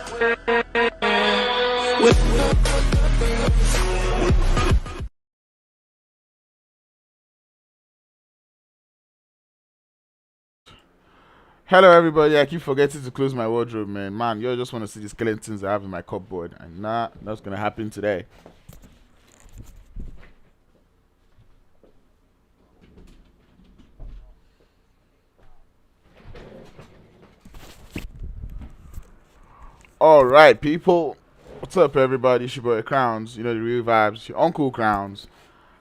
Hello everybody, I keep forgetting to close my wardrobe, man. You just want to see the skeletons I have in my cupboard, and nah, that's gonna happen today. Alright, people. What's up everybody? It's your boy Crowns, you know the real vibes, your Uncle Crowns.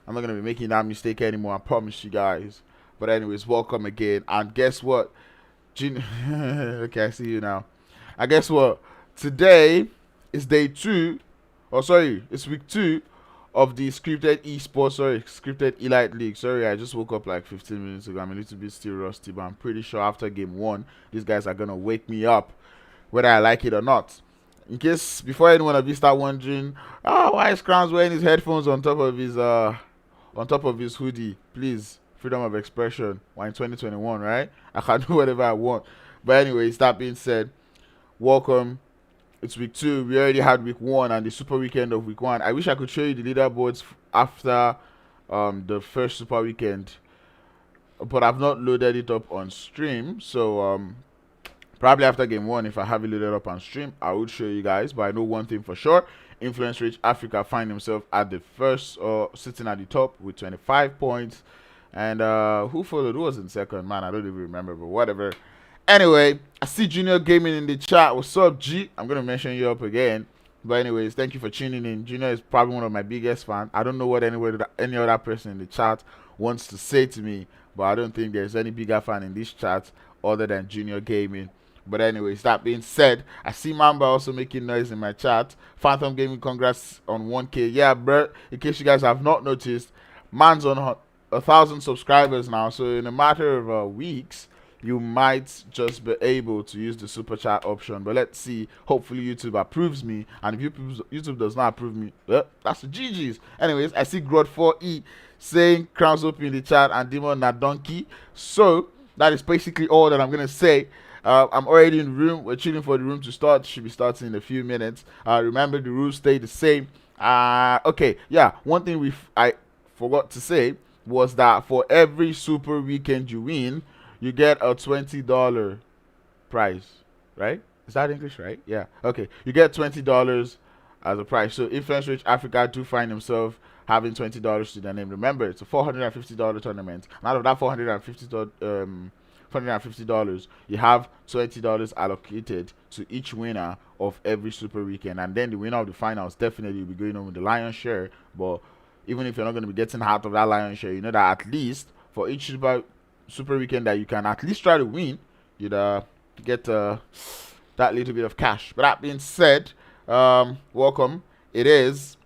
I'm not gonna be making that mistake anymore, I promise you guys. But anyways, welcome again, and guess what? Okay, I see you now. I guess what? Today is day 2, or sorry, it's week 2 of the scripted esports, scripted elite league. Sorry, I just woke up like 15 minutes ago. I'm a little bit still rusty, but I'm pretty sure after game 1, these guys are gonna wake me up, whether I like it or not. In case before anyone of you start wondering, why is Crowns wearing his headphones on top of his hoodie? Please. Freedom of expression. We're in 2021, right? I can do whatever I want. But anyways, that being said, welcome. It's week 2. We already had week 1 and the super weekend of week 1. I wish I could show you the leaderboards after the first super weekend, but I've not loaded it up on stream. So probably after game 1, if I have it loaded up on stream, I would show you guys. But I know one thing for sure: Influence Rich Africa find himself at the first, sitting at the top with 25 points. And who followed? Who was in second? Man, I don't even remember, but whatever. Anyway, I see Junior Gaming in the chat. What's up, G? I'm going to mention you up again. But anyways, thank you for tuning in. Junior is probably one of my biggest fans. I don't know what any other person in the chat wants to say to me, but I don't think there's any bigger fan in this chat other than Junior Gaming. But anyways, that being said, I see Mamba also making noise in my chat. Phantom Gaming, congrats on 1K. Yeah, bro, in case you guys have not noticed, man's on 1,000 subscribers now, so in a matter of weeks you might just be able to use the super chat option. But let's see, hopefully YouTube approves me, and if YouTube does not approve me, well, that's the GG's. Anyways, I see Grod4E saying Crowns up in the chat and Demon na donkey. So that is basically all that I'm gonna say. I'm already in the room. We're chilling for the room to start. Should be starting in a few minutes. Remember, the rules stay the same. Okay, yeah, one thing I forgot to say was that for every super weekend you win, you get a $20 prize, right? Is that English, right? Yeah. Okay, you get $20 as a prize. So Influence Rich Africa do find themselves having $20 to their name. Remember, it's a $450 tournament. And out of that $450, you have $20 allocated to each winner of every super weekend, and then the winner of the finals definitely will be going on with the lion's share. But even if you're not going to be getting half of that lion's share, you know that at least for each super weekend that you can at least try to win, you'd get that little bit of cash. But that being said, welcome. It is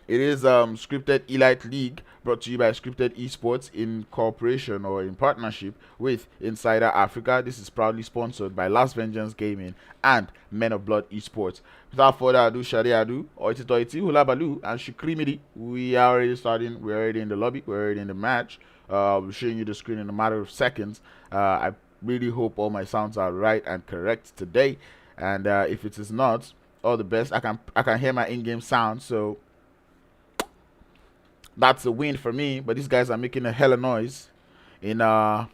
Scripted Elite League, brought to you by Scripted Esports in cooperation or in partnership with Insider Africa. This is proudly sponsored by Last Vengeance Gaming and Men of Blood Esports. Without further ado, Shadi Adu, Oiti Hula Balu, and Shikrimidi. We are already starting. We're already in the lobby. We're already in the match. We're showing you the screen in a matter of seconds. I really hope all my sounds are right and correct today. And if it is not, all the best. I can hear my in-game sound, so that's a win for me. But these guys are making a hella noise in the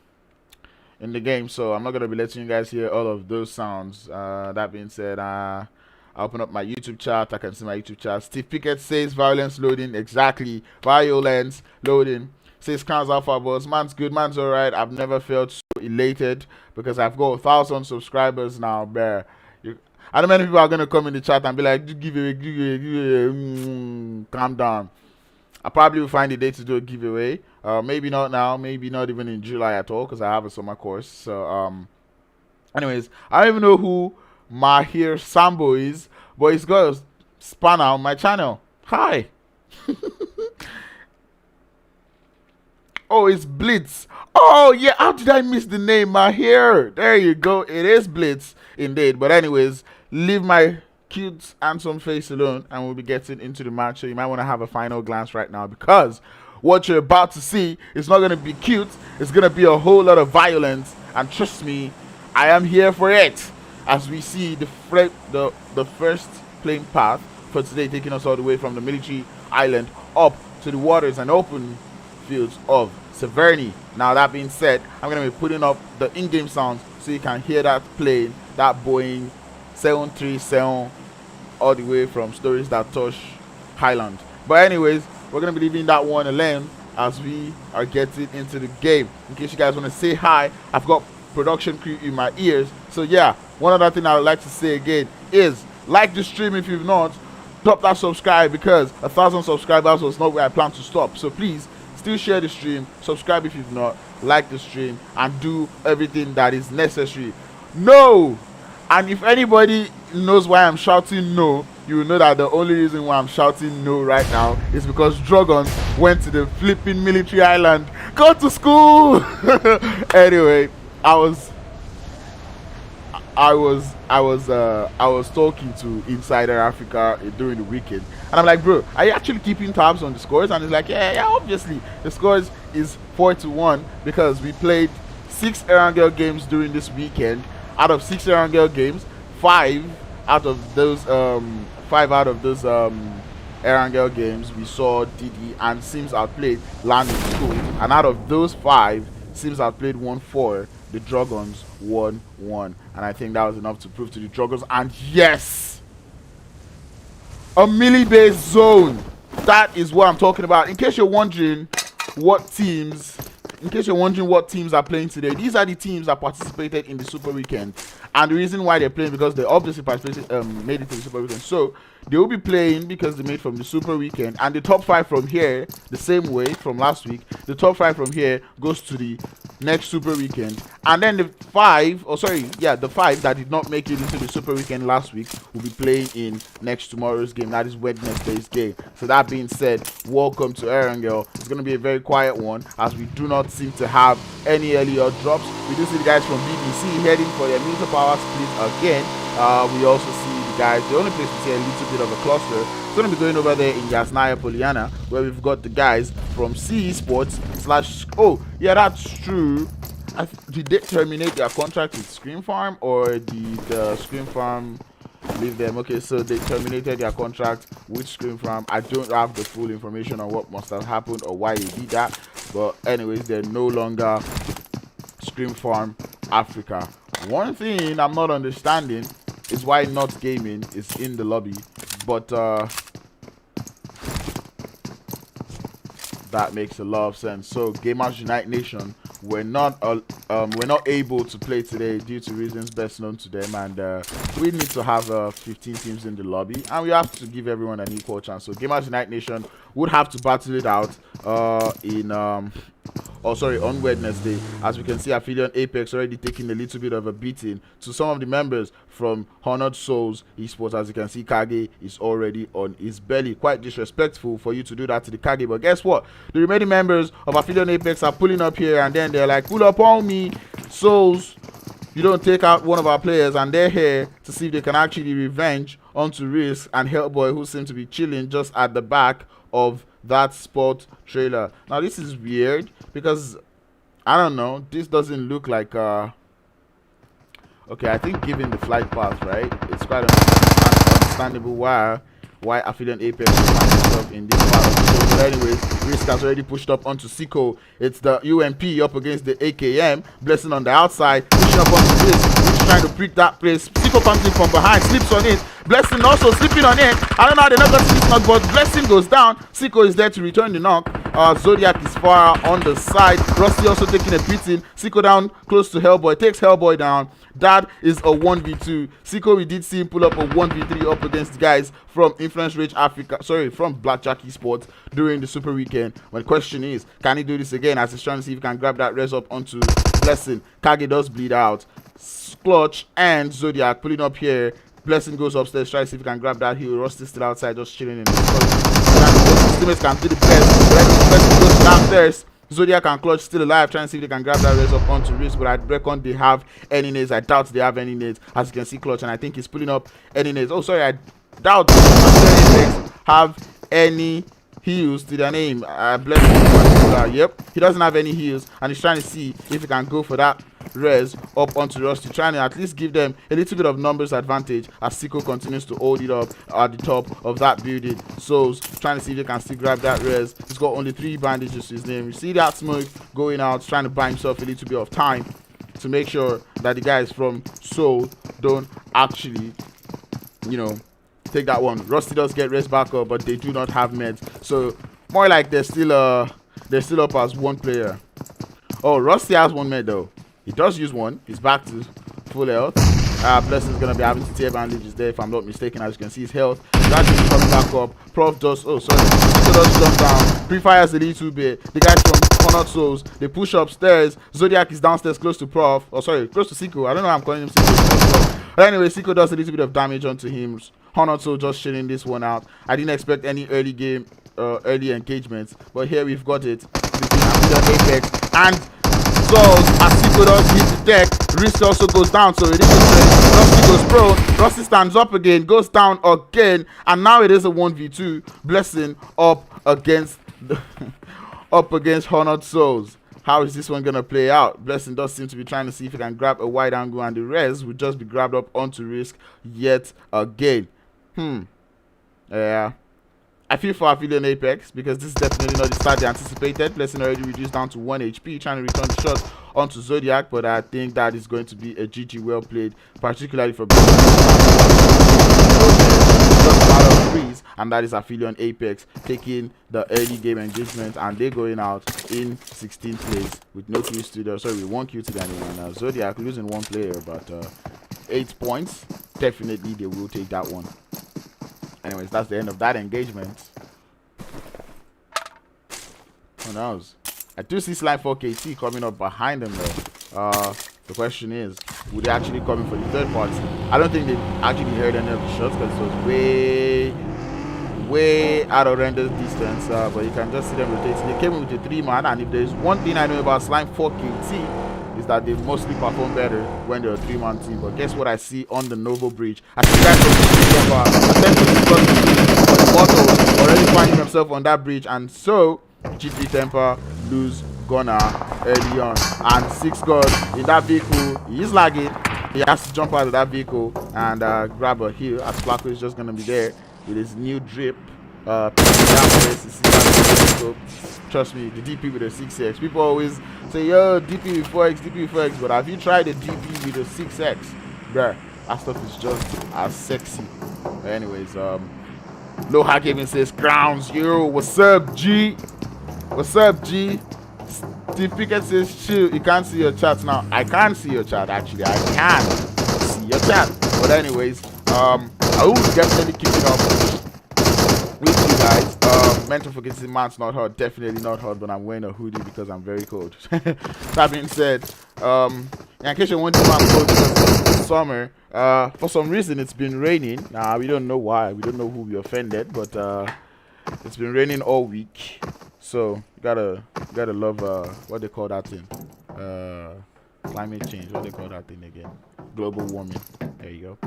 game, so I'm not gonna be letting you guys hear all of those sounds. That being said, I open up my YouTube chat. I can see my YouTube chat. Steve Pickett says violence loading. Exactly, violence loading. Says Crowns Alpha Boss. Man's good, man's alright. I've never felt so elated because I've got 1,000 subscribers now, bear. I know many people are gonna come in the chat and be like, give away, calm down. I probably will find a day to do a giveaway. Maybe not now, maybe not even in July at all, because I have a summer course. So anyways, I don't even know who Mahir Sambo is, but he's got a spanner on my channel. Hi. Oh, it's Blitz. Oh yeah, how did I miss the name? Mahir. There you go. It is Blitz indeed. But anyways, leave my cute handsome face alone and we'll be getting into the match. So you might want to have a final glance right now, because what you're about to see is not going to be cute. It's going to be a whole lot of violence, and trust me, I am here for it. as we see the first plane path for today, taking us all the way from the military island up to the waters and open fields of Severny. Now that being said, I'm going to be putting up the in-game sounds so you can hear that plane, that Boeing 737, all the way from stories that touch Highland. But anyways, we're going to be leaving that one alone as we are getting into the game. In case you guys want to say hi, I've got production crew in my ears. So yeah, one other thing I would like to say again is like the stream if you've not. Drop that subscribe, because 1,000 subscribers was not where I plan to stop. So please still share the stream, subscribe if you've not, like the stream, and do everything that is necessary. No! And if anybody knows why I'm shouting no, you will know that the only reason why I'm shouting no right now is because Drogons went to the flipping military island. Go to school! Anyway, I was talking to Insider Africa during the weekend, and I'm like, bro, are you actually keeping tabs on the scores? And he's like, yeah, obviously the scores is 4-1 because we played 6 Erangel games during this weekend. Out of 6 Erangel games, 5 out of those Erangel games we saw Didi and Sims Outplayed land in school, and out of those 5, Sims Outplayed 1-4. The Dragons 1-1, and I think that was enough to prove to the Dragons. And yes, a melee-based zone. That is what I'm talking about. In case you're wondering what teams are playing today, these are the teams that participated in the Super Weekend. And the reason why they're playing, because they obviously made it to the Super Weekend. So they will be playing because they made from the Super Weekend. And the top 5 from here, the same way from last week, the top 5 from here goes to the next Super Weekend. And then the 5 that did not make it into the Super Weekend last week will be playing in tomorrow's game. That is Wednesday's game. So that being said, welcome to Erangel. It's going to be a very quiet one, as we do not seem to have any earlier drops. We do see the guys from BBC heading for their meter power split again. We also see the guys, the only place we see a little bit of a cluster. It's going to be going over there in Yasnaya Poliana, where we've got the guys from Esports / oh yeah, that's true. Did they terminate their contract with ScrimFarm, or did ScrimFarm leave them? Okay, so they terminated their contract with ScrimFarm. I don't have the full information on what must have happened or why they did that, but anyways, they're no longer ScrimFarm Africa. One thing I'm not understanding is why Not Gaming is in the lobby, but that makes a lot of sense. So Gamers Unite Nation, we're not able to play today due to reasons best known to them, and we need to have 15 teams in the lobby, and we have to give everyone an equal chance. So Gamers Unite Nation would have to battle it out on Wednesday. As we can see, Aphelion Apex already taking a little bit of a beating to some of the members from Honored Souls Esports. As you can see, Kage is already on his belly. Quite disrespectful for you to do that to the Kage, but guess what? The remaining members of Aphelion Apex are pulling up here, and then they're like, pull up on me, Souls. You don't take out one of our players, and they're here to see if they can actually revenge onto Risk and Hellboy, who seem to be chilling just at the back of that sport trailer. Now this is weird, because I don't know, this doesn't look like okay, I think given the flight path, right, it's quite understandable why Aphelion Apex is finding itself in this part of the show. But anyways, Risk has already pushed up onto Siko. It's the UMP up against the AKM. Blessing on the outside, pushing up onto Risk, which is trying to prick that place. Siko comes in from behind, slips on it. Blessing also slipping on it. I don't know how they're not going to see this knock, but Blessing goes down. Siko is there to return the knock. Zodiac is far on the side. Rusty also taking a beating. Siko down close to Hellboy, takes Hellboy down. That is a 1v2. Siko, we did see him pull up a 1v3 up against guys from Influence Rage Africa, from Blackjack Esports during the Super Weekend. But the question is, can he do this again, as he's trying to see if he can grab that res up onto Blessing. Kage does bleed out. Clutch and Zodiac pulling up here. Blessing goes upstairs, tries to see if he can grab that heal. Rusty's still outside, just chilling in the corner. Teammates can do the best. Blessing goes downstairs. Zodiac and Clutch still alive, trying to see if they can grab that raise up onto Risk, but I reckon they have any nades. I doubt they have any nades, as you can see Clutch, and I think he's pulling up any nades. Oh, sorry, I doubt have any heals to their name. Bless. Yep, he doesn't have any heals, and he's trying to see if he can go for that res up onto Rusty, trying to at least give them a little bit of numbers advantage as Siko continues to hold it up at the top of that building. So trying to see if they can still grab that res. He's got only 3 bandages to his name. You see that smoke going out, trying to buy himself a little bit of time to make sure that the guys from Seoul don't actually, you know, take that one. Rusty does get res back up, but they do not have meds, so more like they're still up as 1 player. Oh, Rusty has 1 med though. He does use 1. He's back to full health. Blessing's gonna be having to tear bandages there, if I'm not mistaken. As you can see, his health is actually coming back up. Prof does, oh sorry, Siko does jump down, pre-fires a little bit. The guys from Honored Souls, they push upstairs. Zodiac is downstairs close to Prof, oh sorry, close to Siko. I don't know why I'm calling him Siko, but anyway, Siko does a little bit of damage onto him. Honored Soul just shitting this one out. I didn't expect any early game, early engagements, but here we've got it between Aphelion Apex and Souls. As Siko does hit the deck, Wrist also goes down, so it is a trade. Rusty goes prone, Rusty stands up again, goes down again, and now it is a 1v2. Blessing up against up against Honored Souls. How is this one gonna play out? Blessing does seem to be trying to see if he can grab a wide angle, and the res would just be grabbed up onto Risk yet again. Yeah, I feel for Aphelion Apex because this is definitely not the start they anticipated. Blessing already reduced down to 1 HP, trying to return the shot onto Zodiac, but I think that is going to be a GG well played, particularly for freeze, and that is Aphelion Apex taking the early game engagement, and they're going out in 16th place with no kills to their, sorry, with 1 kill to their name. Now Zodiac losing 1 player, but 8 points. Definitely they will take that one. Anyways, that's the end of that engagement. Who knows? I do see Slime4KT coming up behind them though. The question is, would they actually come in for the 3rd party? I don't think they actually heard any of the shots because it was way out of render distance. But you can just see them rotating. They came in with a 3-man, and if there's one thing I know about Slime4KT, is that they mostly perform better when they're a 3-man team. But guess what I see on the Novo Bridge? I see guys already finding themselves on that bridge, and so GP Temper lose Gunner early on, and 6 God in that vehicle. He is lagging. He has to jump out of that vehicle and grab a heal, as Flacco is just gonna be there with his new drip. Trust me, the DP with a 6x. People always say, yo, DP with 4x, DP with 4x, but have you tried the DP with a 6x? Bruh, that stuff is just as sexy. But anyways, Loha Gaming says, Crowns, yo, what's up, G? What's up, G? Steve Pickett says, chill, you can't see your chat now. I can't see your chat, actually. I can see your chat. But anyways, I will definitely keep it up with you guys. Mental forgetting man's not hot, definitely not hot, but I'm wearing a hoodie because I'm very cold. That being said, in case you want to cold because it's summer, for some reason it's been raining. We don't know why, we don't know who we offended, but it's been raining all week, so you gotta love what they call that thing, climate change. What they call that thing again? Global warming. There you go.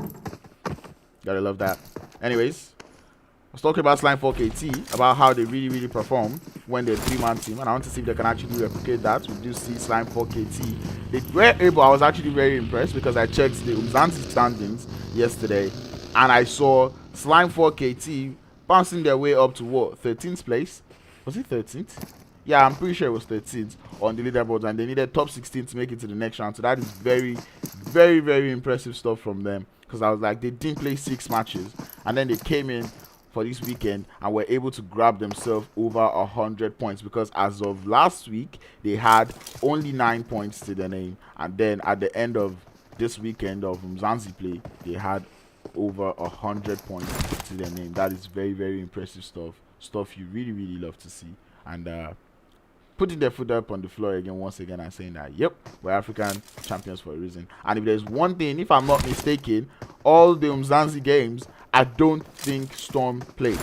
Gotta love that. Anyways, I was talking about Slime4KT, about how they really perform when they're a 3-man team, and I want to see if they can actually replicate that. We do see Slime4KT. They were able. I was actually very impressed because I checked the Umzansi standings yesterday, and I saw Slime4KT bouncing their way up to what, 13th place? Was it 13th? Yeah, I'm pretty sure it was 13th on the leaderboard, and they needed top 16 to make it to the next round. So that is very impressive stuff from them, because I was like, they didn't play 6 matches, and then they came in for this weekend and were able to grab themselves over 100 points, because as of last week they had only 9 points to their name, and then at the end of this weekend of Mzansi play they had over 100 points to their name. That is very impressive stuff you really love to see, and putting their foot up on the floor again once again and saying that yep, we're African champions for a reason. And if there's one thing, if I'm not mistaken, all the Mzansi games I don't think Storm played,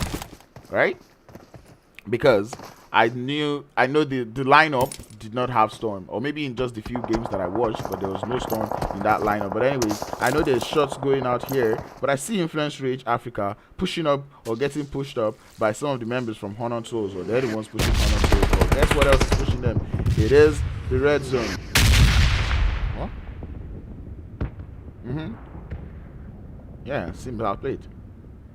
right? Because I know the lineup did not have Storm, or maybe in just the few games that I watched, but there was no Storm in that lineup. But anyways, I know there's shots going out here, but I see Influence Rage Africa pushing up or getting pushed up by some of the members from Honor Souls, or they're the ones pushing Honor Souls. But guess what else is pushing them? It is the red zone. What? Yeah, seems outplayed.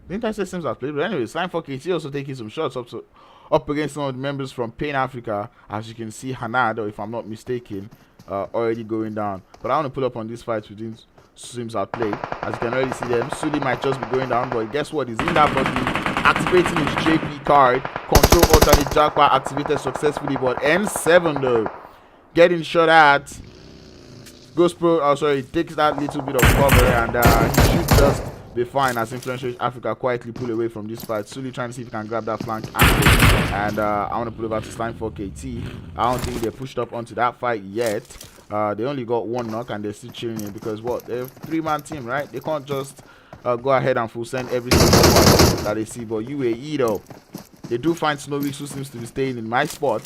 Didn't I say Sims outplayed? But anyway, ScrimFarm Af also taking some shots up against some of the members from Pain Africa. As you can see, Hanad, or if I'm not mistaken, already going down. But I want to pull up on this fight within Sims outplayed. As you can already see them, Suli might just be going down, but guess what? He's in that body, activating his JP card. Control alternate jackpot activated successfully, but N7 though, getting shot at. Ghost Pro, takes that little bit of cover, and he should just be fine as Influence Rage Africa quietly pull away from this fight. Sully trying to see if he can grab that flank angle, and I want to put over to ScrimFarm KT. I don't think they pushed up onto that fight yet. They only got one knock, and they're still chilling it because what? They're a 3-man team, right? They can't just go ahead and full send every single one that they see. But UAE though, they do find Snowix, who seems to be staying in my spot.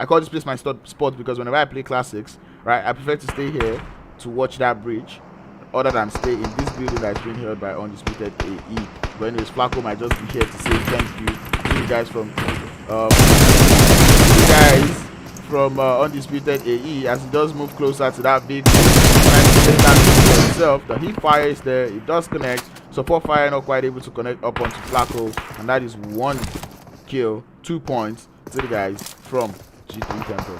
I call this place my spot because whenever I play classics, right, I prefer to stay here to watch that bridge, other than stay in this building that's being held by Undisputed AE. But anyways, Flacco might just be here to say thank you to you guys from Undisputed AE, as he does move closer to that vehicle. That himself, that he fires there, it does connect. Support fire not quite able to connect up onto Flacco, and that is 1 kill, 2 points to the guys from G3 Temple.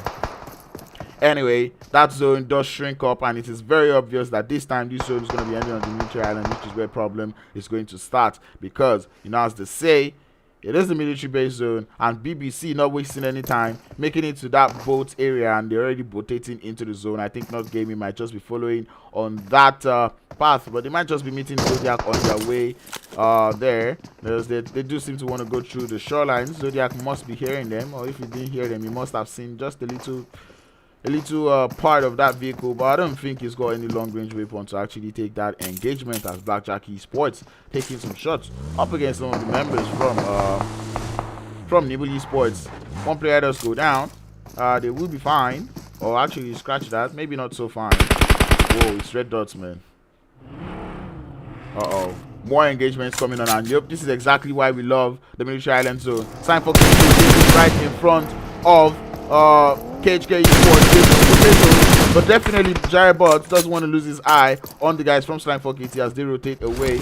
Anyway, that zone does shrink up, and it is very obvious that this time this zone is going to be ending on the military island, which is where problem is going to start, because, you know, as they say, it is the military base zone, and BBC not wasting any time making it to that boat area, and they're already botating into the zone. I think Not Gaming might just be following on that path, but they might just be meeting Zodiac on their way there. They do seem to want to go through the shoreline. Zodiac must be hearing them, or if he didn't hear them, he must have seen just a little part of that vehicle, but I don't think he's got any long-range weapon to actually take that engagement, as Blackjack Esports taking some shots up against some of the members from Nibble Esports. One player does go down. They will be fine, or actually scratch that, maybe not so fine. Whoa, it's red dots, man. More engagements coming on, and yep, this is exactly why we love the military island zone. ScrimFarm is right in front of KHK Esports, but definitely Jaribot doesn't want to lose his eye on the guys from ScrimFarm KT as they rotate away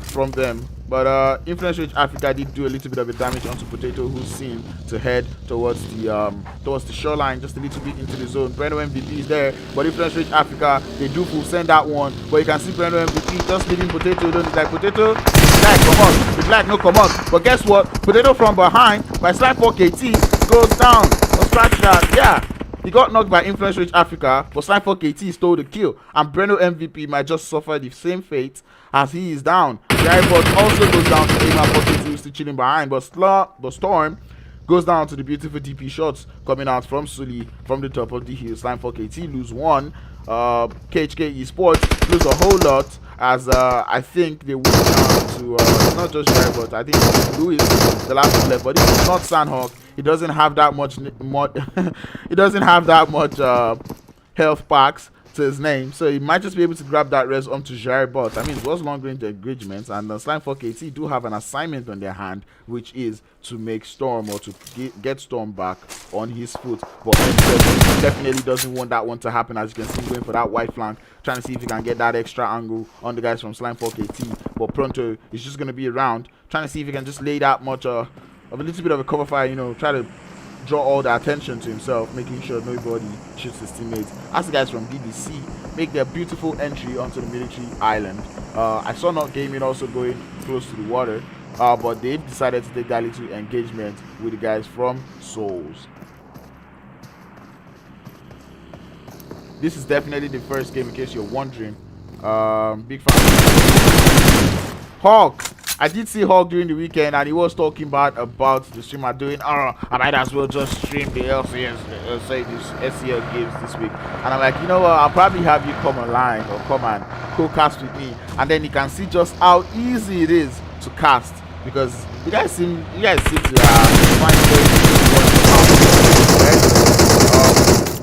from them. But Influence Rage Africa did do a little bit of a damage onto Potato, who's seen to head towards the shoreline, just a little bit into the zone. Breno MVP is there, but Influence Rage Africa, they do full send that one, but you can see Breno MVP just leaving Potato. Don't like Potato, like come on, the black no come on. But guess what? Potato from behind by ScrimFarm KT goes down. Or scratch that, yeah. He got knocked by Influence Rage Africa, but ScrimFarm KT stole the kill, and Breno MVP might just suffer the same fate as he is down. Jaribot also goes down to Aimar KT, who's still chilling behind, but Storm goes down to the beautiful DP shots coming out from Sully from the top of the hill. ScrimFarm KT lose 1. KHK Esports lose a whole lot, as I think they went down to not just Jaribot, I think Louis, the last one left, but this is not Sandhawk. He doesn't have that much he doesn't have that much health packs to his name, so he might just be able to grab that res onto Jaribot. I mean, it was long range engagements, and ScrimFarm KT do have an assignment on their hand, which is to make Storm, or to get Storm back on his foot. But N7 definitely doesn't want that one to happen, as you can see him going for that white flank, trying to see if he can get that extra angle on the guys from ScrimFarm KT. But Pronto is just going to be around, trying to see if he can just lay that much of a little bit of a cover fire, you know, try to draw all the attention to himself, making sure nobody shoots his teammates, as the guys from BBC make their beautiful entry onto the military island. I saw Not Gaming also going close to the water, but they've decided to take that little engagement with the guys from Souls. This is definitely the first game, in case you're wondering. Big fan. Hawk. I did see Hawk during the weekend, and he was talking about the stream I'm doing. I might as well just stream the LCS, say this SCL games this week. And I'm like, you know what? I'll probably have you come online or come and co-cast with me, and then you can see just how easy it is to cast, because you guys seem to find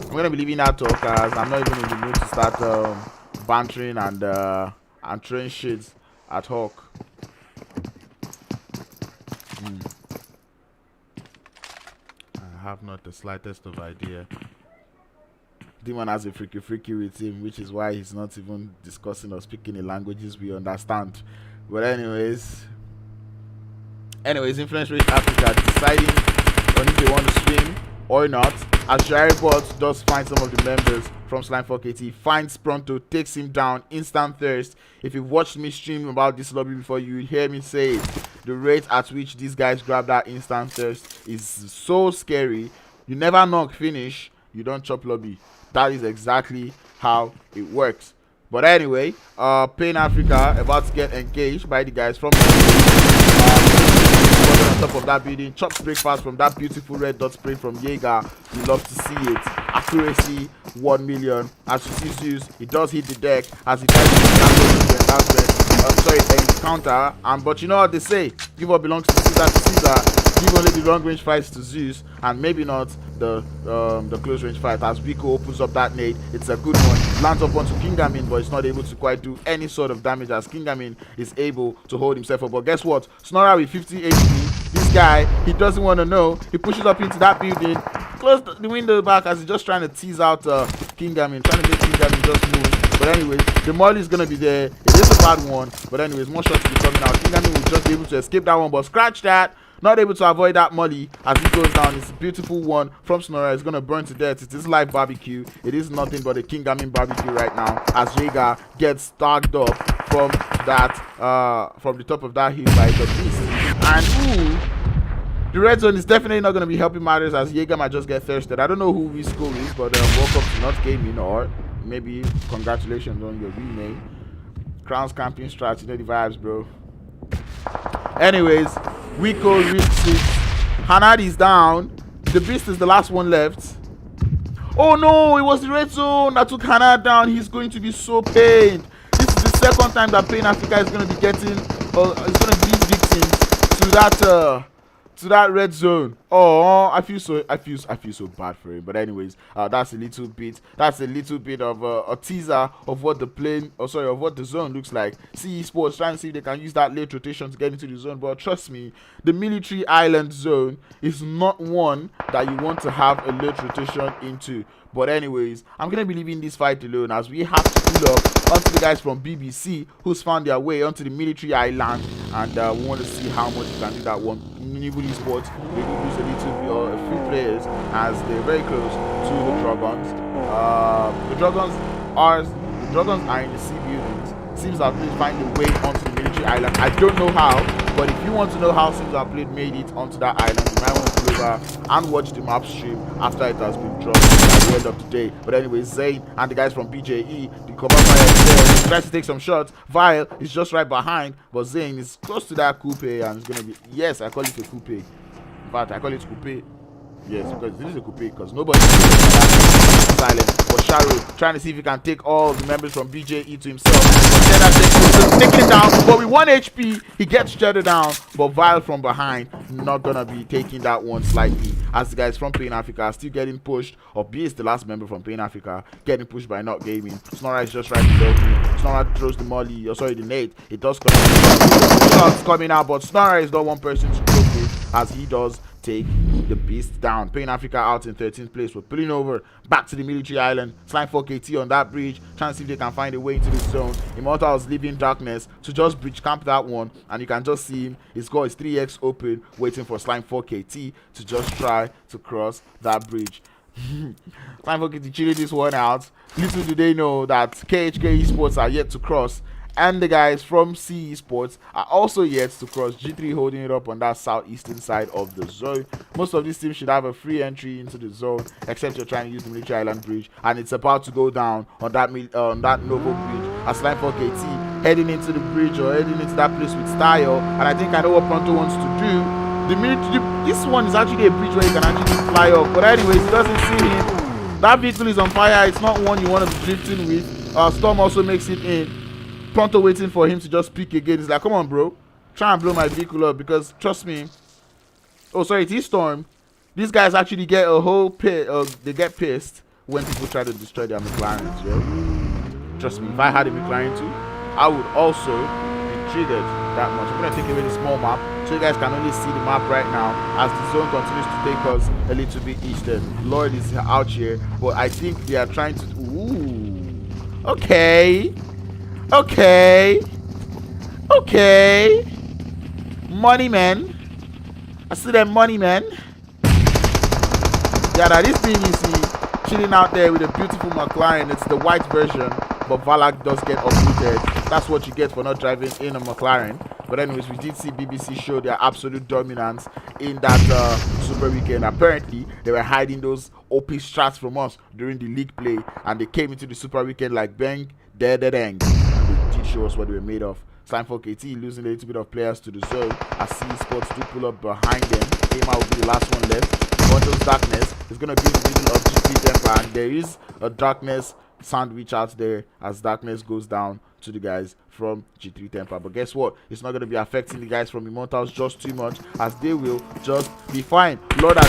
I'm gonna be leaving that talk as I'm not even in the mood to start bantering and throwing shit at Hawk. I have not the slightest of idea. Demon has a freaky with him, which is why he's not even discussing or speaking in languages we understand. But anyways, Influence Race Africa deciding on if they want to swim or not. As ScryPTED does find some of the members from ScrimFarm Af, finds Pronto, takes him down, instant thirst. If you've watched me stream about this lobby before, you will hear me say it. The rate at which these guys grab that instant thirst is so scary. You never knock finish, you don't chop lobby. That is exactly how it works. But anyway, Pain Africa about to get engaged by the guys from on top of that building. Chops breakfast from that beautiful red dot spray from Jaeger. You love to see it. Accuracy 1 million. As you see Zeus, he does hit the deck as he tries to encounter. But you know what they say, give what belongs to Caesar. Give only the long range fights to Zeus, and maybe not the close range fight. As Rico opens up that nade, it's a good one. Lands up onto Kingamin, but it's not able to quite do any sort of damage as Kingamin is able to hold himself up. But guess what? Snorra with 50 HP. This guy, he doesn't want to know. He pushes up into that building, close the window back as he's just trying to tease out Kingamin, trying to make Kingamin just move. But anyways, the molly is gonna be there. It is a bad one, but anyways, more shots will be coming out. Kingamin will just be able to escape that one, but scratch that. Not able to avoid that molly as he goes down. It's a beautiful one from Snorra. It's gonna burn to death. It is live barbecue. It is nothing but a Kingamin barbecue right now as Jaeger gets started up from that from the top of that hill by the beast. And the red zone is definitely not gonna be helping matters as Jaeger might just get thirsted. I don't know who his score is, but welcome to Not Gaming, or maybe congratulations on your rename. Crowns camping strat, you know the vibes, bro. Anyways, Rico reaches it. Hanad is down. The beast is the last one left. Oh no, it was the red zone that took Hanad down. He's going to be so pained. This is the second time that Pain Africa is going to be getting, is going to be victims to that red zone. Oh, I feel so bad for him. But anyways, that's a little bit of a teaser of what what the zone looks like. See Esports trying to see if they can use that late rotation to get into the zone. But trust me, the military island zone is not one that you want to have a late rotation into. But anyways, I'm gonna be leaving this fight alone as we have to pull up onto the guys from BBC who's found their way onto the military island, and we want to see how much you can do that one. Nibble Esports, they do lose a little bit or a few players as they're very close to the Drogons. The Drogons are in the sea buildings. Seems Outplayed find a way onto the military island. I don't know how, but if you want to know how Seems Outplayed made it onto that island, you might want to go over and watch the map stream after it has been dropped at the end of the day. But anyway, Zane and the guys from BJE, the command fire is there. He tries to take some shots. Vile is just right behind, but Zane is close to that coupe and it's gonna be, yes, I call it a coupe. In fact, I call it coupe. Yes, because this is a coupe because nobody is silent. But Sharo trying to see if he can take all the members from BJE to himself. But then that's taking him down. But with 1 HP, he gets shuttered down. But Vile from behind, not gonna be taking that one slightly. As the guys from Pain Africa are still getting pushed. Or B is the last member from Pain Africa getting pushed by Not Gaming. Snorra is just right below him. Snorra throws the molly, or sorry, the nade. It does come out. Shots coming out, but Snorra is not one person to cope with as he does take the beast down. Pain Africa out in 13th place. We're pulling over back to the military island. ScrimFarm on that bridge, trying to see if they can find a way into the zone. Immortalz leaving darkness to just breach camp that one, and you can just see him. His goal is 3x open, waiting for ScrimFarm to just try to cross that bridge. ScrimFarm chilling this one out. Little do they know that KHK Esports are yet to cross, and the guys from C Esports are also yet to cross. G3 holding it up on that southeastern side of the zone. Most of these teams should have a free entry into the zone, except you're trying to use the military island bridge, and it's about to go down on that Novo bridge. As ScrimFarm heading into the bridge or heading into that place with style, and I think I know what Pronto wants to do. This one is actually a bridge where you can actually fly off, but anyways, he doesn't see him. That vehicle is on fire. It's not one you want to be drifting with. Storm also makes it in. Pronto waiting for him to just pick again. He's like, come on, bro. try and blow my vehicle up because, trust me. Oh, sorry, it's Storm. These guys actually get a whole pit. They get pissed when people try to destroy their McLarens, yo. Trust me, if I had a McLaren too, I would also be triggered that much. I'm going to take away the small map so you guys can only see the map right now as the zone continues to take us a little bit eastern. Lord is out here, but I think they are trying to... Ooh. Okay. Okay. Okay. Money, man. I see them money, man. Yeah, that is BBC chilling out there with a beautiful McLaren. It's the white version, but Valak does get uprooted. That's what you get for not driving in a McLaren. But anyways, we did see BBC show their absolute dominance in that Super Weekend. Apparently, they were hiding those OP strats from us during the league play, and they came into the Super Weekend like bang, dang. And they did show us what they were made of. ScrimFarm KT losing a little bit of players to the zone. I see Esports do pull up behind them. Came out will be the last one left. Bundles Darkness is going to be in the middle of G3 Temper, and there is a Darkness sandwich out there as Darkness goes down to the guys from G3 Temper. But guess what? It's not going to be affecting the guys from Immortalz just too much, as they will just be fine. Lord has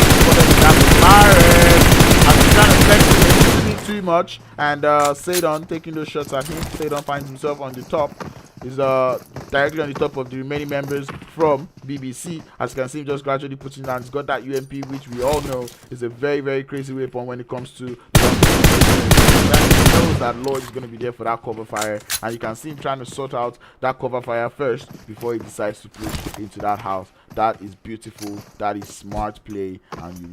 been too much, and Sadon taking those shots at him. Sadon finds himself on the top. He's directly on the top of the remaining members from BBC. As you can see him just gradually putting down. He's got that UMP, which we all know is a very, very crazy weapon when it comes to knows that Lord is going to be there for that cover fire, and you can see him trying to sort out that cover fire first before he decides to push into that house. That is beautiful. That is smart play, and you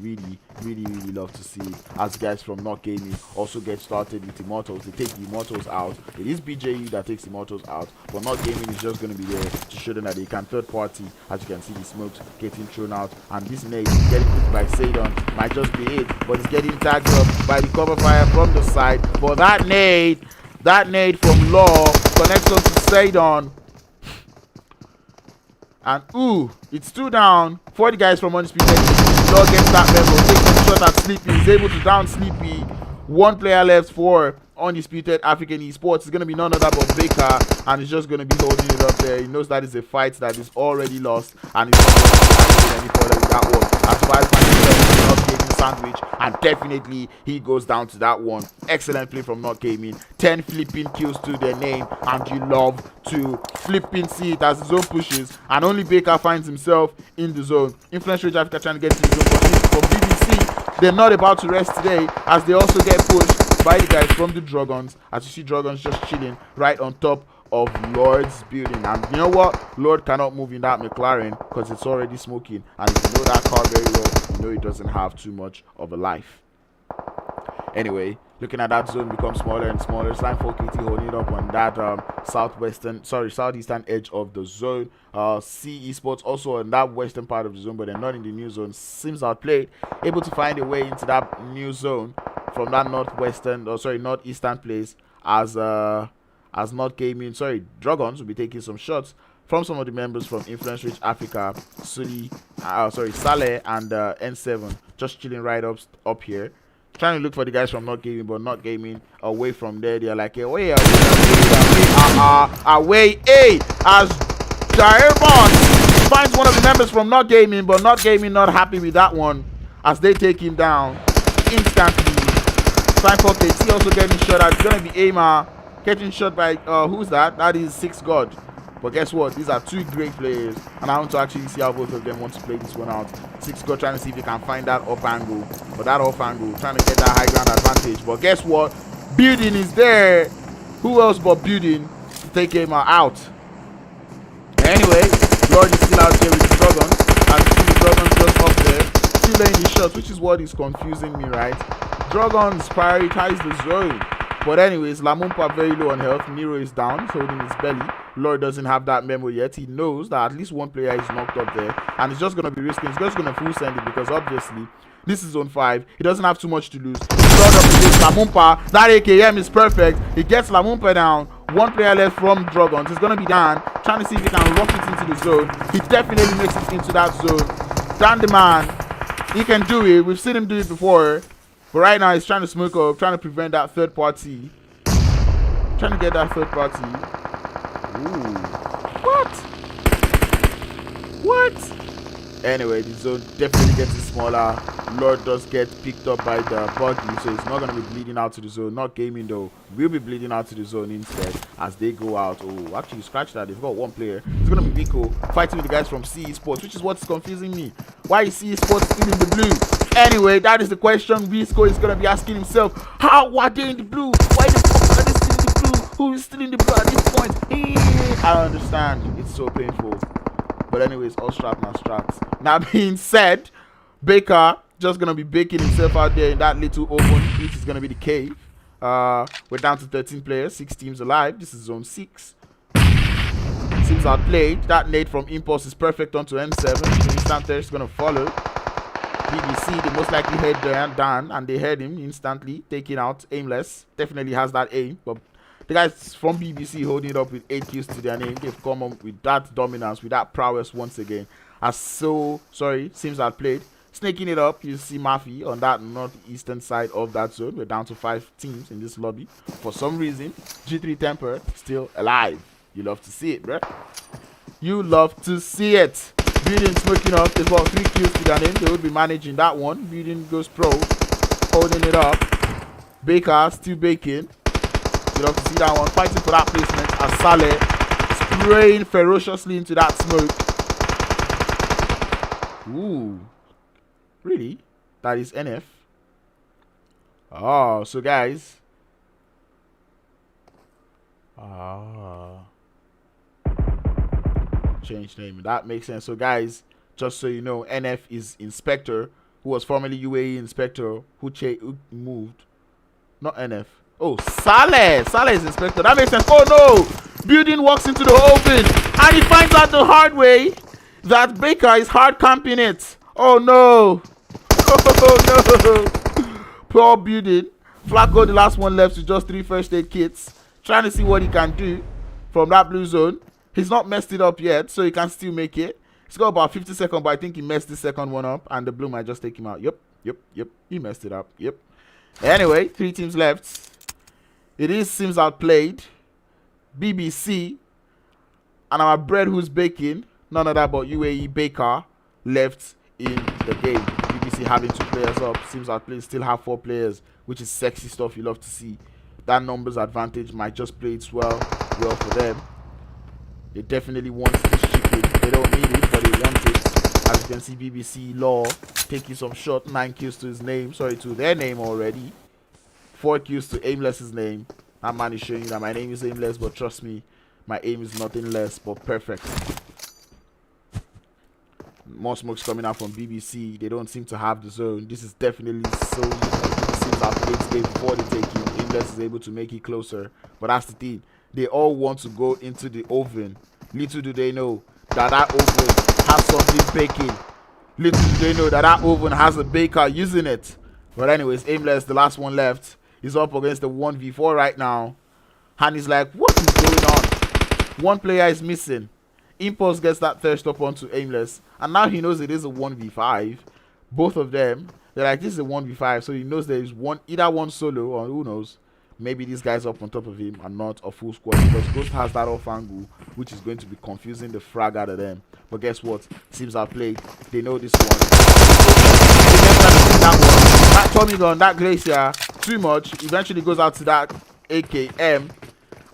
really love to see it. As guys from Not Gaming also get started with Immortalz. They take the Immortalz out. It is BJE that takes Immortalz out, but Not Gaming is just going to be there to show them that they can third party. As you can see, the smokes getting thrown out, and this nade getting put by Sadon might just be it, but it's getting tagged up by the cover fire from the side. For that nade from Law connects us to Sadon. And ooh, it's 2 down for the guys from Undisputed. Law gets that level, takes a shot at Sleepy, is able to down Sleepy. 1 player left for Undisputed African Esports. It's going to be none other but Baker, and he's just going to be holding it up there. He knows that is a fight that is already lost, and he's not going to be any further with that one. As far as Not Gaming sandwich, and definitely he goes down to that one. Excellent play from Not Gaming. 10 flipping kills to their name, and you love to flipping see it as the zone pushes, and only Baker finds himself in the zone. Influential Africa trying to get to the zone, but from BBC, they're not about to rest today, as they also get pushed by the guys from the Drogons. As you see, Drogons just chilling right on top of Lord's building, and you know what, Lord cannot move in that McLaren because it's already smoking, and if you know that car very well, you know it doesn't have too much of a life. Anyway, looking at that zone become smaller and smaller. ScrimFarm KT holding it up on that southeastern edge of the zone. C Esports also on that western part of the zone, but they're not in the new zone. Seems Outplayed able to find a way into that new zone from that northeastern place, as Not Gaming, Drogons will be taking some shots from some of the members from Influence Rich Africa, Saleh and N7, just chilling right up here, trying to look for the guys from Not Gaming, but Not Gaming away from there. They're like, away, as Jair Boss finds one of the members from Not Gaming, but Not Gaming not happy with that one, as they take him down instantly. ScrimFarm KT also getting shot at. It's gonna be Aima getting shot by who's that? That is 6 God. But guess what? These are 2 great players, and I want to actually see how both of them want to play this one out. 6 God trying to see if he can find that up angle, but that off angle trying to get that high ground advantage. But guess what? Building is there. Who else but Building to take him out? Anyway, Lord is still out here with the Dragons, and see the Dragons just up there, still laying the shots, which is what is confusing me, right? Dragons prioritize the zone. But anyways, Lamumpa very low on health. Nero is down. He's holding his belly. Lord doesn't have that memo yet. He knows that at least 1 player is knocked up there, and he's just going to be risking. He's just going to full send it because obviously this is zone 5. He doesn't have too much to lose. He's up against Lamumpa. That AKM is perfect. He gets Lamumpa down. 1 player left from Drogons. He's going to be Dan, trying to see if he can rock it into the zone. He definitely makes it into that zone. Dan the man. He can do it. We've seen him do it before. But right now, he's trying to smoke up, trying to prevent that third party. Trying to get that third party. Ooh. What? What? Anyway, the zone definitely getting smaller. Lord does get picked up by the buggy, so it's not going to be bleeding out to the zone. Not gaming though. Will be bleeding out to the zone instead as they go out. Oh, actually, scratch that. They've got one player. It's going to be Vico fighting with the guys from Esports, which is what's confusing me. Why is Esports still in the blue? Anyway, that is the question Visco is going to be asking himself. How are they in the blue? Why the fuck are they still in the blue? Who is still in the blue at this point? I understand. It's so painful. But anyways, all strat now strats. Now being said, Baker just gonna be baking himself out there in that little open, which is gonna be the cave. We're down to 13 players, 6 teams alive. This is zone 6. Seems outplayed. That nade from Impulse is perfect onto M7. The instant there is gonna follow. BBC, they most likely head down, and they heard him instantly, taking out Aimless. Definitely has that aim, but the guys from BBC holding it up with 8 kills to their name. They've come up with that dominance, with that prowess once again. Seems outplayed. Snaking it up, you see Murphy on that northeastern side of that zone. We're down to 5 teams in this lobby. For some reason, G3 Temper still alive. You love to see it, bro. You love to see it. Building smoking up. They've got 3 kills to their name. They would be managing that one. Building goes pro. Holding it up. Baker still baking. You love to see that one. Fighting for that placement as Saleh spraying ferociously into that smoke. Ooh. Really? That is NF. Oh, so guys. Change name. That makes sense. So guys, just so you know, NF is Inspector, who was formerly UAE Inspector, who moved. Not NF. Oh, Saleh. Saleh is Inspector. That makes sense. Oh no! Building walks into the open, and he finds out the hard way that Baker is hard camping it. Oh no! Oh no! Poor Building. Flacco, the last one left with just 3 first aid kits. Trying to see what he can do from that blue zone. He's not messed it up yet, so he can still make it. He's got about 50 seconds, but I think he messed the second one up, and the blue might just take him out. Yep. He messed it up. Yep. Anyway, 3 teams left. It seems outplayed. BBC. And our bread who's baking. None of that but UAE Baker left in the game. BBC having 2 players up. Seems outplayed. Still have 4 players, which is sexy stuff you love to see. That numbers advantage might just play it well for them. They definitely want this chicken. They don't need it, but they want it. As you can see, BBC Law taking some shot. 9 kills to his name. Sorry, to their name already. 4 kills to Aimless's name. That man is showing you that my name is Aimless, but trust me, my aim is nothing less but perfect. More smokes coming out from BBC. They don't seem to have the zone. This is definitely so. It seems that late game before they take him. Aimless is able to make it closer, but that's the thing. They all want to go into the oven. Little do they know that oven has something baking. Little do they know that oven has a baker using it. But anyways, Aimless, the last one left, is up against the 1v4 right now. And he's like, what is going on? One player is missing. Impulse gets that thirst up onto Aimless. And now he knows it is a 1v5. Both of them, they're like, this is a 1v5. So he knows there is either one solo, or who knows. Maybe these guys up on top of him are not a full squad, because Ghost has that off angle, which is going to be confusing the frag out of them. But guess what? Seems outplayed. They know this one. That Tommy gun, that Glacier, too much. Eventually goes out to that AKM.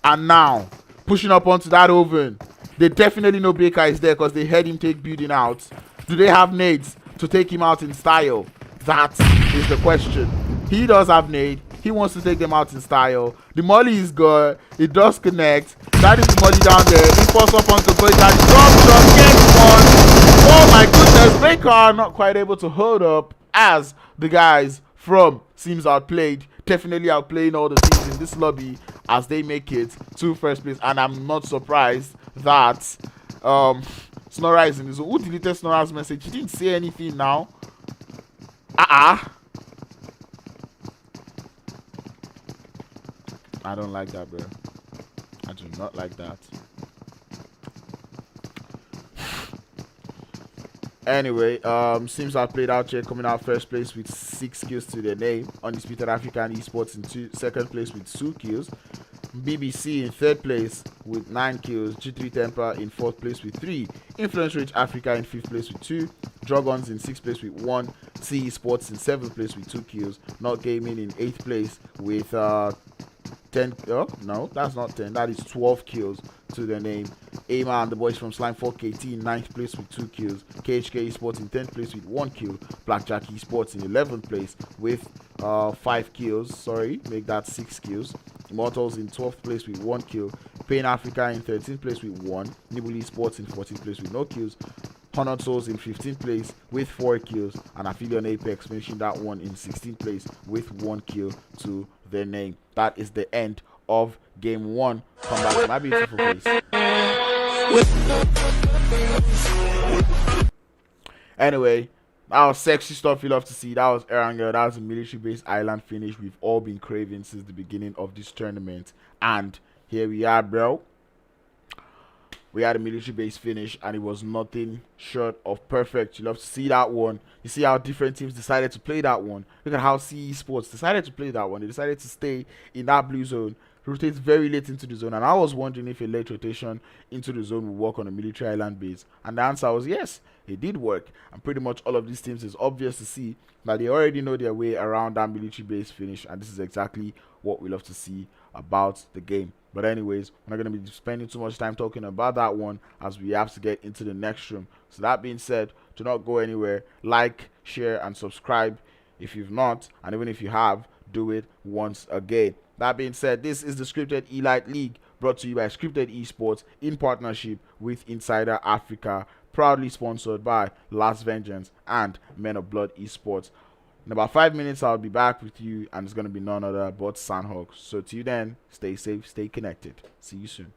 And now, pushing up onto that oven. They definitely know Baker is there because they heard him take Building out. Do they have nades to take him out in style? That is the question. He does have nade. He wants to take them out in style. The molly is good. It does connect. That is the molly down there. Impulse up onto Baker. Drop, gets one. Oh my goodness. Baker not quite able to hold up as the guys from Seems Outplayed. Definitely outplaying all the teams in this lobby as they make it to first place. And I'm not surprised that Snora is in this. Who deleted Snora's message? He didn't say anything now. I don't like that, bro. I do not like that. Anyway, Seems Outplayed out here, coming out first place with 6 kills to their name. Undisputed African Esports in second place with 2 kills. BBC in 3rd place with 9 kills. G3 Temper in 4th place with 3. Influence Rage Africa in 5th place with 2. Drogons in 6th place with 1. Esports in 7th place with 2 kills. Not Gaming in 8th place with 10. Oh, no, that's not 10. That is 12 kills to their name. Ama and the boys from Slime 4KT in 9th place with 2 kills. KHK Esports in 10th place with 1 kill. Blackjack Esports in 11th place with 5 kills. Sorry, make that 6 kills. Immortalz in 12th place with 1 kill. Pain Africa in 13th place with 1. Nibble Esports in 14th place with no kills. Honored Souls in 15th place with 4 kills. And Aphelion Apex finishing that one in 16th place with 1 kill to their name. That is the end of game 1. Come back to my beautiful face. Anyway, that was sexy stuff you love to see. That was Erangel. That was a military-based island finish we've all been craving since the beginning of this tournament. And here we are, bro. We had a military-based finish, and it was nothing short of perfect. You love to see that one. You see how different teams decided to play that one. Look at how CE Sports decided to play that one. They decided to stay in that blue zone, rotate very late into the zone. And I was wondering if a late rotation into the zone would work on a military island base. And the answer was yes, it did work. And pretty much all of these teams, is obvious to see that they already know their way around that military-based finish. And this is exactly what we love to see about the game. But anyways, we're not going to be spending too much time talking about that one, as we have to get into the next room. So that being said, do not go anywhere. Like, share, and subscribe if you've not. And even if you have, do it once again. That being said, this is the Scripted Elite League, brought to you by ScryPTED Esports in partnership with Insider Africa. Proudly sponsored by Last Vengeance and Men of Blood Esports. In about 5 minutes, I'll be back with you, and it's going to be none other but Sandhawk. So till then, stay safe, stay connected. See you soon.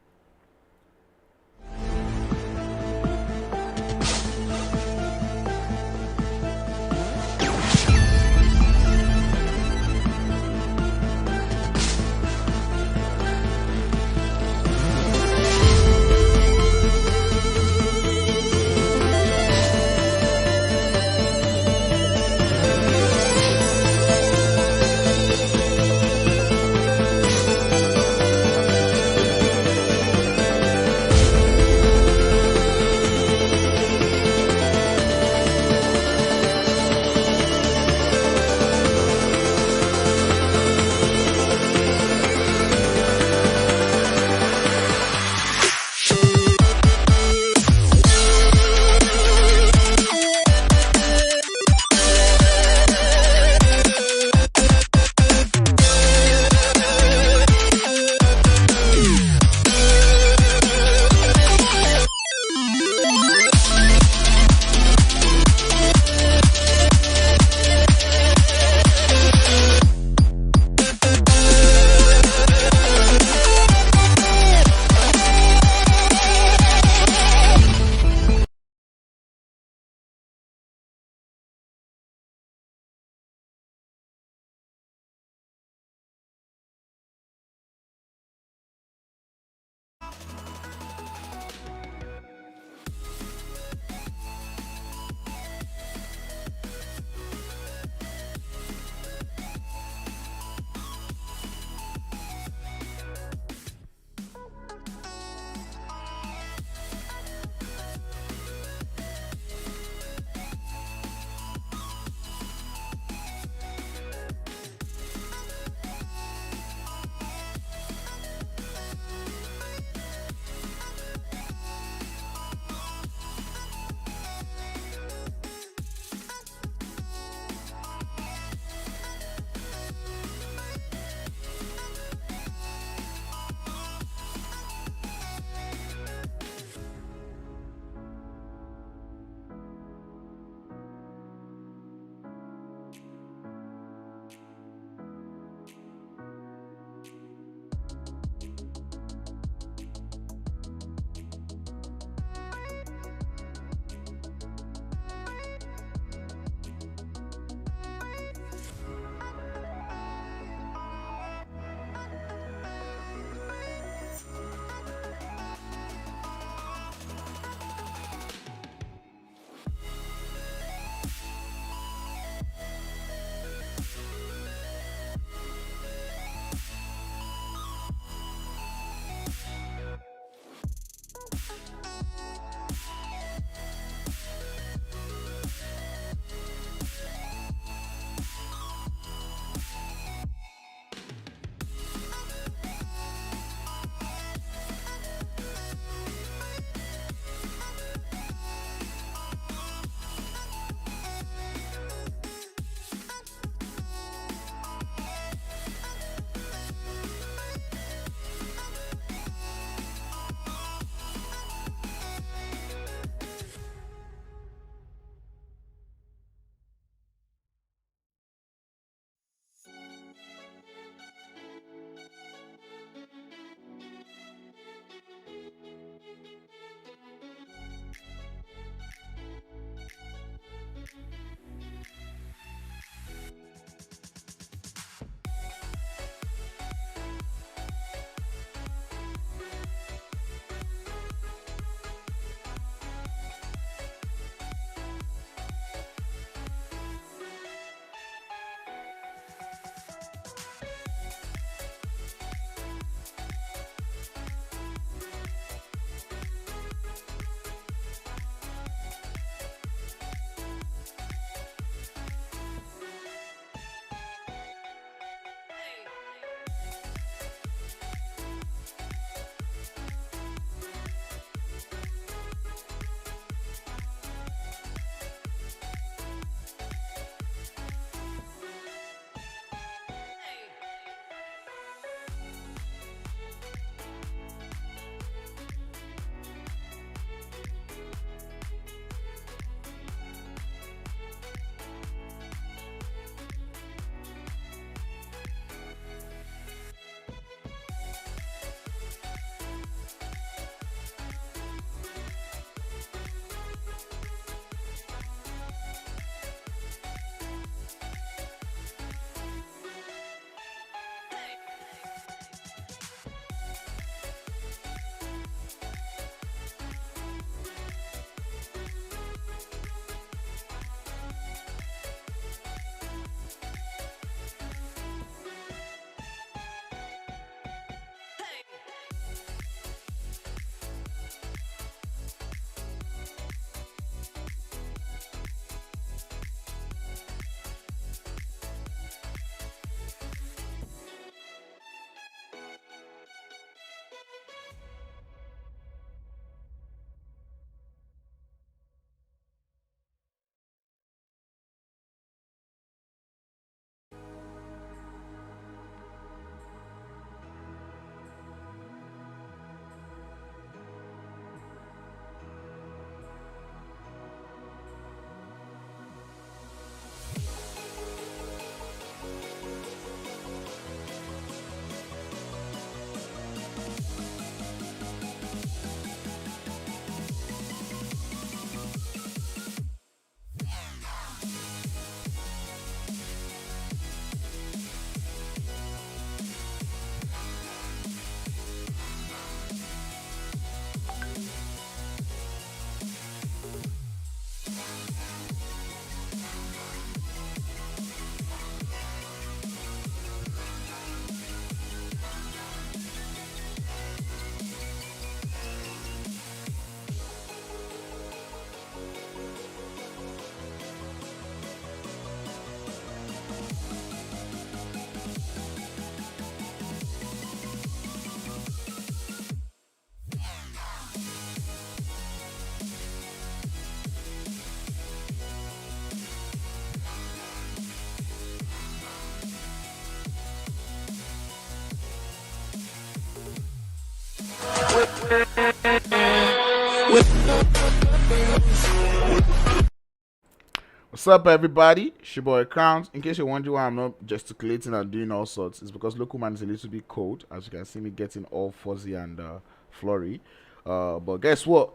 What's up, everybody? It's your boy Crowns. In case you're wondering why I'm not gesticulating and doing all sorts, it's because local man is a little bit cold. As you can see me getting all fuzzy and flurry. But guess what?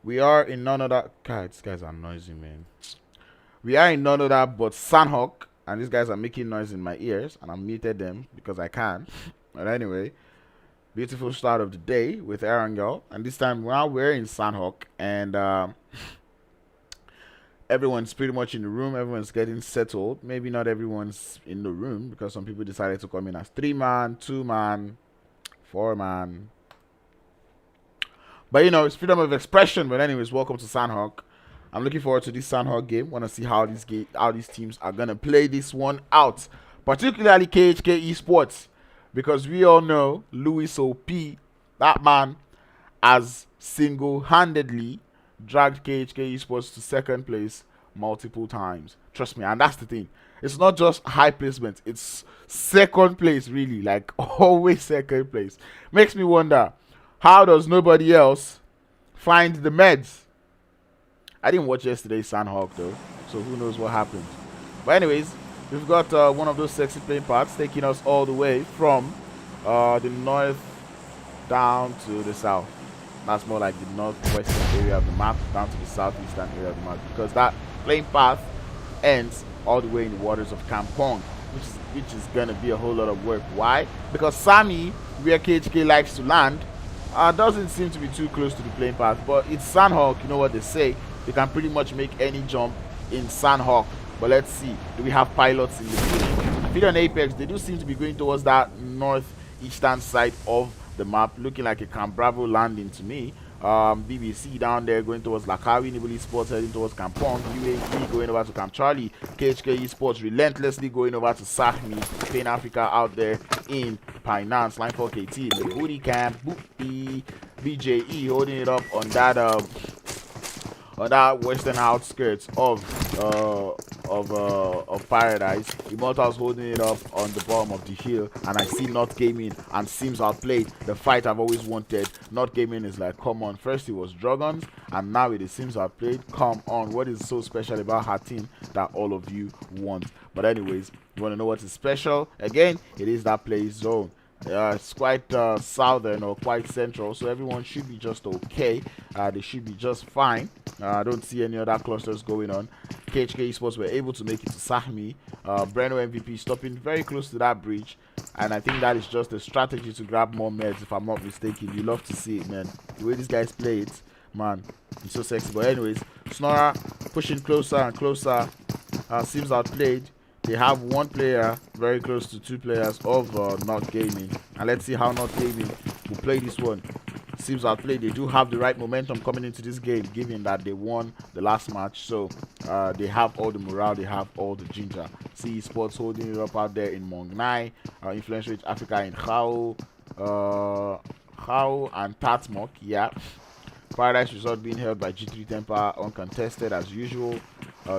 We are in none of that. God, these guys are noisy, man. We are in none of that but Sandhawk. And these guys are making noise in my ears. And I muted them because I can. But anyway, beautiful start of the day with Erangel. And this time we're in Sandhawk. And everyone's pretty much in the room. Everyone's getting settled. Maybe not everyone's in the room because some people decided to come in as 3-man, 2-man, 4-man. But you know, it's freedom of expression. But anyways, welcome to Sandhawk. I'm looking forward to this Sandhawk game. Want to see how these teams are gonna play this one out. Particularly KHK Esports, because we all know Louis OP, that man, has single-handedly dragged KHK Esports to second place multiple times. Trust me, and that's the thing. It's not just high placement, it's second place, really. Like, always second place. Makes me wonder, how does nobody else find the meds? I didn't watch yesterday's Sandhawk though, so who knows what happened. But anyways, we've got one of those sexy playing paths taking us all the way from the north down to the south. That's more like the northwestern area of the map down to the southeastern area of the map, because that playing path ends all the way in the waters of Kampong, which is gonna be a whole lot of work. Why? Because Sami, where KHK likes to land, doesn't seem to be too close to the playing path, but it's Sandhawk. You know what they say, you can pretty much make any jump in Sandhawk. But let's see, do we have pilots in the building? Aphelion Apex, they do seem to be going towards that northeastern side of the map, looking like a Camp Bravo landing to me. BBC down there going towards Lakawi, Nibble Esports heading towards Kampong, UAE going over to Camp Charlie, KHK Esports relentlessly going over to Sahmi, Pan Africa out there in Pinance, Line 4 KT, the booty camp, Boopy, BJE holding it up on that western outskirts of Paradise. Immortalz holding it up on the bottom of the hill, and I see Not Gaming and Sims Outplayed, the fight I've always wanted. Not Gaming is like, come on, first it was Drogons and now it is Sims Outplayed. Come on, what is so special about her team that all of you want? But anyways, you want to know what is special? Again, it is that play zone. It's quite southern or quite central, so everyone should be just okay. They should be just fine. I don't see any other clusters going on. KHK Esports were able to make it to Sahmi. Breno MVP stopping very close to that bridge, and I think that is just a strategy to grab more meds, if I'm not mistaken. You love to see it, man. The way these guys play it, man, it's so sexy. But anyways, Snorra pushing closer and closer. Seems Outplayed. They have one player very close to two players of Not Gaming, and let's see how Not Gaming will play this one. Seems Outplayed, they do have the right momentum coming into this game, given that they won the last match, so they have all the morale, they have all the ginger. See Esports holding it up out there in Mongnai, Undisputed Africa in Khao and Tatmok, yeah. Paradise Resort being held by G3 Temper uncontested as usual.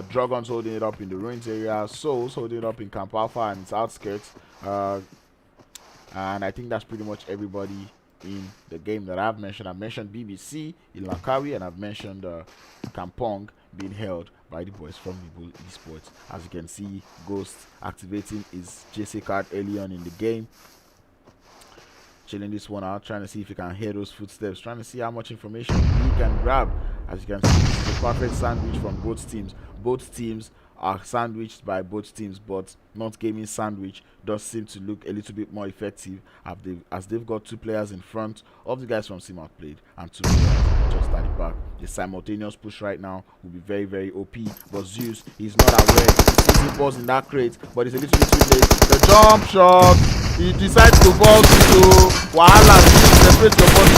Drogons holding it up in the ruins area. Souls holding it up in Camp Alpha and its outskirts. And I think that's pretty much everybody in the game that I've mentioned. I've mentioned BBC in Lakawi, and I've mentioned Kampong being held by the boys from Nibble Esports. As you can see, Ghost activating his JC card early on in the game. Chilling this one out, trying to see if you can hear those footsteps, trying to see how much information you can grab. As you can see, it's the perfect sandwich from both teams. Both teams are sandwiched by both teams, but Not Gaming sandwich does seem to look a little bit more effective as they've got two players in front of the guys from Sim Outplayed and two players just at the back. The simultaneous push right now will be very, very OP, but Zeus is not aware. He sees the balls in that crate, but it's a little bit too late. The jump shot, he decides to ball to Wahala. Separate your body.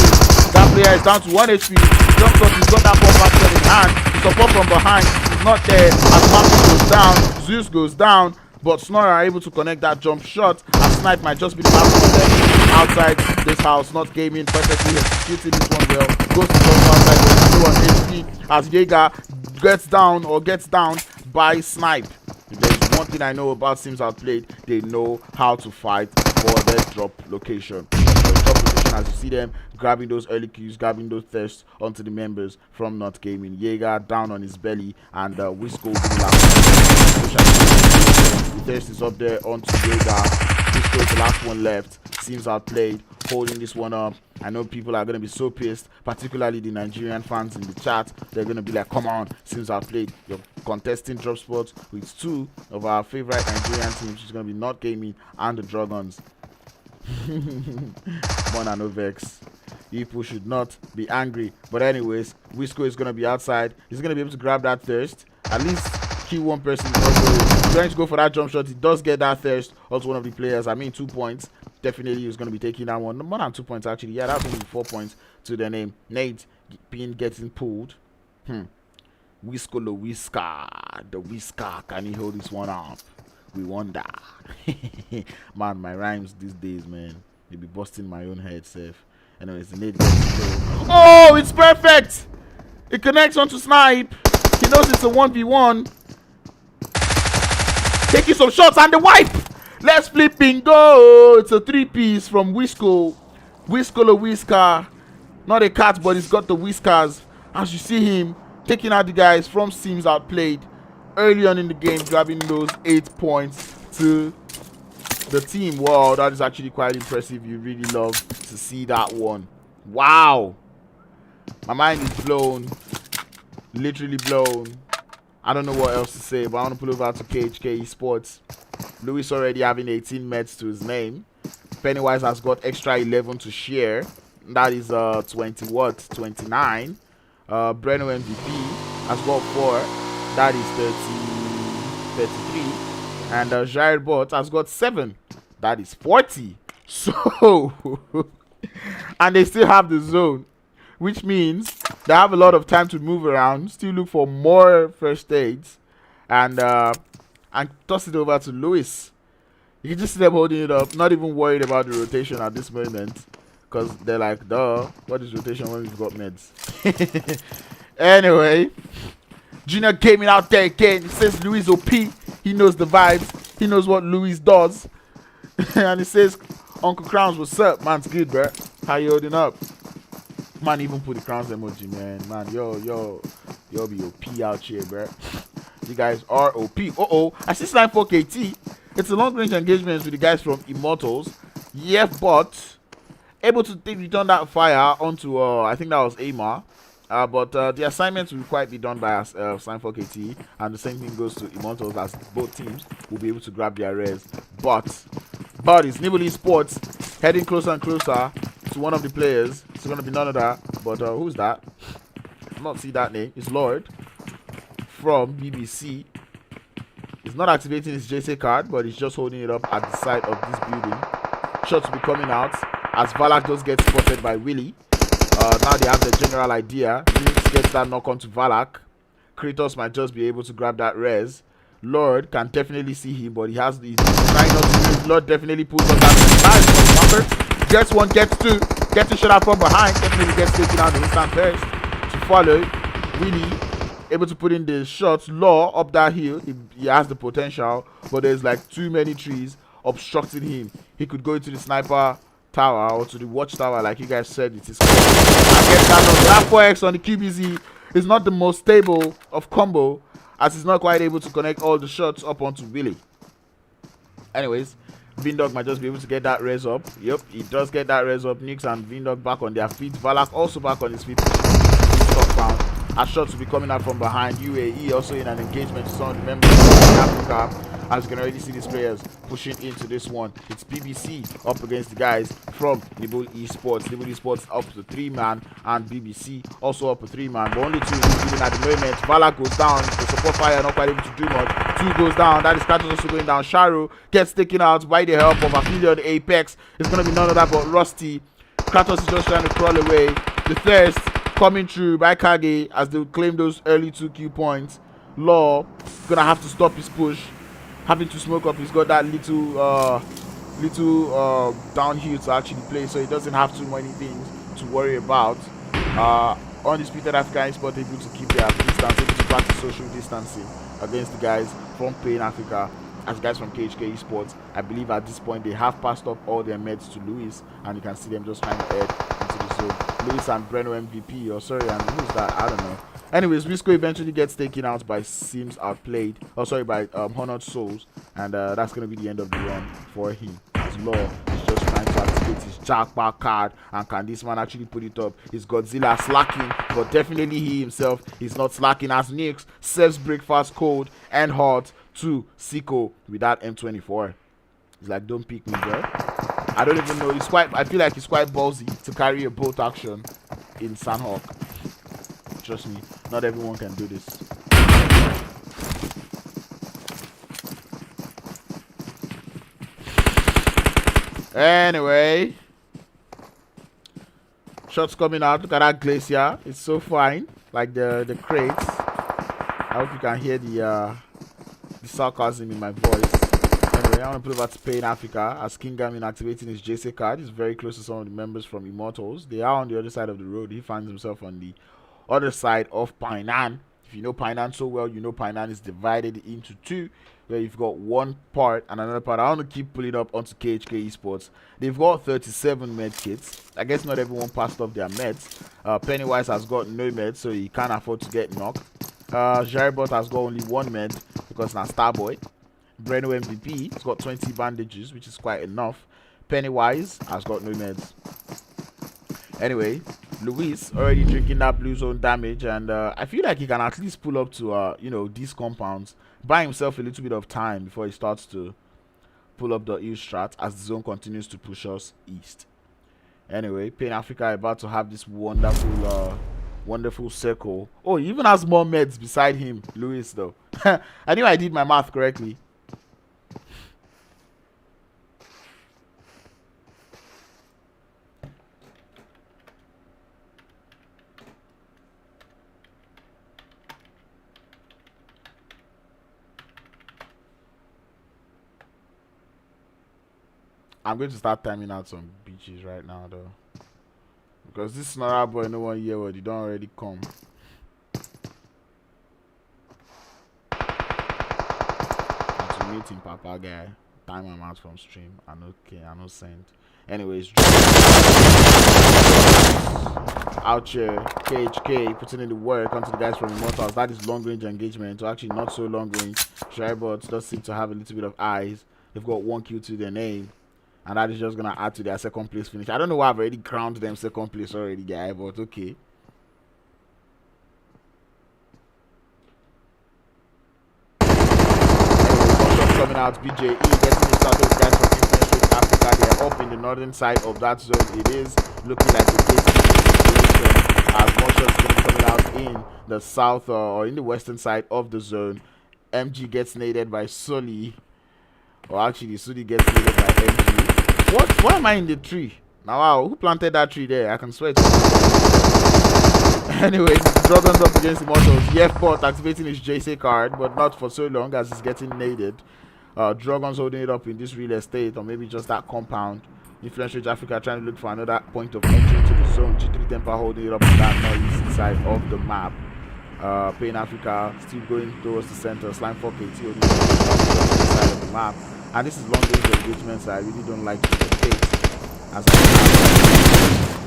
That player is down to 1 HP. Jump shot, he's got that ball back in hand. The support from behind is not there as Mappy goes down. Zeus goes down, but Snorra are able to connect that jump shot, and Snipe might just be the last one outside this house. Not Gaming perfectly executing this one well. Goes to jump outside, but still on HP as Jaeger gets down by Snipe. If there's one thing I know about Sims Outplayed, they know how to fight for their drop location. The drop location rotation as you see them grabbing those early kills, grabbing those thirsts onto the members from Not Gaming. Jaeger down on his belly, and Wisco the thirst is up there onto Jaeger. Wisco is the last one left. Seems outplayed, holding this one up. I know people are going to be so pissed, particularly the Nigerian fans in the chat. They're going to be like, come on, seems outplayed. You're contesting drop spots with two of our favorite Nigerian teams, which is going to be Not Gaming and the Drogons. Mona no vex. People should not be angry. But anyways, Wisco is going to be outside. He's going to be able to grab that thirst. At least kill one person. Also, trying to go for that jump shot. He does get that thirst. Also one of the players, 2 points. Definitely he's going to be taking that one. More than 2 points actually. Yeah, that's only 4 points to the name. Nate being getting pulled. Wisco the Whisker. The Whisker. Can he hold this one up? We wonder. Man, my rhymes these days, man. They be busting my own head, safe. Anyways, the Nate gets oh, it's perfect! It connects onto Snipe. He knows it's a 1v1. Taking some shots and the wipe! Let's flip and go! It's a 3-piece from Wisco. Wisco the Whisker. Not a cat, but he's got the whiskers. As you see him taking out the guys from Seems Outplayed early on in the game, grabbing those 8 points to the team. Wow, that is actually quite impressive. You really love to see that one. Wow. My mind is blown. Literally blown. I don't know what else to say, but I want to pull over to KHK Esports. Lewis already having 18 meds to his name. Pennywise has got extra 11 to share. That is 20 what? 29. Breno MVP has got 4. That is 33. And Jair Bot has got 7. That is 40. So, and they still have the zone, which means they have a lot of time to move around, still look for more first aids, and toss it over to Lewis. You can just see them holding it up, not even worried about the rotation at this moment, because they're like, duh, what is rotation when we've got meds? Anyway, Junior Gaming out there again. He says Louis OP. He knows the vibes. He knows what Louis does. And he says, Uncle Crowns, what's up? Man's good, bro. How you holding up? Man, even put the Crowns emoji, man. Man, yo be OP out here, bro. You guys are OP. I see Slime 4KT. It's a long-range engagement with the guys from Immortalz. Yeah, but able to return that fire onto, I think that was Amar. But the assignments will quite be done by Slime 4KT, and the same thing goes to Immortalz, as both teams will be able to grab their res. But it's Nibble Esports heading closer and closer to one of the players. It's going to be none of that. But who's that? I not see that name. It's Lord from BBC. He's not activating his JC card, but he's just holding it up at the side of this building. Shots will be coming out as Valak does get spotted by Willy. Now they have the general idea. Linux gets that knock onto Valak. Kratos might just be able to grab that res. Lord can definitely see him, but he's trying not to use. Lord definitely pulls on that. Nice. Gets one, gets two. Gets a shot out from behind. Definitely gets taken out the instant first. To follow, Willy able to put in the shots. Law up that hill. He has the potential, but there's like too many trees obstructing him. He could go into the sniper tower or to the watchtower, like you guys said it is. I guess that 4x on the QBZ is not the most stable of combo, as he's not quite able to connect all the shots up onto Willy. Anyways, Vindog might just be able to get that res up. Yep, he does get that res up. Nix and Vindog back on their feet. Valak also back on his feet. Found. As shots will be coming out from behind. UAE also in an engagement to some of the members of Africa. As you can already see these players pushing into this one. It's BBC up against the guys from Nibble Esports. Nibble Esports up to 3-man, and BBC also up to 3-man. But only 2 is at the moment. Valak goes down. The support fire not quite able to do much. 2 goes down. That is Kratos also going down. Sharo gets taken out by the help of Aphelion Apex. It's going to be none of that but Rusty. Kratos is just trying to crawl away. The thirst coming through by Kage as they claim those early 2 Q points. Law gonna have to stop his push. Having to smoke up, he's got that little downhill to actually play, so he doesn't have too many things to worry about. Undisputed Africa Esports able to keep their distance, able to practice social distancing against the guys from Pain Africa. as guys from KHK Esports, I believe at this point they have passed up all their meds to Luis, and you can see them just trying to head into the zone. Luis and Breno MVP, or sorry, and who's that? I don't know. Anyways, Risco eventually gets taken out by Sims Outplayed, oh sorry, by Honored Souls, and that's going to be the end of the run for him. As Law is just trying to activate his jackpot card, and can this man actually put it up? Is Godzilla slacking? But definitely he himself is not slacking, as Nix serves breakfast cold and hot to Siko with that M24. He's like, don't pick me, bro. I don't even know. I feel like it's quite ballsy to carry a bolt action in Sandhawk. Trust me, not everyone can do this. Anyway, shots coming out. Look at that glacier. It's so fine. Like the crates. I hope you can hear the sarcasm in my voice. Anyway, I want to put over to Pain Africa as King Gamin activating his JC card. He's very close to some of the members from Immortalz. They are on the other side of the road. He finds himself on the other side of Painan. If you know Painan so well, you know Painan is divided into two, where you've got one part and another part. I want to keep pulling up onto KHK Esports. They've got 37 med kits. I guess not everyone passed off their meds. Pennywise has got no meds, so he can't afford to get knocked. Jaribot has got only one med because now Starboy. Breno MVP has got 20 bandages, which is quite enough. Pennywise has got no meds. Anyway, Luis already drinking that blue zone damage, and I feel like he can at least pull up to you know, these compounds, buy himself a little bit of time before he starts to pull up the E strat as the zone continues to push us east. Anyway, Pain Africa are about to have this wonderful circle. Oh, he even has more meds beside him, Luis, though. I knew I did my math correctly. I'm going to start timing out some beaches right now, though, because this Snarl boy, no one here where they don't already come. To meet him, Papa guy, time him out from stream. I'm okay, I'm not sent. Anyways, out here, KHK putting in the work onto the guys from Immortalz. That is long range engagement, or actually not so long range. Shybots does seem to have a little bit of eyes. They've got 1 kill to their name, and that is just gonna add to their second place finish. I don't know why I've already crowned them second place already, guy, but okay. Coming out, BJE getting it started with guys from KHK Africa. They are up in the northern side of that zone. It is looking like a basic situation as more shots coming out in the south or in the western side of the zone. MG gets naded by Sully. Or actually, Sully gets naded by MG. What? Why am I in the tree? Now, wow, who planted that tree there? I can swear to you. Anyways, Drogons up against Immortalz. Yefbot activating his JC card, but not for so long as he's getting naded. Drogons holding it up in this real estate, or maybe just that compound. Influential Africa trying to look for another point of entry to the zone. G3 Temper holding it up on that northeast side of the map. Pain Africa still going towards the center. Slime 4KT holding it up on the side of the map. And this is long range engagement, so I really don't like to dictate as I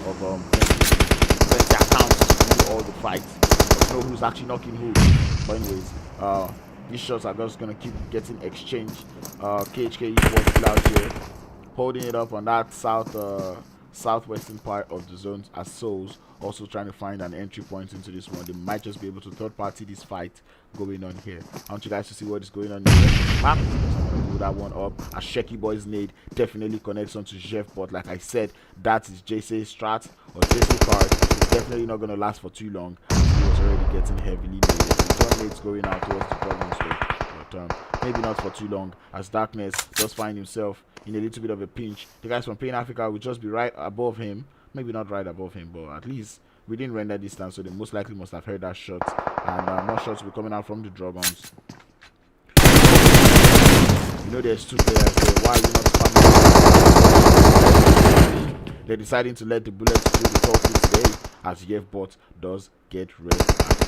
have of plenty accounts to do all the fights. But know who's actually knocking who. But anyways, these shots are just gonna keep getting exchanged. KHK Esports still out here holding it up on that southwestern part of the zone, as Souls also trying to find an entry point into this one. They might just be able to third party this fight going on here. I want you guys to see what is going on in the map. I'm gonna pull that one up. A Sheki Boy's nade definitely connects onto Jeff, but like I said, that is JC strat or JC card. It's definitely not gonna last for too long. He was already getting heavily naded. The nade's going out towards the Drogons way, but maybe not for too long, as Darkness does find himself in a little bit of a pinch. The guys from Pain Africa will just be right above him. Maybe not right above him, but at least within render distance, so they most likely must have heard that shot. And more shots will be coming out from the Drogons. You know there's two players there. Why are you not spamming? They're deciding to let the bullets through the top today, as Yefbot does get red back up.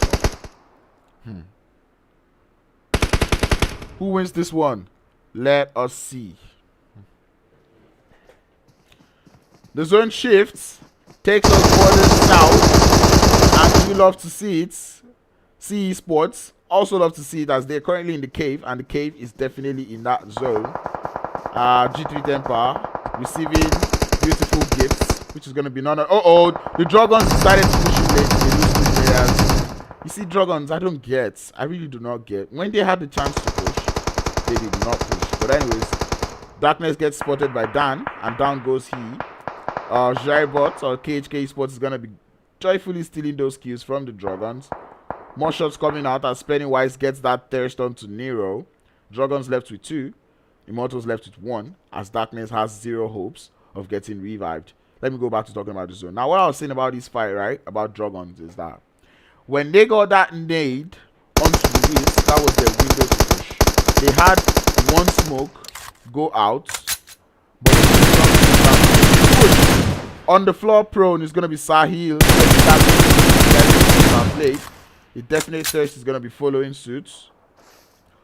Who wins this one? Let us see. The zone shifts, takes us further south, and we love to see it. See Esports also love to see it as they're currently in the cave, and the cave is definitely in that zone. G3 Temper receiving beautiful gifts, which is going to be none of... the Drogons decided to push in late. They lose 2 players. You see, Drogons, I really do not get. When they had the chance to push, they did not push. But anyways, Darkness gets spotted by Dan, and down goes he. Zhybot or KHK Esports is going to be joyfully stealing those kills from the Drogons. More shots coming out as Pennywise gets that thirst onto Nero. Drogons left with 2. Immortalz left with 1, as Darkness has 0 hopes of getting revived. Let me go back to talking about the zone. Now, what I was saying about this fight, right, about Drogons is that when they got that nade onto the wrist, that was their window to push. They had 1 smoke go out, but on the floor prone is going to be Sahil. The definite thirst is going to be following suit.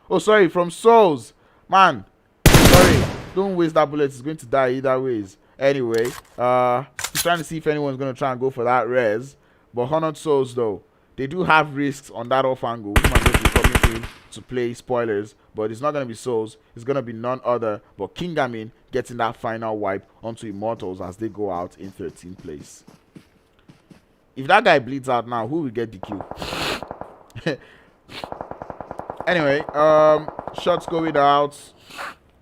Oh, sorry, from Souls. Man, sorry. Don't waste that bullet. It's going to die either ways. Anyway, he's trying to see if anyone's going to try and go for that res. But Honored Souls, though, they do have risks on that off angle. We might just be coming in to play spoilers. But it's not going to be Souls. It's going to be none other but Kingamin getting that final wipe onto Immortalz as they go out in 13th place. If that guy bleeds out now, who will get the kill? Anyway, shots going out.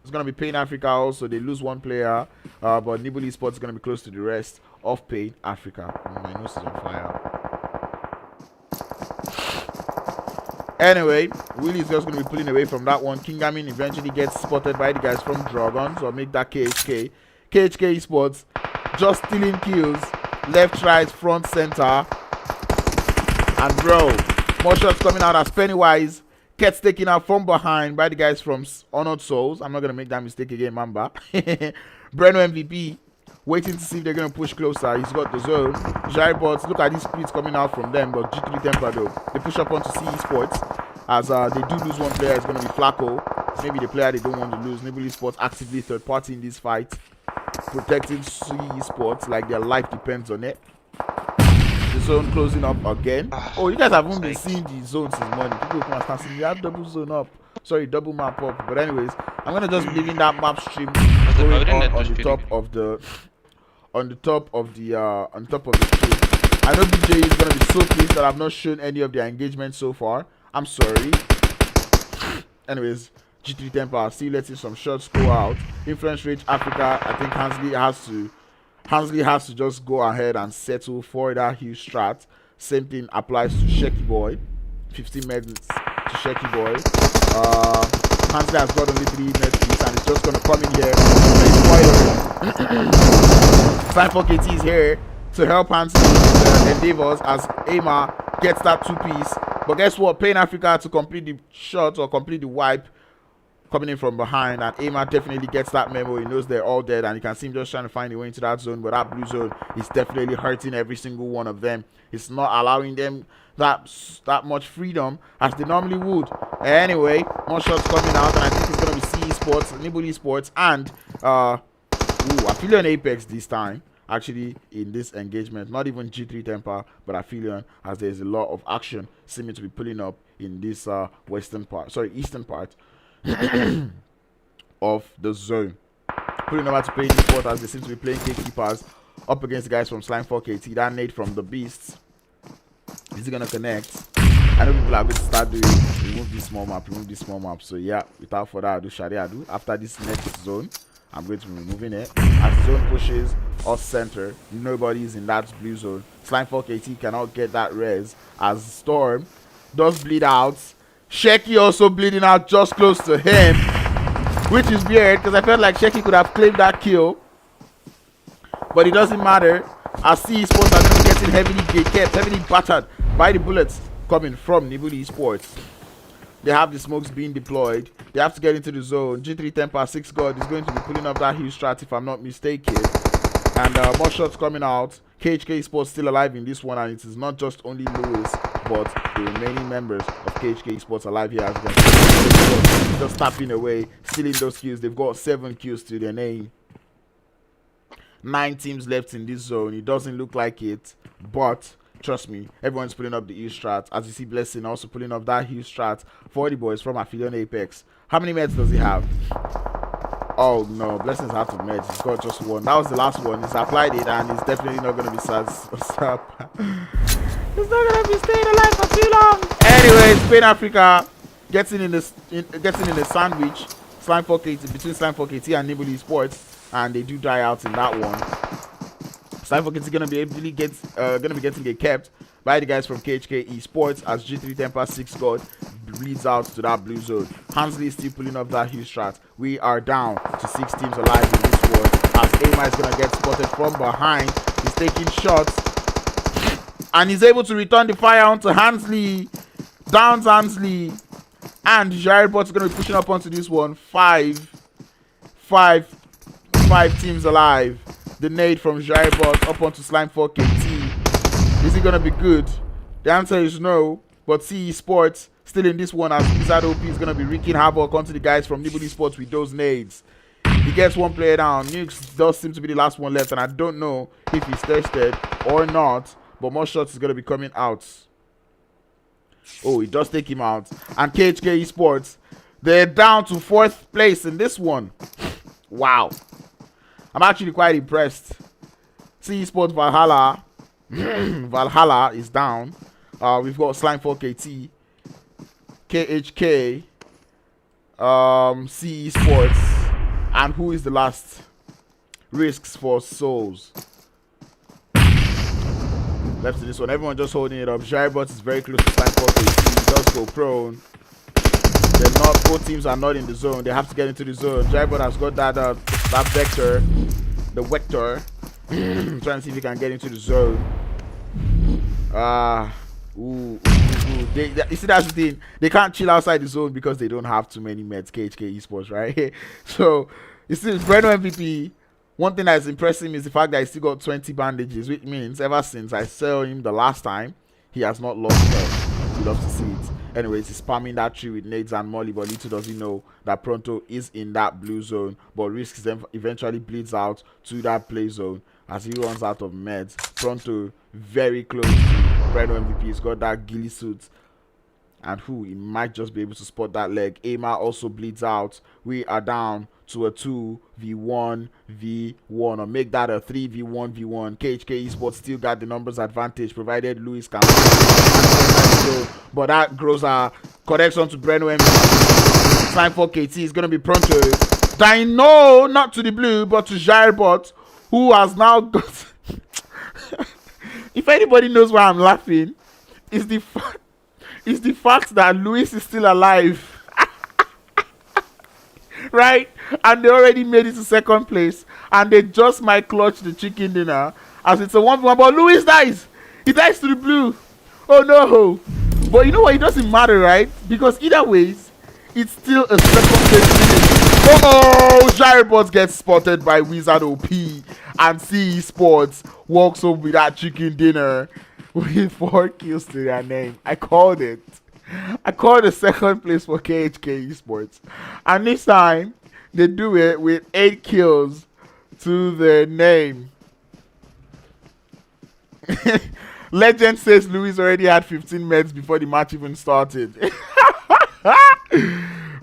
It's going to be Pain Africa also. They lose 1 player. But Nibble Esports is going to be close to the rest of Pain Africa. My nose is on fire. Anyway, Willie is just going to be pulling away from that one. Kingamin eventually gets spotted by the guys from Drogons, or make that KHK. KHK Esports just stealing kills. Left, right, front, center. And bro, more shots coming out as Pennywise gets taken out from behind by the guys from Honored Souls. I'm not going to make that mistake again, Mamba. Breno MVP waiting to see if they're going to push closer. He's got the zone. Zhybot, look at these splits coming out from them. But G3 Temper, though, they push up onto C Esports. As they do lose 1 player, it's going to be Flacco. Maybe the player they don't want to lose. Nibble Esports actively third party in this fight, protecting C Esports like their life depends on it. The zone closing up again. Oh, you guys haven't been seeing the zone since morning. People come and start saying, we have double zone up. Sorry, double map up. But anyways, I'm gonna just be leaving that map stream going on the top of the stream. I know DJ is gonna be so pleased that I've not shown any of their engagement so far. I'm sorry. Anyways, G3 Temper still letting some shots go out. Influence Rage Africa, I think Hansley has to just go ahead and settle for that huge strat. Same thing applies to Shecky Boy. 15 minutes to Shecky Boy. Hansley has got only 3 minutes and it's just gonna come in here. Time for KT is here to help Hansley with the endeavors as Ama gets that 2-piece. But guess what? Pain Africa to complete the shot or complete the wipe, coming in from behind, and Ama definitely gets that memo. He knows they're all dead, and you can see him just trying to find a way into that zone. But that blue zone is definitely hurting every single one of them. It's not allowing them that much freedom as they normally would. Anyway, more shots coming out, and I think it's going to be C Esports, Nibble Esports, and Aphelion Apex this time. Actually, in this engagement, not even G3 Temper, but Aphelion, as there's a lot of action seeming to be pulling up in this eastern part of the zone. Putting over to play Esports as they seem to be playing gatekeepers up against the guys from Slime4 KT. That nade from the Beasts. Is he gonna connect? I know people are going to start doing remove this small map. So yeah, without further ado, Sharia do. After this next zone, I'm going to be removing it. As the zone pushes us center, nobody is in that blue zone. Slime4 KT cannot get that res as Storm does bleed out. Shecky also bleeding out just close to him, which is weird because I felt like Shecky could have claimed that kill, but it doesn't matter as C Esports are going to be getting heavily battered by the bullets coming from Nibble Esports. They have the smokes being deployed. They have to get into the zone. G3 Temper 6 God is going to be pulling up that huge strat if I'm not mistaken. And more shots coming out. KHK Esports still alive in this one, and it is not just only Lewis but the remaining members of KHK Esports alive here as you can see. Just tapping away, stealing those kills. They've got 7 kills to their name. 9 teams left in this zone. It doesn't look like it, but trust me, everyone's pulling up the E strat. As you see, Blessing also pulling up that huge strat for the boys from Aphelion Apex. How many meds does he have? Oh no, Blessing's out of meds. He's got just 1. That was the last one. He's applied it, and he's definitely not going to be sad. He's not going to be staying alive for too long. Anyways, Spain Africa gets in the sandwich. Slime4KT between Slime4KT and Nibble Esports, and they do die out in that one. Slime4KT gonna be getting it kept by the guys from KHK Esports as G3 Temper 6 God bleeds out to that blue zone. Hansley is still pulling up that huge strat. We are down to 6 teams alive in this one as Ama is gonna get spotted from behind. He's taking shots and he's able to return the fire onto Hansley. Downs Hansley, and Jairibot is gonna be pushing up onto this one. Five teams alive. The nade from Jairibot up onto Slime4KT. Is it gonna be good? The answer is no. But CE Sports still in this one as Wizard OP is gonna be wreaking havoc onto the guys from Nibble Esports with those nades. He gets 1 player down. Nukes does seem to be the last one left, and I don't know if he's thirsted or not. But more shots is gonna be coming out. Oh, he does take him out. And KHK Esports, they're down to 4th place in this one. Wow. I'm actually quite impressed. CE Sports Valhalla. Valhalla is down. We've got Slime4KT, KHK, CE Sports, and who is the last? Risks for Souls. Left to this one. Everyone just holding it up. Jairibot is very close to Slime4KT. He does go prone. They're not. Both teams are not in the zone. They have to get into the zone. Jairibot has got that vector, the vector. Trying to see if he can get into the zone. You see, that's the thing. They can't chill outside the zone because they don't have too many meds. KHK Esports, right? So you see, Breno MVP. One thing that's impressing me is the fact that he still got 20 bandages, which means ever since I saw him the last time, he has not lost health. You love to see it. Anyways, he's spamming that tree with nades and molly, but little does he know that Pronto is in that blue zone. But Risks eventually bleeds out to that play zone as he runs out of meds. Pronto very close to Breno MVP. He's got that ghillie suit. And he might just be able to spot that leg. Ama also bleeds out. We are down to a 2v1v1 or make that a 3v1v1. KHK Esports still got the numbers advantage provided Luis can. But that grows a connection to Breno MVP. Slime4KT is going to be Pronto. Dying no, not to the blue, but to Jairibot, who has now got. If anybody knows why I'm laughing, it's the fact that Luis is still alive. Right? And they already made it to 2nd place. And they just might clutch the chicken dinner as it's a 1v1. But Luis dies. He dies to the blue. Oh no. But you know what? It doesn't matter, right? Because either ways, it's still a 2nd place finish. Oh, Jairibot gets spotted by Wizard OP. And CE Sports walks home with that chicken dinner with 4 kills to their name. I called it. I called the 2nd place for KHK Esports. And this time, they do it with 8 kills to their name. Legend says Luis already had 15 meds before the match even started.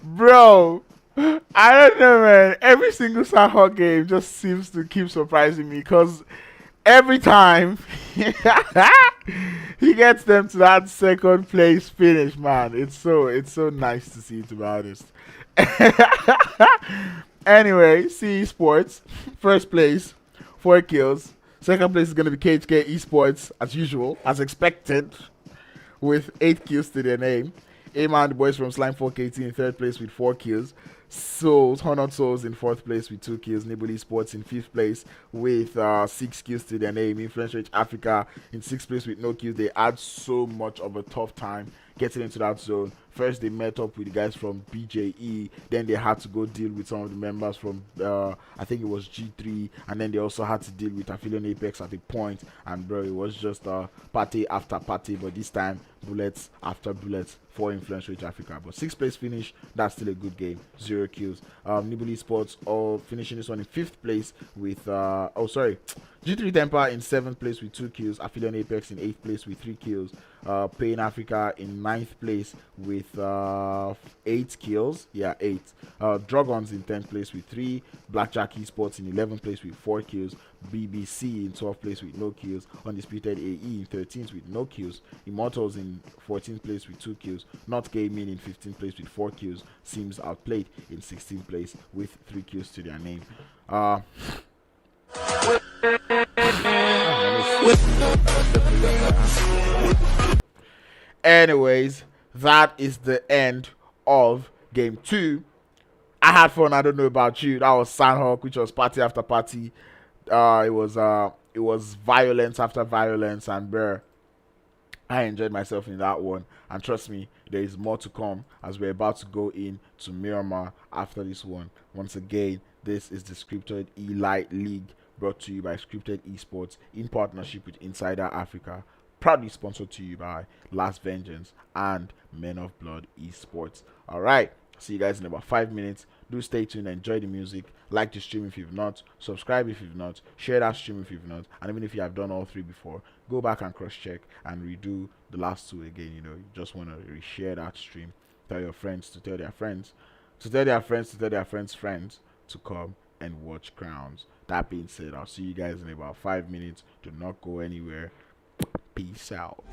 Bro, I don't know, man. Every single Sanhok game just seems to keep surprising me because every time he gets them to that 2nd place finish, man. It's so nice to see, to be honest. Anyway, CE Sports, 1st place, 4 kills. 2nd place is going to be KHK Esports, as usual, as expected, with 8 kills to their name. Ama and the boys from Slime4KT in 3rd place with 4 kills. Souls, Honored Souls in 4th place with 2 kills. Nibble Esports in 5th place with 6 kills to their name. Undisputed Africa in 6th place with no kills. They had so much of a tough time getting into that zone. First, they met up with the guys from BJE. Then they had to go deal with some of the members from, I think it was G3. And then they also had to deal with Aphelion Apex at a point. And bro, it was just party after party. But this time, bullets after bullets for Influence Rage Africa. But 6th place finish, that's still a good game. 0 kills. Nibble Esports all finishing this one in 5th place with, G3 Temper in 7th place with 2 kills. Aphelion Apex in 8th place with 3 kills. Pain Africa in 9th place with 8 kills. Yeah, 8. Drogons in 10th place with 3. Blackjack Esports in 11th place with 4 kills. BBC in 12th place with no kills. Undisputed AE in 13th with no kills. Immortalz in 14th place with 2 kills. Not Gaming in 15th place with 4 kills. Seems Outplayed in 16th place with 3 kills to their name. Anyways, that is the end of game 2. I had fun. I don't know about you. That was Sandhawk, which was party after party. It was violence after violence, and bruh, I enjoyed myself in that one. And trust me, there is more to come as we're about to go in to Miramar after this one. Once again, this is the Scripted Elite League, brought to you by ScryPTED Esports in partnership with Insider Africa. Proudly sponsored to you by Last Vengeance and Men of Blood Esports. Alright, see you guys in about 5 minutes. Do stay tuned, enjoy the music, like the stream if you've not, subscribe if you've not, share that stream if you've not, and even if you have done all 3 before, go back and cross-check and redo the last 2 again. You know, you just want to reshare that stream, tell your friends to tell their friends, to tell their friends to tell their friends' friends to come and watch Crowns. That being said, I'll see you guys in about 5 minutes. Do not go anywhere. Peace out.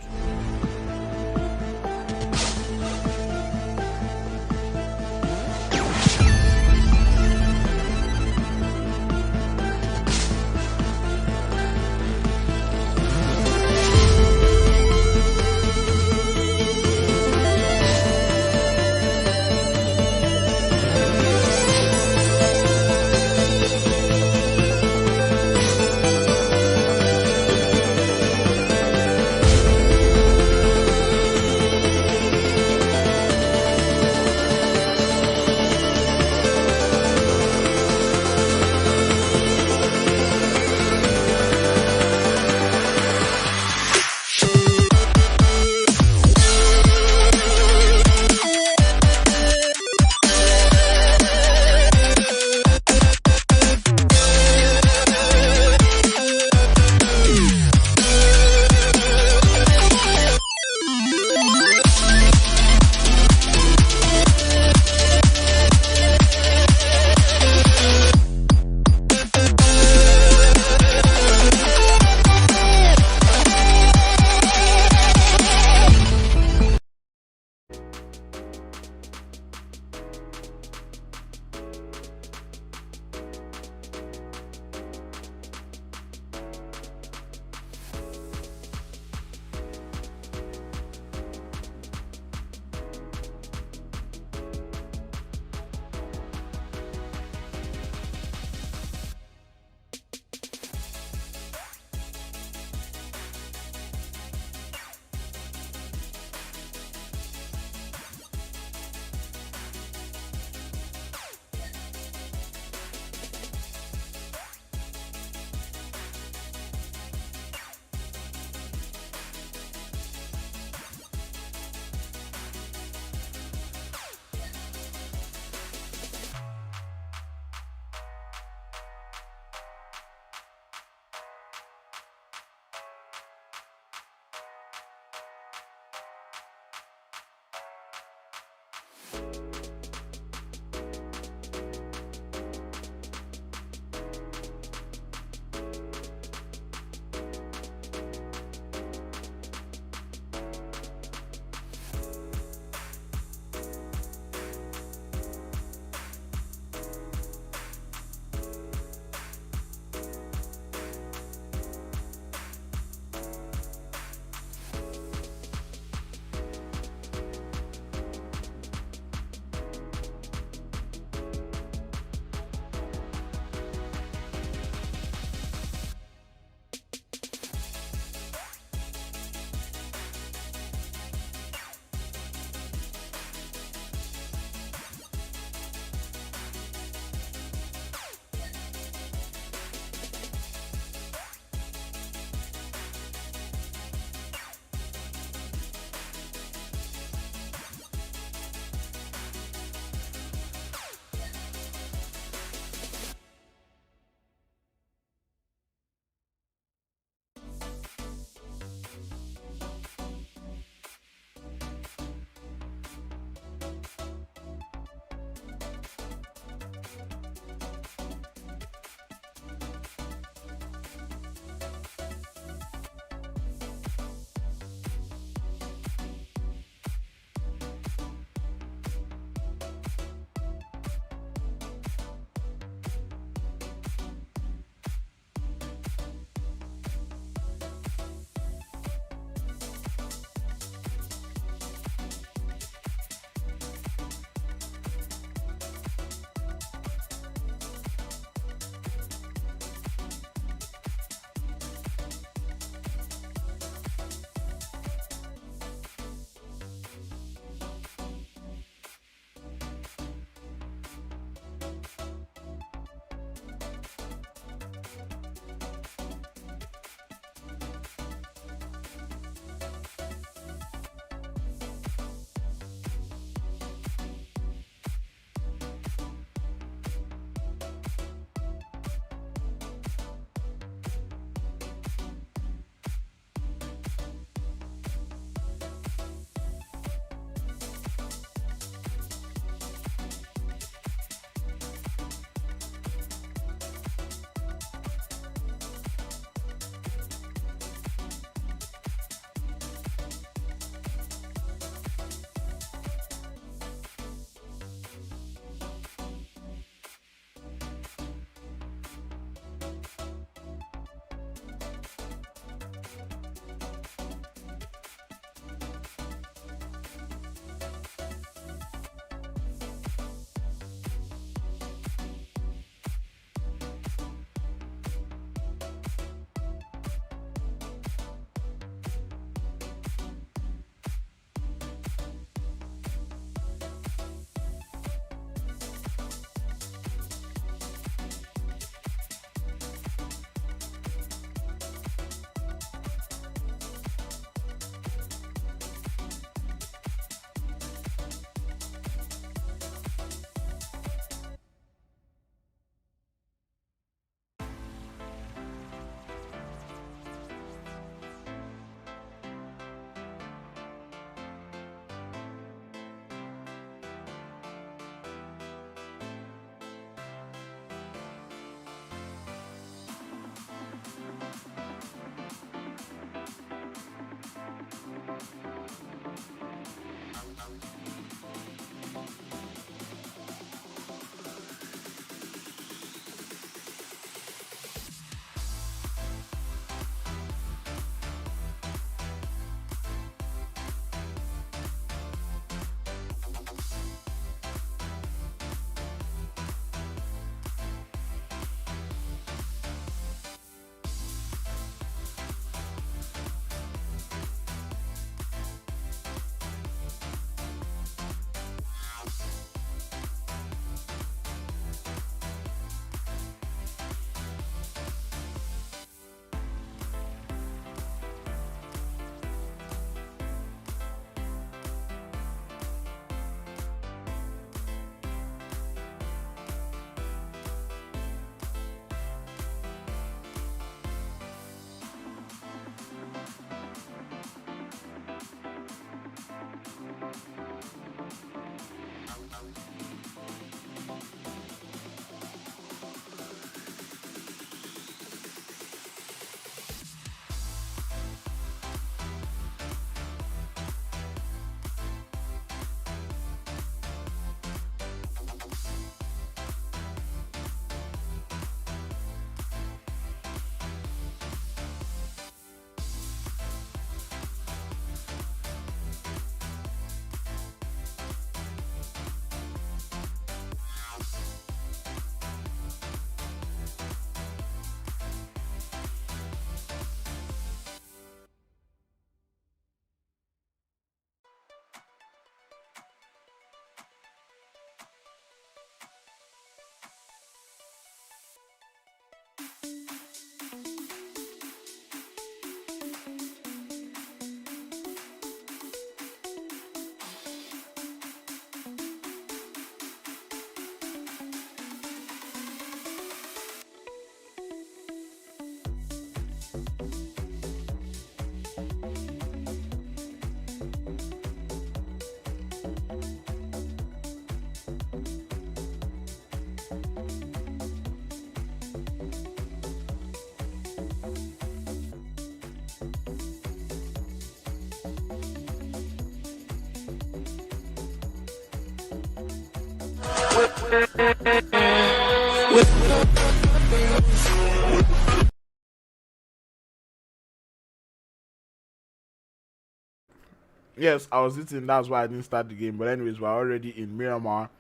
Yes, I was eating, that's why I didn't start the game. But anyways, we're already in Miramar.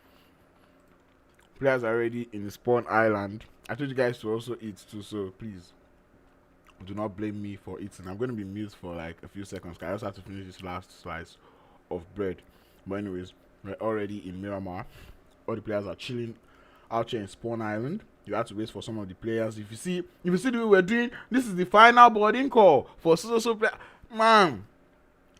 Players are already in the spawn island. I told you guys to also eat too, so please do not blame me for eating. I'm going to be mute for like a few seconds. I also have to finish this last slice of bread. But anyways, we're already in Miramar. All the players are chilling out here in spawn island. You have to wait for some of the players. If you see the way we're doing, this is the final boarding call for so player. Man,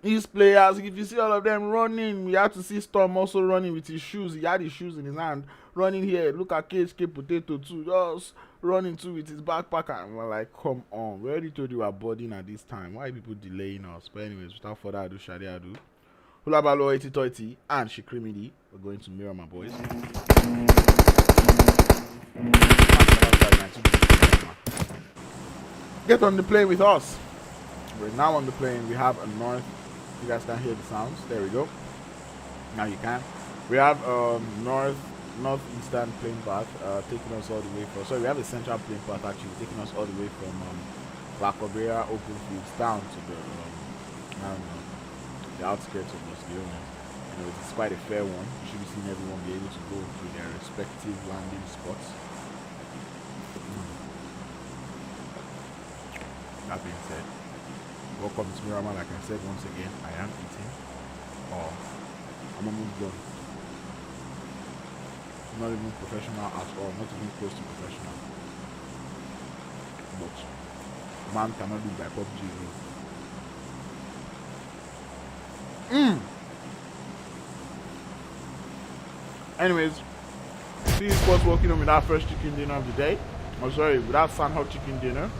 these players, if you see all of them running, we have to see Storm also running with his shoes. He had his shoes in his hand, running here. Look at KHK Potato too, just running too with his backpack. And we're like, come on, we already told you we're boarding at this time. Why are people delaying us? But anyways, without further ado, Shadi Adu, Hulabalo 8030 and ScRYPTED. We're going to mirror my boys. Get on the plane with us. We're now on the plane. We have a north. You guys can hear the sounds. There we go. Now you can. We have northeastern plane path taking us all the way from. Sorry, we have a central plane path actually taking us all the way from La Cabrera open fields down to the outskirts of Barcelona. You know, it's quite a fair one. You should be seeing everyone be able to go to their respective landing spots. That being said, welcome to Miramar. Like I said once again, I am eating. Oh, I'm almost done. Not even professional at all, not even close to professional. But man cannot do by PUBG. Anyways, see Esports working on with our first chicken dinner of the day. Oh sorry, with that Sandhawk chicken dinner.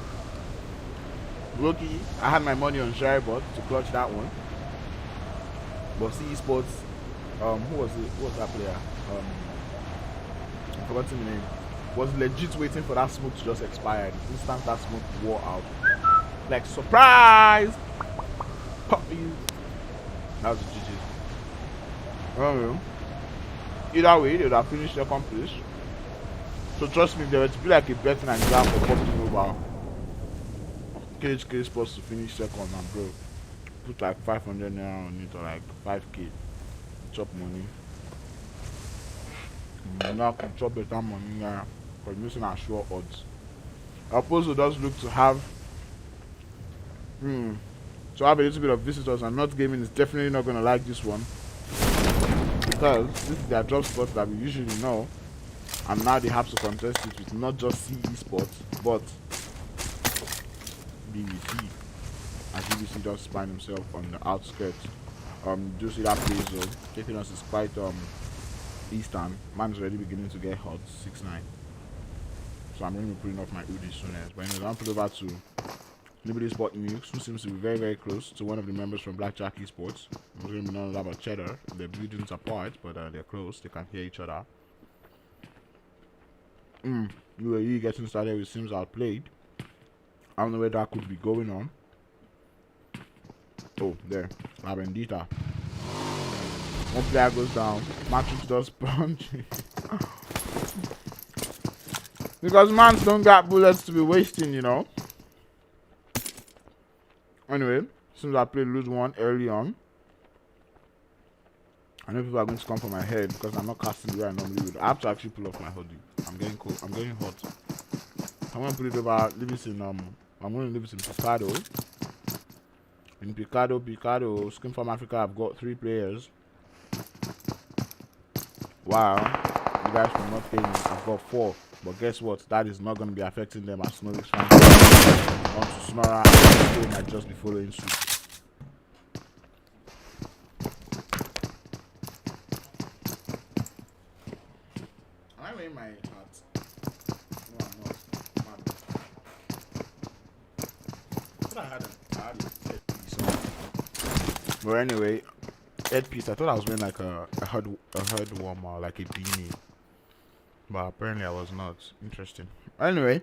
Loki, I had my money on Sharybot to clutch that one. But see Esports, who was it? Who was that player? I forgot the name. Was legit waiting for that smoke to just expire. The instant that smoke wore out. Like surprise! Puppies. That was a GG. Either way, they would have finished second place. So trust me, there would be like a betting exam for popping over KHK Sports to finish second, and bro, put like 500 naira on it or like 5k. Chop money. Now can chop better money now for using our sure odds. Opposite does look to have a little bit of visitors, and not gaming is definitely not gonna like this one. Because this is their job spot that we usually know, and now they have to contest it with not just CE sports but BBC, as BBC does find himself on the outskirts. Do see that play zone taking us is quite eastern. Man's already beginning to get hot, 6-9. So I'm going to be putting off my hoodie soon as. But anyways, I'll put over to Nibble Sport News, who seems to be very, very close to one of the members from Blackjack Esports. I'm going to be knowing about Cheddar. Their buildings apart, but they're close. They can hear each other. UAE getting started with Sims Outplayed. I don't know where that could be going on. Oh, there. La Bendita. One player goes down. Matrix does punch. Because mans don't got bullets to be wasting, you know. Anyway, since I played lose one early on, I know people are going to come for my head because I'm not casting the way I normally would. I have to actually pull off my hoodie. I'm getting cold. I'm getting hot. I'm going to put it over, leave it in, I'm going to leave it in Picado. In Picado, ScrimFarm Africa, I've got 3 players. Wow. You guys from North Kenya, I've got 4. But guess what? That is not going to be affecting them as Snorix fans. On to Snora, and might just be following suit. Am I wearing my hat? No, I'm not. I had it. But anyway, headpiece. I thought I was wearing like a head warmer, like a beanie. But apparently I was not. Interesting. Anyway,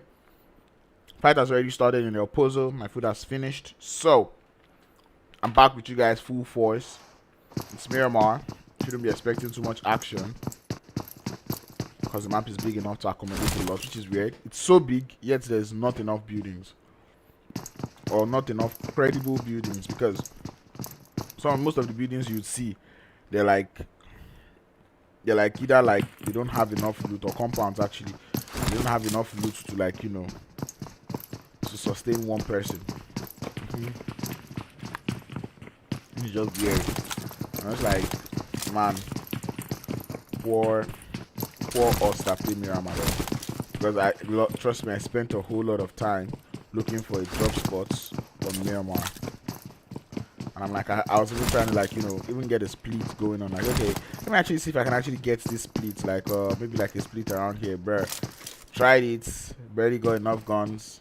fight has already started in the opposal. My food has finished. So, I'm back with you guys full force. It's Miramar. Shouldn't be expecting too much action. because the map is big enough to accommodate a lot, which is weird. It's so big, yet there's not enough buildings. Or not enough credible buildings, because most of the buildings you'd see, they're like either like they don't have enough loot, or compounds actually, they don't have enough loot to like, you know, to sustain one person. It's just weird. And it's like, man, poor us that play Miramar, because trust me, I spent a whole lot of time looking for a drop spots on Miramar. And I'm like, I was even trying to, like, you know, even get a split going on. Like, okay, let me actually see if I can actually get this split, like maybe like a split around here, bruh. Tried it, barely got enough guns.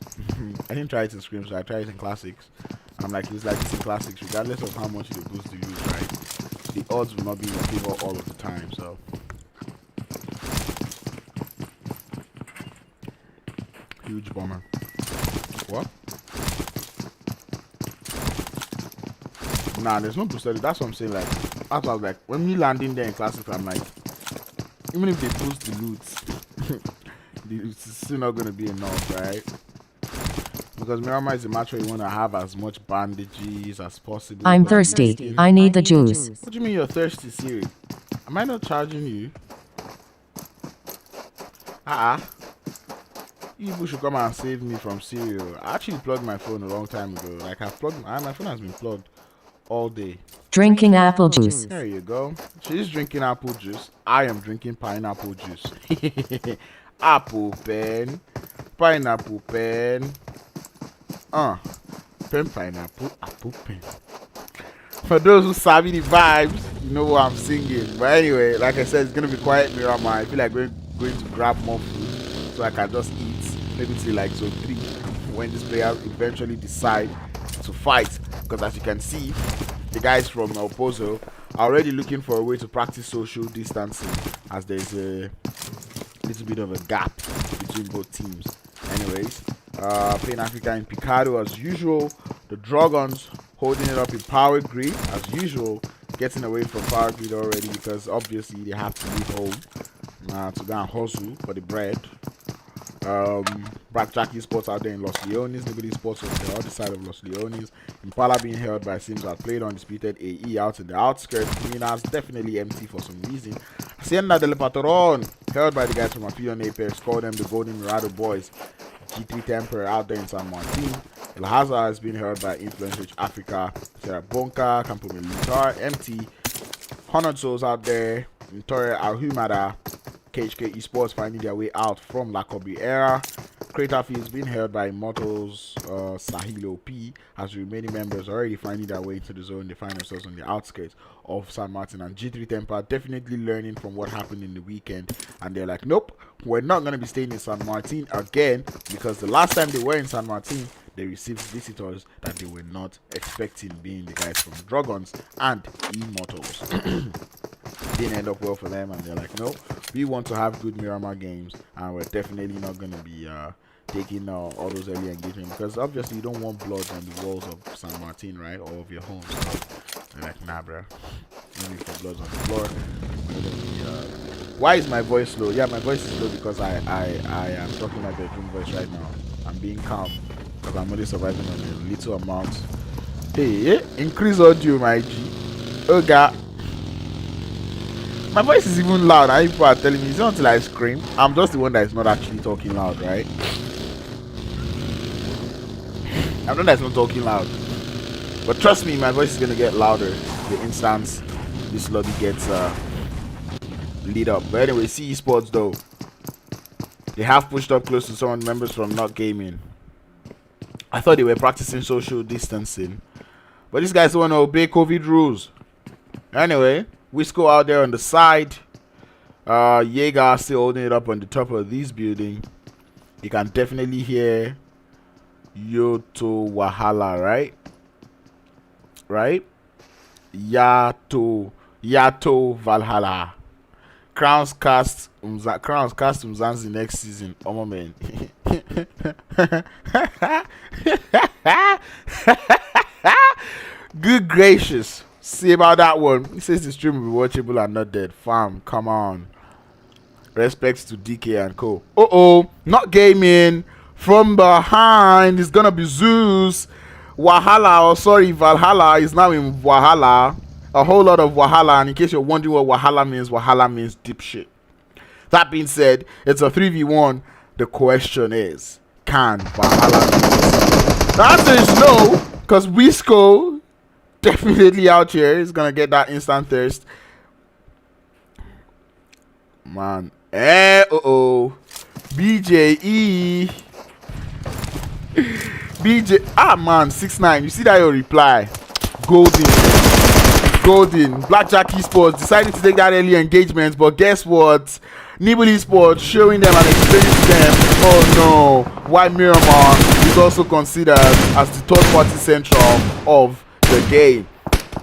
I didn't try it in scrims, so I tried it in classics. And I'm like, it was like this in classics, regardless of how much you boost you use, right? The odds will not be in your favor all of the time, so. Huge bomber. What? Nah, there's no booster. That's what I'm saying. Like, that's what I was like. When me landing there in classics, I'm like, even if they boost the loot, it's still not gonna be enough, right? Because Miramar is a match where you want to have as much bandages as possible. I'm thirsty. I need the juice. What do you mean you're thirsty, Siri? Am I not charging you? You people should come and save me from cereal. I actually plugged my phone a long time ago. Like, my phone has been plugged all day. Drinking apple juice. There you go. She's drinking apple juice. I am drinking pineapple juice. Apple pen. Pineapple pen. Pen pineapple. Apple pen. For those who savvy the vibes, you know what I'm singing. But anyway, like I said, it's going to be quiet Miramar. I feel like going to grab more food so I can just eat. Maybe till like zone 3 when these players eventually decide to fight. Because as you can see, the guys from El Pozo are already looking for a way to practice social distancing, as there's a little bit of a gap between both teams. Anyways, playing Africa in Picado as usual. The Drogons holding it up in Power Grid as usual, getting away from Power Grid already because obviously they have to leave home to go and hustle for the bread. Blackjack Esports out there in Los Leones, Nibble Odyssey on the other side of Los Leones. Impala being held by Sims Outplayed, Undisputed AE out in the outskirts. Minas definitely empty for some reason. Hacienda del Patron held by the guys from Aphelion Apex, call them the Golden Mirado Boys. G3 Temper out there in San Martin. El Hazard has been held by KHK Africa, Sarah Bonka, Campo Militar, MT. Honored Souls out there in Torre Alhumada. KHK Esports finding their way out from Lacobi era. Crater Fields being held by Immortalz, Sahilo P, as the remaining members already finding their way into the zone. They find themselves on the outskirts of San Martin, and G3 Temper definitely learning from what happened in the weekend, and they're like, nope, we're not going to be staying in San Martin again, because the last time they were in San Martin, they received visitors that they were not expecting, being the guys from Drogons and Immortalz. Didn't end up well for them, and they're like, no, we want to have good Miramar games, and we're definitely not going to be taking all those early engagement, because obviously you don't want blood on the walls of San Martin, right, or of your home. So they're like, nah, bruh, no need for blood on the floor. Why is my voice low? Yeah, my voice is low because I am talking my bedroom voice right now. I'm being calm because I'm only surviving on a little amount. Hey, increase audio, my G. Oh god, my voice is even loud. And people are telling me it's not until I scream. I'm just the one that is not actually talking loud, right? I'm the one that's not talking loud. But trust me, my voice is gonna get louder the instance this lobby gets lit up. But anyway, see Esports though. They have pushed up close to some of the members from Not Gaming. I thought they were practicing social distancing, but these guys want to obey COVID rules. Anyway, Wisco out there on the side. Jaeger still holding it up on the top of this building. You can definitely hear Yoto Wahala, right? Right? Yato Valhalla. Crowns cast Mzanzi next season. Oh man. Good gracious. See about that one. He says the stream will be watchable and not dead. Fam, come on. Respects to DK and co. Not gaming. From behind, it's gonna be Zeus. Wahala, or sorry, Valhalla is now in Wahala. A whole lot of Wahala, and in case you're wondering what Wahala means dipshit. That being said, it's a 3v1. The question is, can Valhalla do this? The answer is no, because Wisco definitely out here is gonna get that instant thirst. Man. BJE. Man, 6-9. You see that your reply? Golden. Blackjack Esports decided to take that early engagement, but guess what? Nibble Esports showing them and explaining to them, oh no, why Miramar is also considered as the third party central of the game.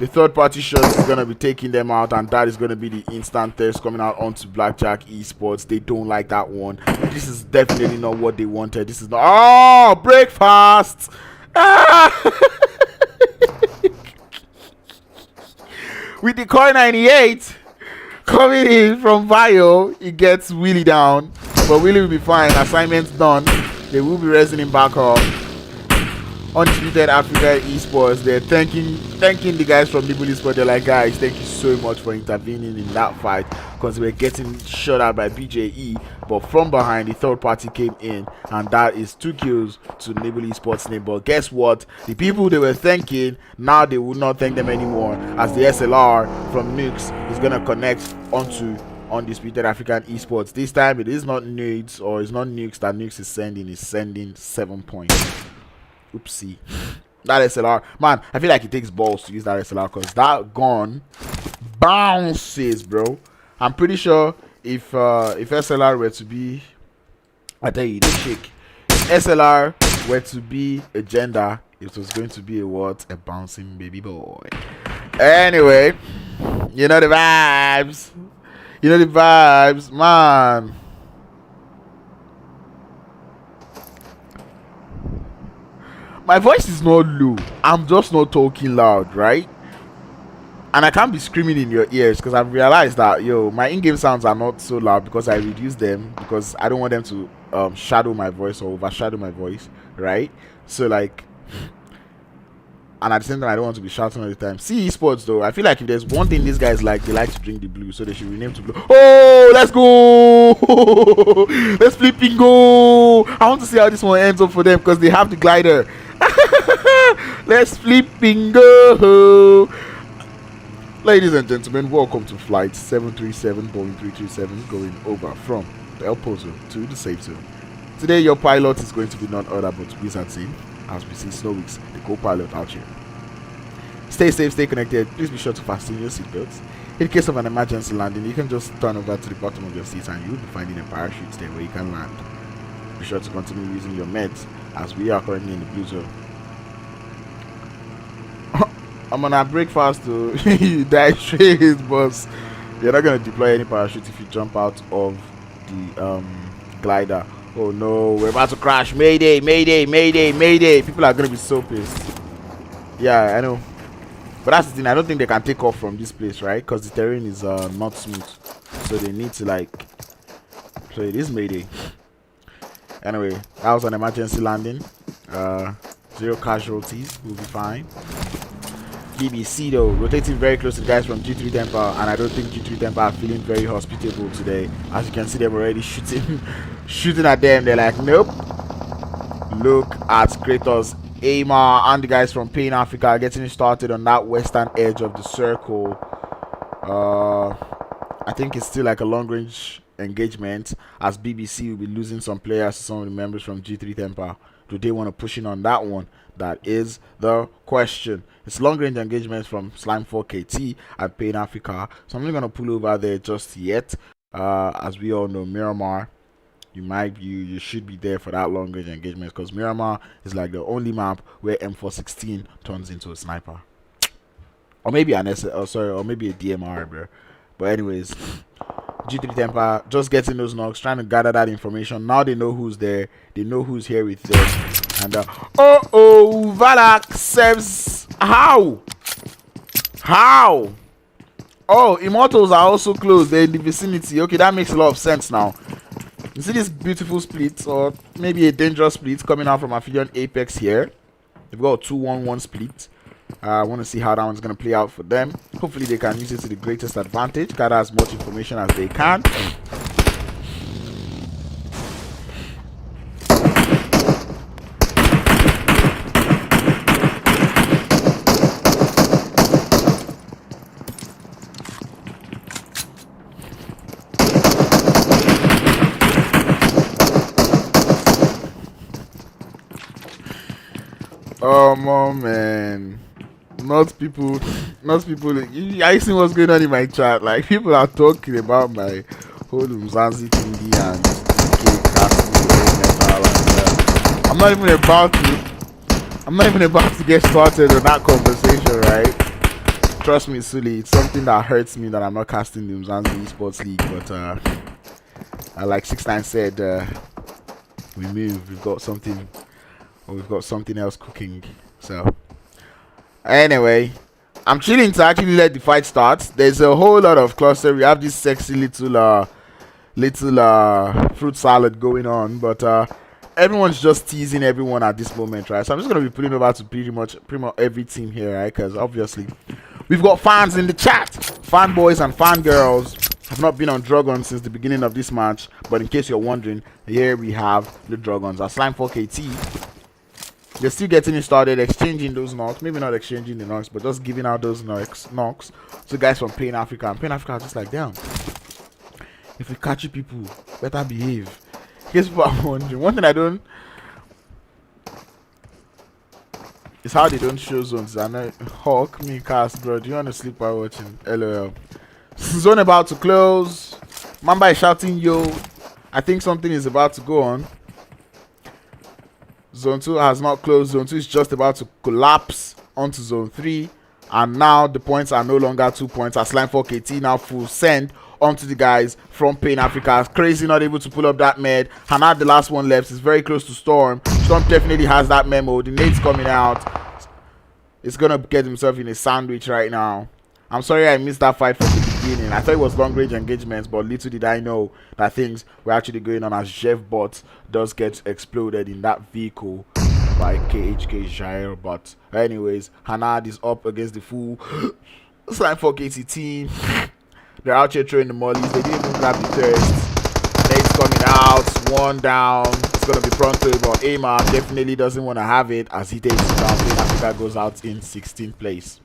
The third party shot is going to be taking them out, and that is going to be the instant thirst coming out onto Blackjack Esports. They don't like that one. This is definitely not what they wanted. This is not. Oh, breakfast! With the Core 98 coming in from Vio, he gets Willie down. But Willie will be fine. Assignment's done. They will be resing him back up. Undisputed Africa Esports, they're thanking the guys from Nibble Esports. They're like, guys, thank you so much for intervening in that fight, because we were getting shot out by BJE, but from behind the third party came in, and that is 2 kills to Nibble Esports name. But guess what? The people they were thanking, now they will not thank them anymore, as the SLR from Nukes is gonna connect onto Undisputed African Esports. This time it is not Nukes, or it's not Nukes that Nukes is sending 7 points. Oopsie. That SLR, man, I feel like it takes balls to use that SLR, because that gun bounces, bro. I'm pretty sure if SLR were to be, I tell you, this chick, SLR were to be a gender, it was going to be a what? A bouncing baby boy. Anyway, you know the vibes. Man. My voice is not low. I'm just not talking loud, right? And I can't be screaming in your ears, because I've realized that, my in-game sounds are not so loud because I reduce them, because I don't want them to shadow my voice or overshadow my voice, right? So, like, and at the same time, I don't want to be shouting all the time. See, Esports, though, I feel like if there's one thing these guys like, they like to drink the blue, so they should rename to blue. Oh, let's go! Let's flip and go! I want to see how this one ends up for them, because they have the glider. Let's flip and go! Ladies and gentlemen, welcome to flight 737.327, going over from the El Pozo to the safe zone. Today, your pilot is going to be none other but Wizardson, as we see Snowix, the co-pilot, out here. Stay safe, stay connected. Please be sure to fasten your seatbelts. In case of an emergency landing, you can just turn over to the bottom of your seat and you'll be finding a parachute there where you can land. Be sure to continue using your meds, as we are currently in the blue zone. I'm on a breakfast to you die straight, boss. You're not gonna deploy any parachute if you jump out of the glider. Oh no, we're about to crash. Mayday, mayday, mayday, mayday. People are gonna be so pissed. Yeah, I know. But that's the thing, I don't think they can take off from this place, right? Because the terrain is not smooth. So they need to, like, so it is mayday. Anyway, that was an emergency landing. 0 casualties, we'll be fine. BBC though, rotating very close to the guys from G3 Temper, and I don't think G3 Temper are feeling very hospitable today. As you can see, them already shooting at them. They're like, nope. Look at Kratos, Amar, and the guys from Pain Africa getting started on that western edge of the circle. I think it's still like a long range engagement, as BBC will be losing some players to some of the members from G3 Temper. Do they want to push in on that one? That is the question. It's long range engagement from Slime4KT at Pain Africa, so I'm not gonna pull over there just yet. As we all know, Miramar, you should be there for that long range engagement, because Miramar is like the only map where M416 turns into a sniper, or maybe an or maybe a DMR, bro. But anyways, G3 Temper just getting those knocks, trying to gather that information. Now they know who's there, they know who's here with them. And Valak serves how Oh, Immortalz are also close. They're in the vicinity. Okay, that makes a lot of sense now. You see this beautiful split, or maybe a dangerous split coming out from Aphelion Apex here. They've got a 2-1-1 split. I want to see how that one's going to play out for them. Hopefully they can use it to the greatest advantage. Gather as much information as they can. Oh man, not people. I see what's going on in my chat. Like, people are talking about my whole Mzanzi thingy and DK casting. I'm not even about to get started on that conversation, right? Trust me, Sully, it's something that hurts me that I'm not casting the Mzanzi Esports League. But like 6ix9ine said, we move. We've got something else cooking. So anyway, I'm chilling to actually let the fight start. There's a whole lot of cluster. We have this sexy little fruit salad going on, but everyone's just teasing everyone at this moment, right? So I'm just gonna be putting over to pretty much every team here, right? Because obviously we've got fans in the chat. Fanboys and fangirls have not been on Drogons since the beginning of this match, but in case you're wondering, here we have the Drogons. Our Slime4KT. They're still getting it started, exchanging those knocks. Maybe not exchanging the knocks, but just giving out those knocks to guys from Pain Africa. And Pain Africa are just like, damn, if we catch you people, better behave. Here's what I'm wondering. One thing I don't is how they don't show zones. I know Hawk, me, cast, bro. Do you want to sleep while watching? LOL. Zone about to close. Mamba is shouting, yo. I think something is about to go on. Zone 2 has not closed. Zone 2 is just about to collapse onto Zone 3. And now the points are no longer 2 points. As Slime4KT now full send onto the guys from Pain Africa. Crazy not able to pull up that med. Hana, the last one left, is very close to Storm. Storm definitely has that memo. The nade's coming out. It's going to get himself in a sandwich right now. I'm sorry I missed that fight from the beginning. I thought it was long range engagements, but little did I know that things were actually going on as Jeff Bot does get exploded in that vehicle by KHK Jair. But anyways, Hanad is up against the full Slime4KT team. They're out here throwing the mollies. They didn't even grab the thirst. Nate's coming out. One down. It's going to be Pronto, but Ama definitely doesn't want to have it as he takes it down. Pain Africa goes out in 16th place.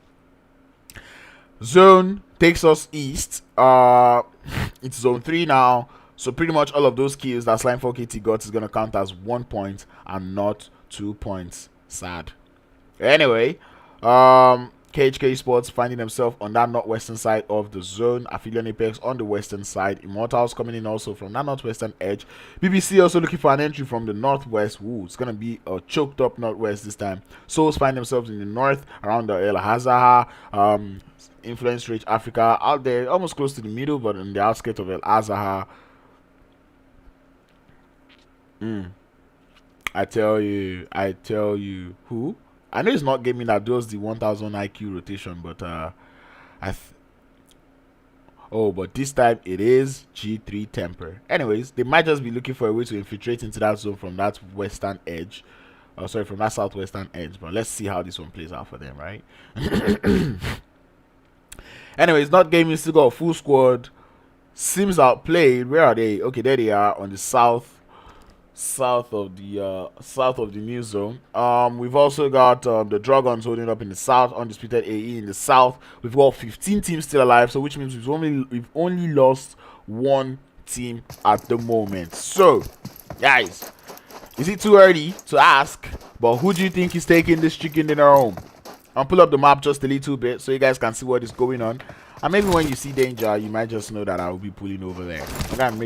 Zone takes us east. It's Zone 3 now. So pretty much all of those kills that Slime4KT got is going to count as 1 point and not 2 points. Sad. Anyway, KHK Esports finding themselves on that northwestern side of the zone. Aphelion Apex on the western side. Immortalz coming in also from that northwestern edge. BBC also looking for an entry from the northwest. Ooh, it's going to be a choked up northwest this time. Souls find themselves in the north around the El Hazaha. Influence Rage Africa out there almost close to the middle, but in the outskirts of El Azaha. I tell you who. I know it's not gaming that does the 1000 IQ rotation, but but this time it is G3 Temper. Anyways, they might just be looking for a way to infiltrate into that zone from that western edge. From that southwestern edge. But let's see how this one plays out for them, right? Anyways, not gaming still got a full squad. Sims Outplayed. Where are they? Okay, there they are on the south of the new zone. We've also got the Drogons holding up in the south. Undisputed AE in the south. We've got 15 teams still alive, so which means we've only lost one team at the moment. So, guys, is it too early to ask? But who do you think is taking this chicken dinner home? I'll pull up the map just a little bit so you guys can see what is going on. And maybe when you see danger, you might just know that I will be pulling over there. I'm trying to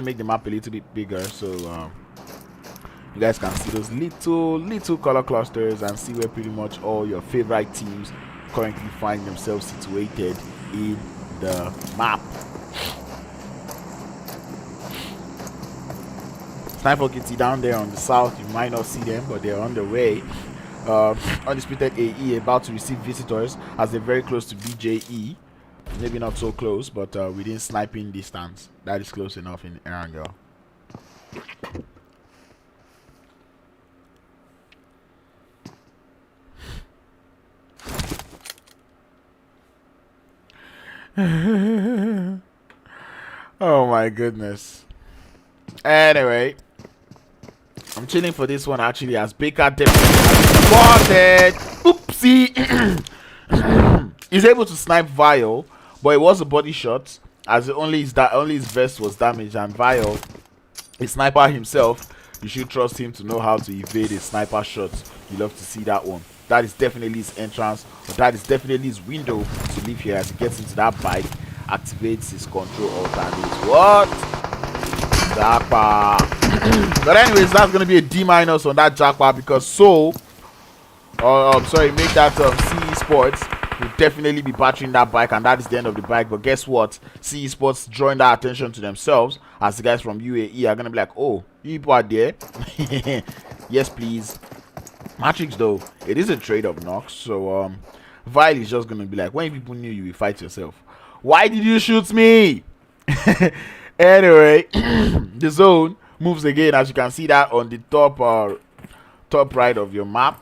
make the map a little bit bigger so you guys can see those little color clusters and see where pretty much all your favorite teams currently find themselves situated in the map. Slime4KT down there on the south, you might not see them, but they're on their way. Undisputed AE about to receive visitors as they're very close to BJE. Maybe not so close, but within sniping distance. That is close enough in angle. Oh my goodness. Anyway, I'm chilling for this one actually, as Baker definitely spotted. Oopsie. He's able to snipe Vile, but it was a body shot, as only his vest was damaged, and Vile, a sniper himself, you should trust him to know how to evade a sniper shot. You love to see that one. That is definitely his entrance, or that is definitely his window to leave here as he gets into that bike, activates his control alternate. What? Jackpot. But anyways, that's gonna be a D- on that jackpot, because make that CE Sports will definitely be battering that bike, and that is the end of the bike. But guess what? CE Sports drawing that attention to themselves, as the guys from UAE are gonna be like, oh, you people are there. Yes please. Matrix though, it is a trade of knocks, so Vile is just gonna be like, when people knew you will fight yourself, why did you shoot me? Anyway, the zone moves again, as you can see that on the top right of your map,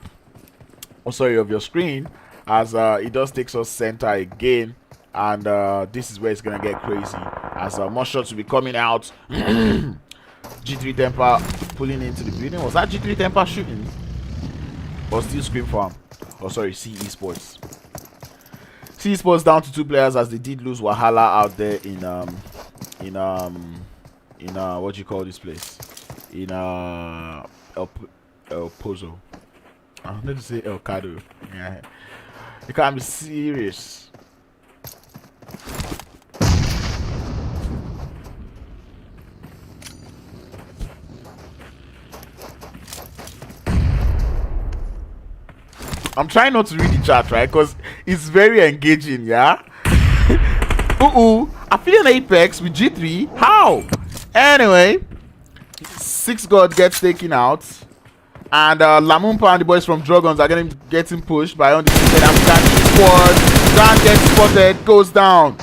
of your screen, as it does takes us center again, and this is where it's gonna get crazy, as more shots will be coming out. G3 Temper pulling into the building. Was that G3 Temper shooting, or still ScrimFarm? Oh sorry, CE Sports. CE Sports down to 2 players, as they did lose Wahala out there in what do you call this place, in El Pozo. I wanted to say El Cado. Yeah, you can't be serious. I'm trying not to read the chat, right? Because it's very engaging, yeah? Aphelion Apex with G3? How? Anyway, 6 God gets taken out. And Lamumpa and the boys from Drogons are getting pushed by Undisputed Africa squad. Dan gets spotted, goes down.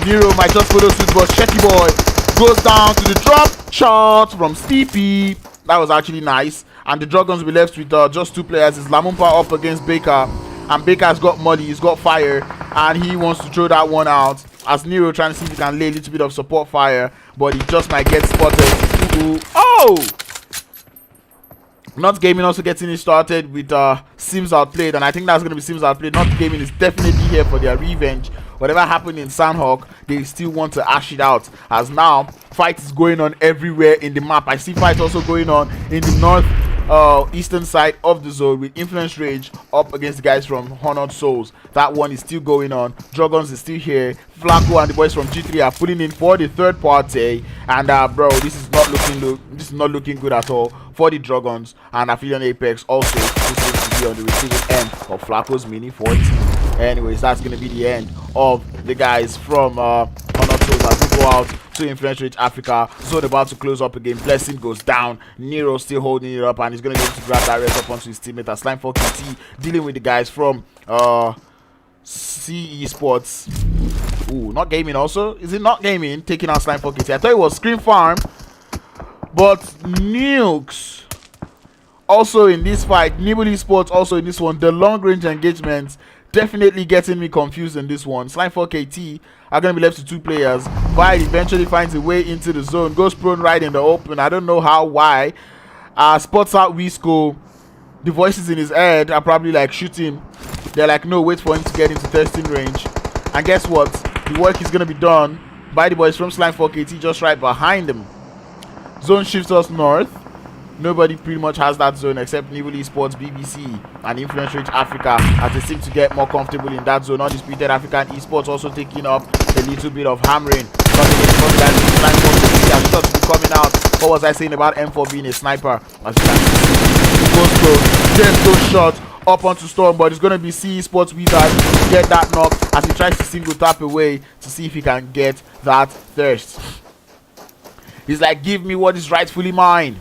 Nero might just photo suit, but Shetty boy goes down to the drop shot from Steepy. That was actually nice. And the Dragons will be left with just 2 players. It's Lamumpa up against Baker, and Baker's got Molly, he's got fire, and he wants to throw that one out, as Nero trying to see if he can lay a little bit of support fire, but he just might get spotted. Oh! Not Gaming also getting it started with Sims Outplayed, and I think that's going to be Sims Outplayed. Not Gaming is definitely here for their revenge. Whatever happened in Sandhawk, they still want to ash it out, as now fight is going on everywhere in the map. I see fights also going on in the north eastern side of the zone, with Influence Rage up against the guys from Honored Souls. That one is still going on. Drogons is still here. Flacco and the boys from G3 are pulling in for the third party, and bro, this is not looking good at all for the Drogons. And Aphelion Apex also seems to be on the receiving end of Flacco's mini 14. Anyways, that's going to be the end of the guys from Honored Souls as we go out to Influence Rage Africa. Zone about to close up again. Blessing goes down. Nero still holding it up, and he's going to be able to grab that rest up onto his teammate as Slime4KT dealing with the guys from CE Sports. Ooh, not Gaming also. Is it not Gaming taking out Slime4KT? I thought it was ScrimFarm, but Nukes also in this fight. Nibble Esports also in this one. The long range engagements definitely getting me confused in this one. Slime4KT are going to be left to 2 players. Vile eventually finds a way into the zone, goes prone right in the open. I don't know how, why. Spots out Wisco. The voices in his head are probably like, shoot him. They're like, no, wait for him to get into testing range. And guess what? The work is going to be done by the boys from Slime4KT just right behind him. Zone shifts us north. Nobody pretty much has that zone except Nibble Esports, BBC, and Influence Rage Africa, as they seem to get more comfortable in that zone. Undisputed African Esports also taking up a little bit of hammering. Shots be coming out. What was I saying about M4 being a sniper? As you can see, goes pro, gets those shots up onto Storm, but it's going to be CE Sports Wizard to get that knock as he tries to single tap away to see if he can get that thirst. He's like, give me what is rightfully mine.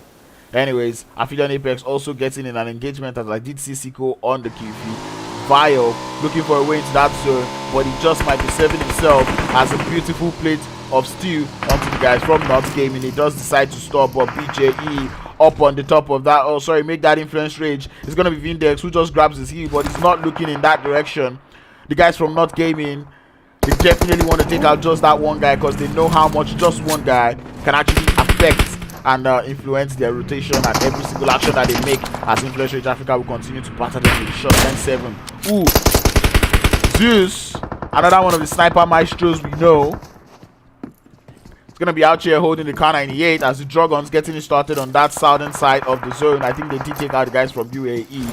Anyways, Aphelion Apex also getting in an engagement, as I did see Siko on the QP. Vile looking for a way into that zone, but he just might be serving himself as a beautiful plate of stew onto the guys from Not Gaming. He does decide to stop, but BJE up on the top of that. Oh, sorry, make that influence rage. It's gonna be Vindex who just grabs his heel, but he's not looking in that direction. The guys from Not Gaming, they definitely want to take out just that one guy because they know how much just one guy can actually affect and influence their rotation and every single action that they make, as Influence Rage Africa will continue to batter them with the shot. 10-7. Ooh, Zeus, another one of the sniper maestros we know. Gonna be out here holding the car 98 as the Drogons getting it started on that southern side of the zone. I think they did take out the guys from UAE,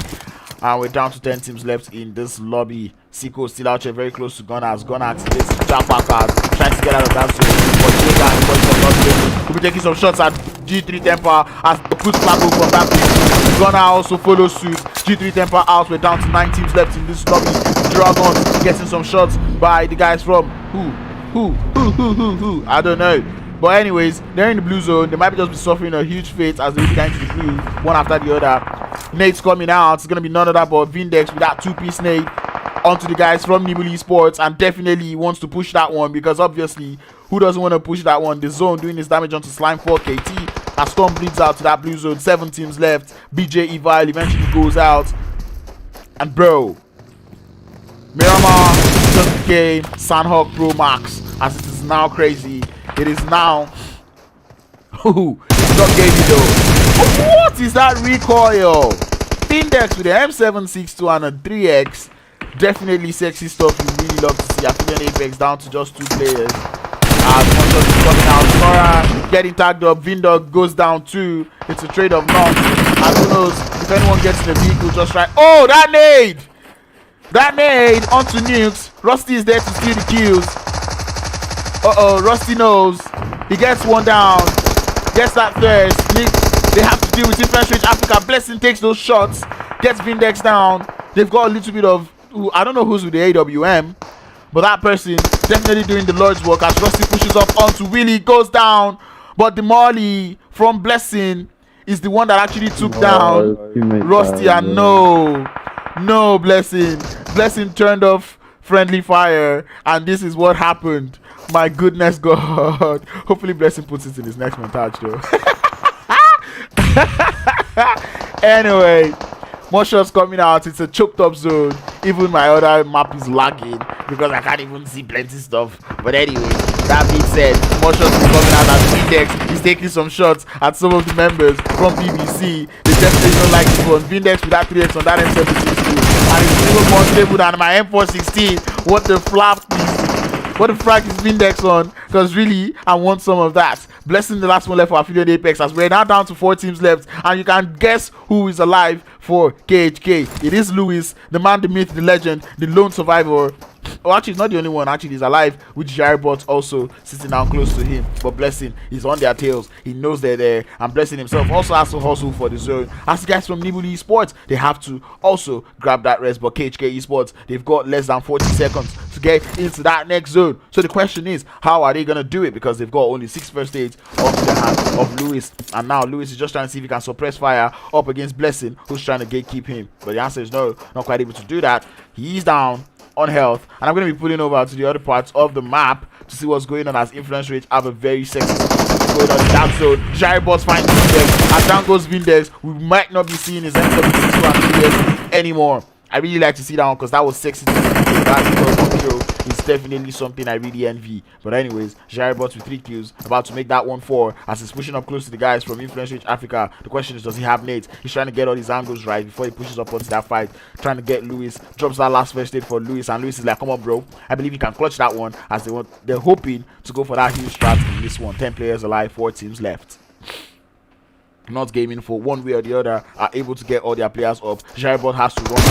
and we're down to 10 teams left in this lobby. Seiko still out here very close to Gunnar as Gunnar activates the jackpot card, trying to get out of that zone. But Jada and the boys from Not Gaming will be taking some shots at G3 Temper as the push flago from that place. Gunnar also follows suit. G3 Temper out. We're down to 9 teams left in this lobby. Dragons getting some shots by the guys from who? I don't know. But anyways, they're in the blue zone. They might just be suffering a huge fate as they get into the blue, one after the other. Nate's coming out. It's gonna be none of that but Vindex with that 2-piece nade onto the guys from Nibble Esports, and definitely he wants to push that one because obviously who doesn't want to push that one? The zone doing his damage onto Slime 4 KT as Storm bleeds out to that blue zone. 7 teams left. BJ Evil eventually goes out, and bro, Miramar just became Sandhawk Pro Max as it is now crazy. It is now it's not gaming though. What is that recoil? Vindex with the M762 and a 3x. Definitely sexy stuff you really love to see. Aphelion Apex down to just 2 players. As one shot is coming out. Nora getting tagged up. Vindog goes down 2. It's a trade of none. And who knows if anyone gets in the vehicle just right. Oh, that nade! That nade onto Nukes. Rusty is there to steal the kills. Rusty knows. He gets one down. Gets that first. They have to deal with Influence Rage Africa. Blessing takes those shots. Gets Vindex down. They've got a little bit of... I don't know who's with the AWM. But that person definitely doing the Lord's work as Rusty pushes up onto Willie. Goes down. But the Molly from Blessing is the one that actually took down Rusty. And no, Blessing. Blessing turned off friendly fire. And this is what happened. My goodness God. Hopefully Blessing puts it in his next montage though. Anyway, more shots coming out. It's a choked up zone. Even my other map is lagging because I can't even see plenty stuff. But anyway, that being said, more shots is coming out as Vindex is taking some shots at some of the members from BBC. They definitely don't like this one. Vindex with that 3x on that M762. And it's even more stable than my M416. What the flap is. What the frack is Vindex on? Because really, I want some of that. Blessing the last one left for Aphelion Apex as we're now down to 4 teams left. And you can guess who is alive for KHK. It is Lewis, the man, the myth, the legend, the lone survivor. Oh, actually, he's not the only one. Actually, he's alive with Jaribot also sitting down close to him. But Blessing, he's on their tails. He knows they're there. And Blessing himself also has to hustle for the zone. As the guys from Nibble Esports, they have to also grab that rest. But KHK Esports, they've got less than 40 seconds to get into that next zone. So the question is, how are they going to do it? Because they've got only 6 first aids up to the hands of Lewis. And now Lewis is just trying to see if he can suppress fire up against Blessing, who's trying to gatekeep him. But the answer is no, not quite able to do that. He's down on health, and I'm going to be pulling over to the other parts of the map to see what's going on as Influence Rage have a very sexy going on in that zone. Jaribot's finding Vindex, as down goes Vindex. We might not be seeing his M762 anymore. I really like to see that one because that was sexy to see. That show is definitely something I really envy. But anyways, Jaribot with 3 kills, about to make that 1-4 as he's pushing up close to the guys from Influence Rage Africa. The question is, does he have nades? He's trying to get all his angles right before he pushes up onto that fight, trying to get Lewis. Drops that last first aid for Lewis, and Lewis is like, come on bro, I believe you can clutch that one, as they're hoping to go for that huge strat in this one. 10 players alive, 4 teams left. Not Gaming, for one way or the other, are able to get all their players up. Jaribot has to run,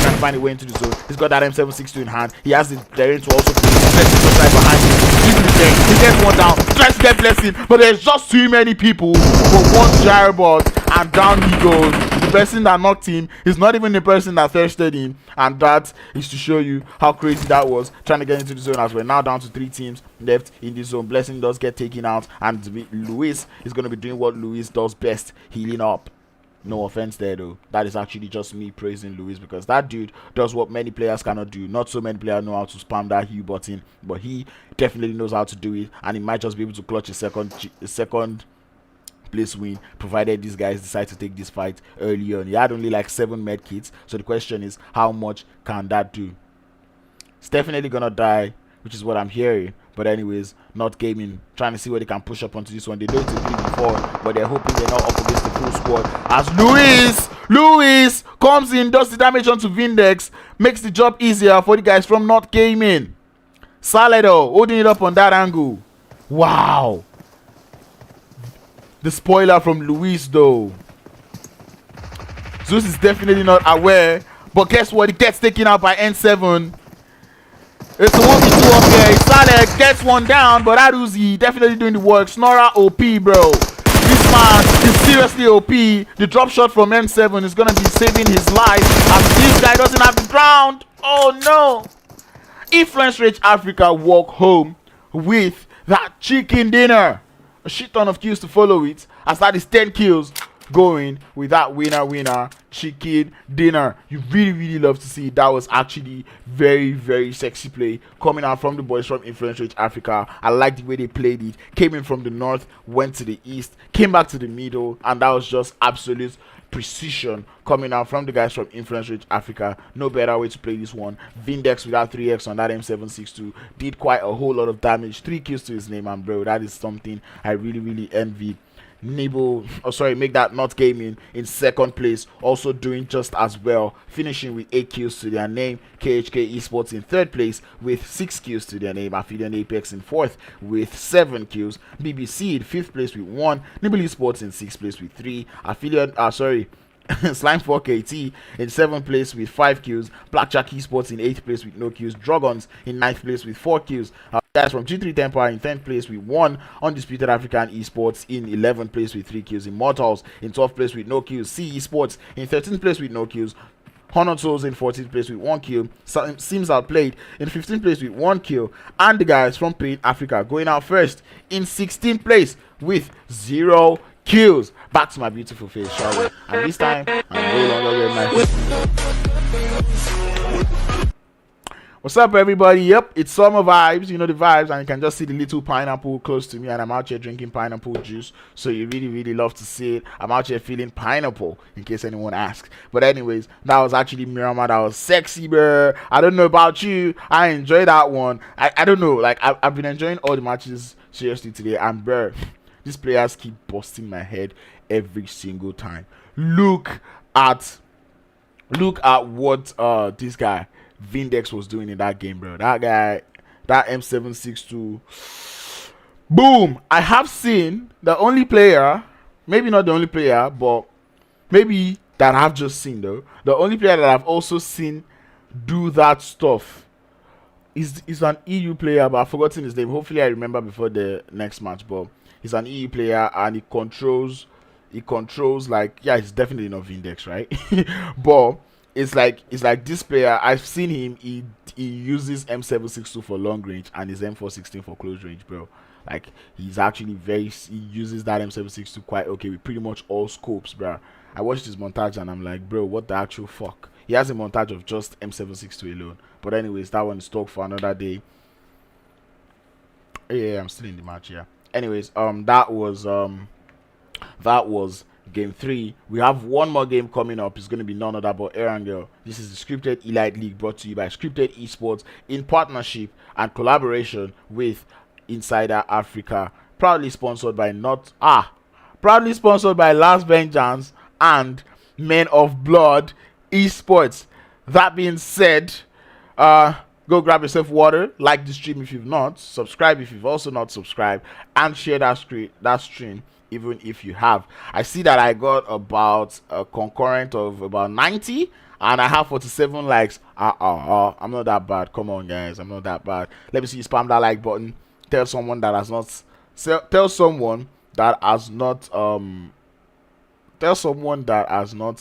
trying to find a way into the zone. He's got that M762 in hand. He has the terrain to also play. Right behind him. He gets one down, tries to get Blessing, but there's just too many people for one Jaribot, and down he goes. The person that knocked him is not even the person that thirsted him, and that is to show you how crazy that was, trying to get into the zone as we're now down to 3 teams left in the zone. Blessing does get taken out, and Lewis is going to be doing what Lewis does best, healing up. No offense there though. That is actually just me praising Luis, because that dude does what many players cannot do. Not so many players know how to spam that heal button, but he definitely knows how to do it, and he might just be able to clutch a second place win, provided these guys decide to take this fight early on. He had only like 7 med kits, so the question is, how much can that do? It's definitely gonna die, which is what I'm hearing. But anyways, Not Gaming trying to see what they can push up onto this one. They know it's a 3v4, but they're hoping they're not up against the full squad. As Luis comes in, does the damage onto Vindex, makes the job easier for the guys from Not Gaming. Saledo holding it up on that angle. Wow. The spoiler from Luis though. Zeus is definitely not aware, but guess what? He gets taken out by N7. It's a 1v2 up here. Saleh gets one down, but Aduzi definitely doing the work. Snora OP, bro. This man is seriously OP. The drop shot from N7 is gonna be saving his life, as this guy doesn't have the ground. Oh no. Influence Rage Africa walk home with that chicken dinner. A shit ton of kills to follow it, as that is 10 kills going with that winner chicken dinner. You really love to see it. That was actually very sexy play coming out from the boys from Influence Rage Africa. I like the way they played it. Came in from the north, went to the east, came back to the middle, and that was just absolute precision coming out from the guys from Influence Rage Africa. No better way to play this one. Vindex without 3x on that M762 did quite a whole lot of damage. 3 kills to his name, and bro, that is something I really envy. Nibble, make that Not Gaming in second place, also doing just as well, finishing with 8 kills to their name. KHK Esports in third place with 6 kills to their name. Aphelion Apex in fourth with 7 kills. BBC in 5th place with 1. Nibble Esports in 6th place with 3. Slime4KT in 7th place with 5 kills. Blackjack Esports in 8th place with no kills. Drogons in 9th place with 4 kills. Guys from G3 Temper in 10th place with 1. Undisputed African Esports in 11th place with 3 kills. Immortalz in 12th place with no kills. C Esports in 13th place with no kills. Honor Souls in 14th place with 1 kill. Seems Outplayed in 15th place with 1 kill. And the guys from Pain Africa going out first in 16th place with 0 kills. Back to my beautiful face, shall we? And this time, I'm no longer wearing my... What's up, everybody? Yep, it's summer vibes. You know the vibes, and you can just see the little pineapple close to me, and I'm out here drinking pineapple juice. So you really love to see it. I'm out here feeling pineapple, in case anyone asks. But anyways, that was actually Miramar. That was sexy, bro. I don't know about you. I enjoyed that one. I don't know. Like, I've been enjoying all the matches seriously today, and bro, these players keep busting my head every single time. Look at what this guy Vindex was doing in that game, bro. That guy, that M762, boom. I have seen the only player, maybe not the only player, but maybe that I've just seen though, the only player that I've also seen do that stuff is an EU player, but I've forgotten his name. Hopefully I remember before the next match. But he's an EU player, and he controls like, yeah, it's definitely not Vindex, right? But it's like this player, I've seen him, he uses M762 for long range and his M416 for close range, bro. Like, he's actually he uses that M762 quite okay with pretty much all scopes, bro. I watched his montage and I'm like, bro, what the actual fuck? He has a montage of just M762 alone. But anyways, that one is talk for another day. Yeah, I'm still in the match, yeah. Anyways, that was game 3. We have one more game coming up. It's going to be none other but Erangel. This is the Scripted Elite League, brought to you by ScryPTED Esports in partnership and collaboration with Insider Africa. Proudly sponsored by Last Vengeance and Men of Blood Esports. That being said, go grab yourself water, like the stream if you've not, subscribe if you've also not subscribed, and share that stream even if you have. I see that I got about a concurrent of about 90 and I have 47 likes. I'm not that bad. Come on, guys, I'm not that bad. Let me see you spam that like button. Tell someone that has not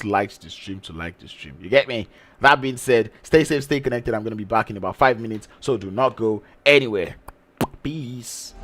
liked the stream to like the stream. You get me? That being said, stay safe, stay connected. I'm going to be back in about 5 minutes, so do not go anywhere. Peace.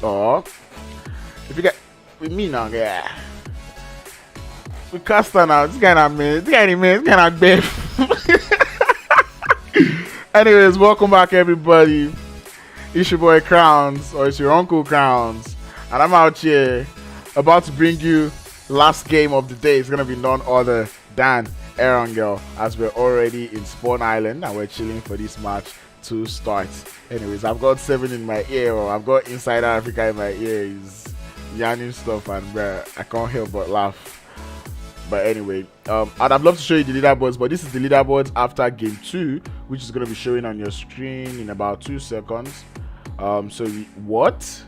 Oh, if you get with me now, yeah. We cast her now. This guy not man. This guy not beef. Anyways, welcome back everybody. It's your boy Crowns, or it's your uncle Crowns, and I'm out here about to bring you last game of the day. It's gonna be none other than Erangel, as we're already in Spawn Island and we're chilling for this match to start. Anyways, I've got 7 in my ear, or I've got Inside Africa in my ear. He's yarning stuff, and bruh, I can't help but laugh. But anyway, I'd love to show you the leaderboards, but this is the leaderboards after game 2, which is going to be showing on your screen in about 2 seconds. What?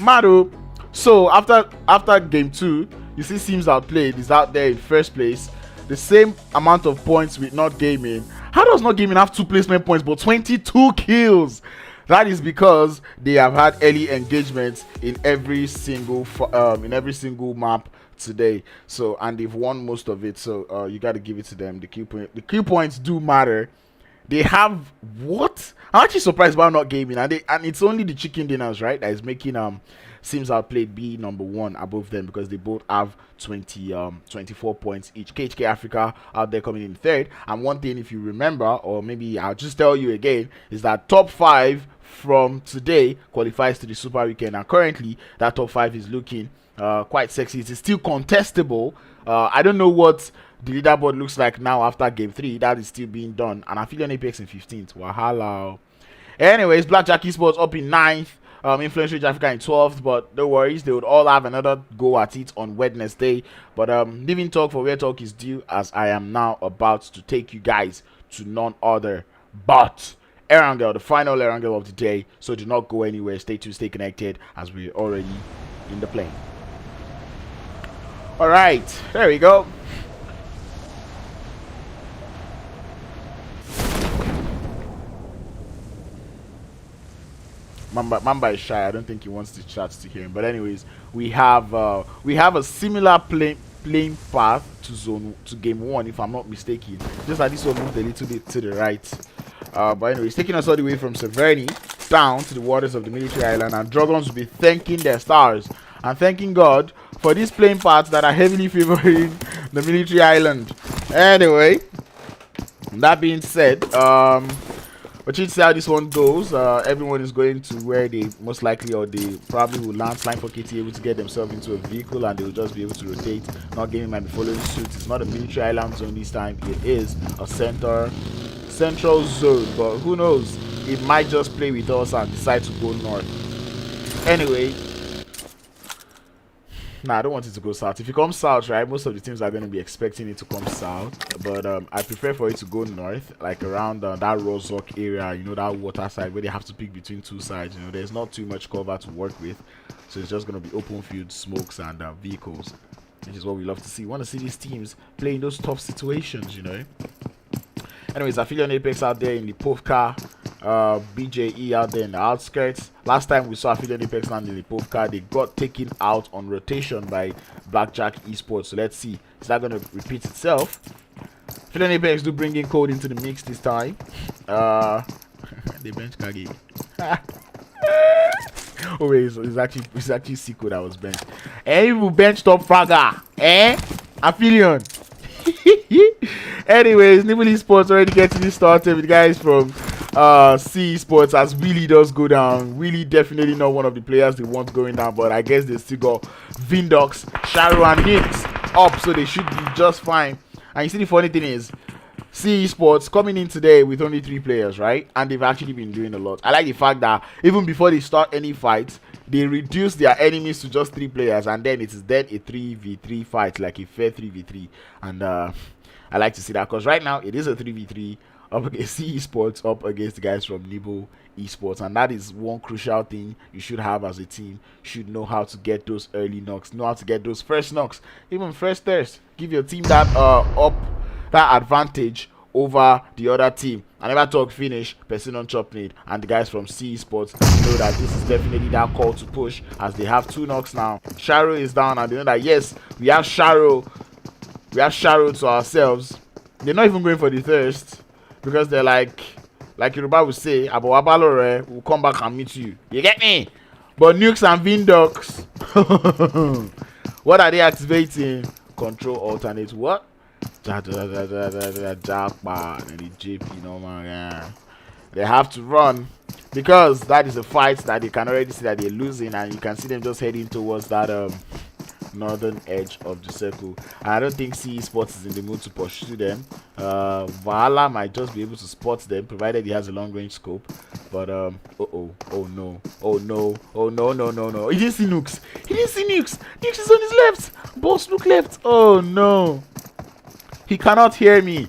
Maru. So after game 2, you see Sims Outplayed is out there in first place, the same amount of points with Not Gaming. How does Not Gaming have 2 placement points but 22 kills? That is because they have had early engagements in every single map today. So, and they've won most of it. So you got to give it to them. The key points do matter. They have what? I'm actually surprised by Not Gaming, and it's only the chicken dinners, right, that is making Sims Outplayed be number 1 above them, because they both have 24 points each. KHK Africa out there coming in 3rd. And one thing, if you remember, or maybe I'll just tell you again, is that top 5 from today qualifies to the Super Weekend, and currently that top 5 is looking quite sexy. It's still contestable. I don't know what the leaderboard looks like now after game 3. That is still being done. And Aphelion Apex in 15th. Wahala. Anyways, Blackjack Esports up in 9th. Influence Rage Africa in 12th, but no worries, they would all have another go at it on Wednesday. But leaving talk for where talk is due, as I am now about to take you guys to none other but Erangel, the final Erangel of the day. So do not go anywhere, stay tuned, stay connected, as we're already in the plane. Alright, there we go. Mamba is shy. I don't think he wants the chats to hear him. But anyways, we have a similar playing path to game 1, if I'm not mistaken. Just that this one moved a little bit to the right. But anyways, taking us all the way from Severny down to the waters of the military island, and Drogons will be thanking their stars and thanking God for these playing paths that are heavily favoring the military island. Anyway, that being said, but you see how this one goes. Everyone is going to where they most likely, or they probably will land, flying for KT, able to get themselves into a vehicle, and they will just be able to rotate. Not Gaming might be following suit. It's not a military island zone this time. It is a central zone, but who knows? It might just play with us and decide to go north. Anyway, I don't want it to go south. If it comes south, right, most of the teams are going to be expecting it to come south, but I prefer for it to go north, like around that Rozok area, you know, that water side where they have to pick between 2 sides. You know, there's not too much cover to work with, so it's just going to be open field, smokes, and vehicles, which is what we love to see. We want to see these teams play in those tough situations, you know. Anyways, Aphelion Apex out there in the Povka, BJE out there in the outskirts. Last time we saw Aphelion Apex land in the Povka, they got taken out on rotation by Blackjack Esports. So let's see, is that going to repeat itself? Aphelion Apex do bring in code into the mix this time. They bench Kage. Oh wait, it's actually Siko that was benched. And you bench top fragger, Aphelion. Anyways, Nibble Esports already getting this started with guys from C Esports, as Willie does go down. Willie definitely not one of the players they want going down, but I guess they still got Vindox, Sharo, and Nix up, so they should be just fine. And you see, the funny thing is, C Esports coming in today with only 3 players, right? And they've actually been doing a lot. I like the fact that even before they start any fights, they reduce their enemies to just 3 players, and then it is then a 3v3 fight, like a fair 3v3. And I like to see that, because right now it is a 3v3 up against C Esports, up against the guys from Nibble Esports, and that is one crucial thing you should have as a team. You should know how to get those early knocks, know how to get those first knocks, even first thirst. Give your team that that advantage over the other team. I never talk finish, person on chop need, and the guys from C Esports know that this is definitely that call to push, as they have 2 knocks now. Sharo is down, and they know that yes, we have Sharo to ourselves. They're not even going for the thirst, because they're like Yoruba would say, Abawabalore will come back and meet you. You get me? But Nukes and Vindox, what are they activating? control alternate. What? Jackpot and the JP, no man. Yeah. They have to run because that is a fight that they can already see that they're losing, and you can see them just heading towards that northern edge of the circle. I don't think Esports is in the mood to pursue them. Valhalla might just be able to spot them provided he has a long range scope. But oh no, no. He didn't see Nukes. Nukes is on his left. Boss, look left. Oh no, he cannot hear me.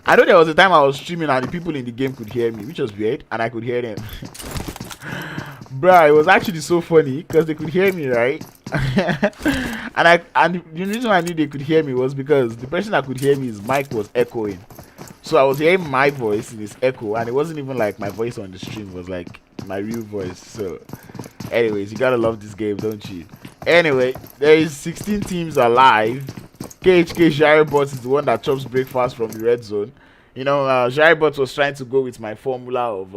I know there was a time I was streaming and the people in the game could hear me, which was weird, and I could hear them. Bruh, it was actually so funny because they could hear me, right? and the reason I knew they could hear me was because the person that could hear me, his mic was echoing. So I was hearing my voice in this echo, and it wasn't even like my voice on the stream, it was like my real voice. So anyways, you gotta love this game, don't you? Anyway, there is 16 teams alive. KHK Jaribot is the one that chops breakfast from the red zone. You know, Jaribot was trying to go with my formula of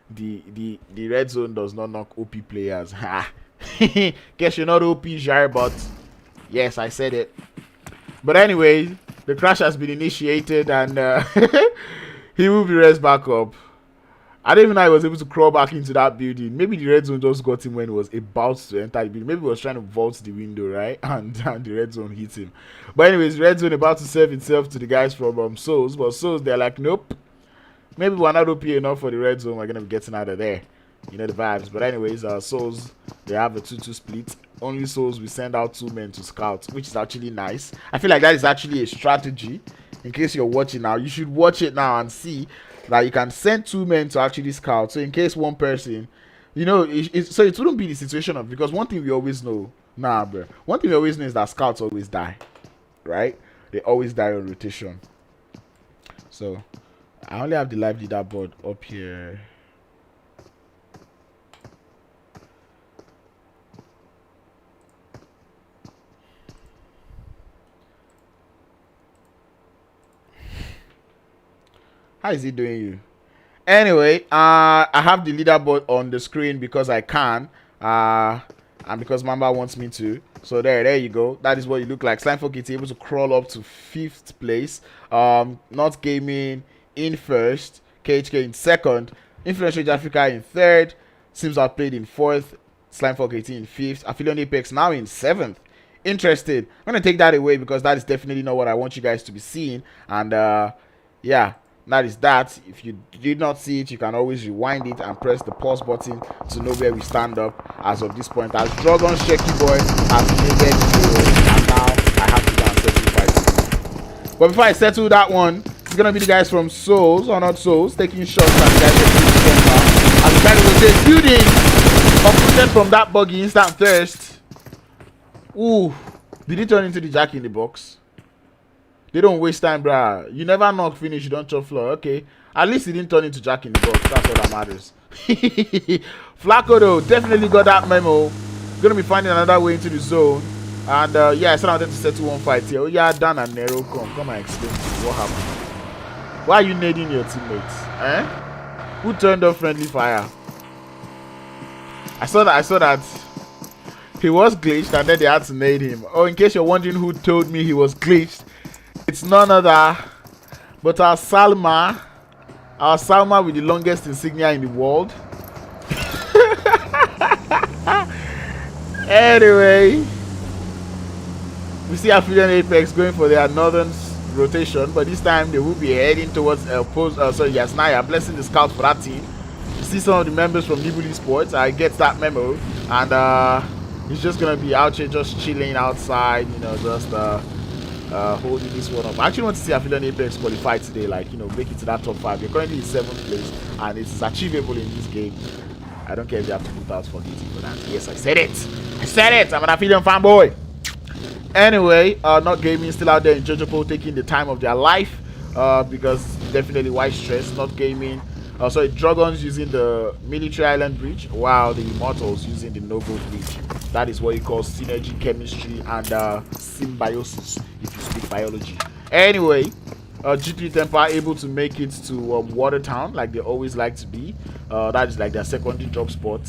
the red zone does not knock OP players. Ha! Guess you're not OP, Jaribot. Yes, I said it. But anyway, the crash has been initiated, and he will be raised back up. I don't even know I was able to crawl back into that building. Maybe the red zone just got him when he was about to enter the building. Maybe he was trying to vault the window, right? And the red zone hit him. But anyways, red zone about to serve itself to the guys from Souls. But Souls, they're like, nope. Maybe we're not OP enough for the red zone. We're going to be getting out of there. You know the vibes. But anyways, Souls, they have a 2-2 split. Only Souls, we send out 2 men to scout, which is actually nice. I feel like that is actually a strategy. In case you're watching now, you should watch it now and see that you can send 2 men to actually scout. So in case one person, you know, so it wouldn't be the situation of, because one thing we always know, one thing we always know is that scouts always die, right? They always die on rotation. So I only have the live leaderboard up here. How is he doing you? Anyway, I have the leaderboard on the screen because I can, and because Mamba wants me to. So there you go. That is what you look like. SlimeForkit able to crawl up to 5th place. Not Gaming in 1st, KHK in 2nd, KHK Africa in 3rd, Sims Outplayed in 4th, SlimeForkit in 5th, Aphelion Apex now in 7th. Interested. I'm gonna take that away because that is definitely not what I want you guys to be seeing. And yeah. That is that. If you did not see it, you can always rewind it and press the pause button to know where we stand up as of this point. As Drogons Shaky Boy has made it, and now I have to go and settle the fight. But before I settle that one, it's gonna be the guys from Souls, or not Souls, taking shots at the guys from as the guy was just building, uprooted from that buggy, instant thirst. Ooh, did he turn into the Jack in the box? They don't waste time, bruh. You never knock finish, you don't chop floor. Okay. At least he didn't turn into Jack in the box. That's all that matters. Flacco, though, definitely got that memo. Gonna be finding another way into the zone. And yeah, I said I wanted to settle one fight here. Oh, yeah, Dan and Nero, come and explain to me what happened. Why are you nading your teammates? Eh? Who turned off friendly fire? I saw that he was glitched and then they had to nade him. Oh, in case you're wondering who told me he was glitched, it's none other but our Salma with the longest insignia in the world. Anyway, we see Aphelion Apex going for their northern rotation, but this time they will be heading towards Yasnaya, blessing the scout for that team. You see some of the members from Nibble Esports. I get that memo, and he's just gonna be out here just chilling outside, you know, just holding this one up. I actually want to see Aphelion Apex qualify today, like, you know, make it to that top 5. They're currently in 7th place, and it's achievable in this game. I don't care if they have to put out for hitting for that. Yes, I said it. I'm an Aphelion fanboy. Anyway, not gaming still out there in Jojopo taking the time of their life, because definitely white stress. Not gaming. Sorry, Drogons using the military island bridge, while the Immortalz using the Noble bridge. That is what you call synergy, chemistry, and symbiosis, if you speak biology. Anyway, G3 Temper able to make it to Watertown, like they always like to be. That is like their secondary drop spot.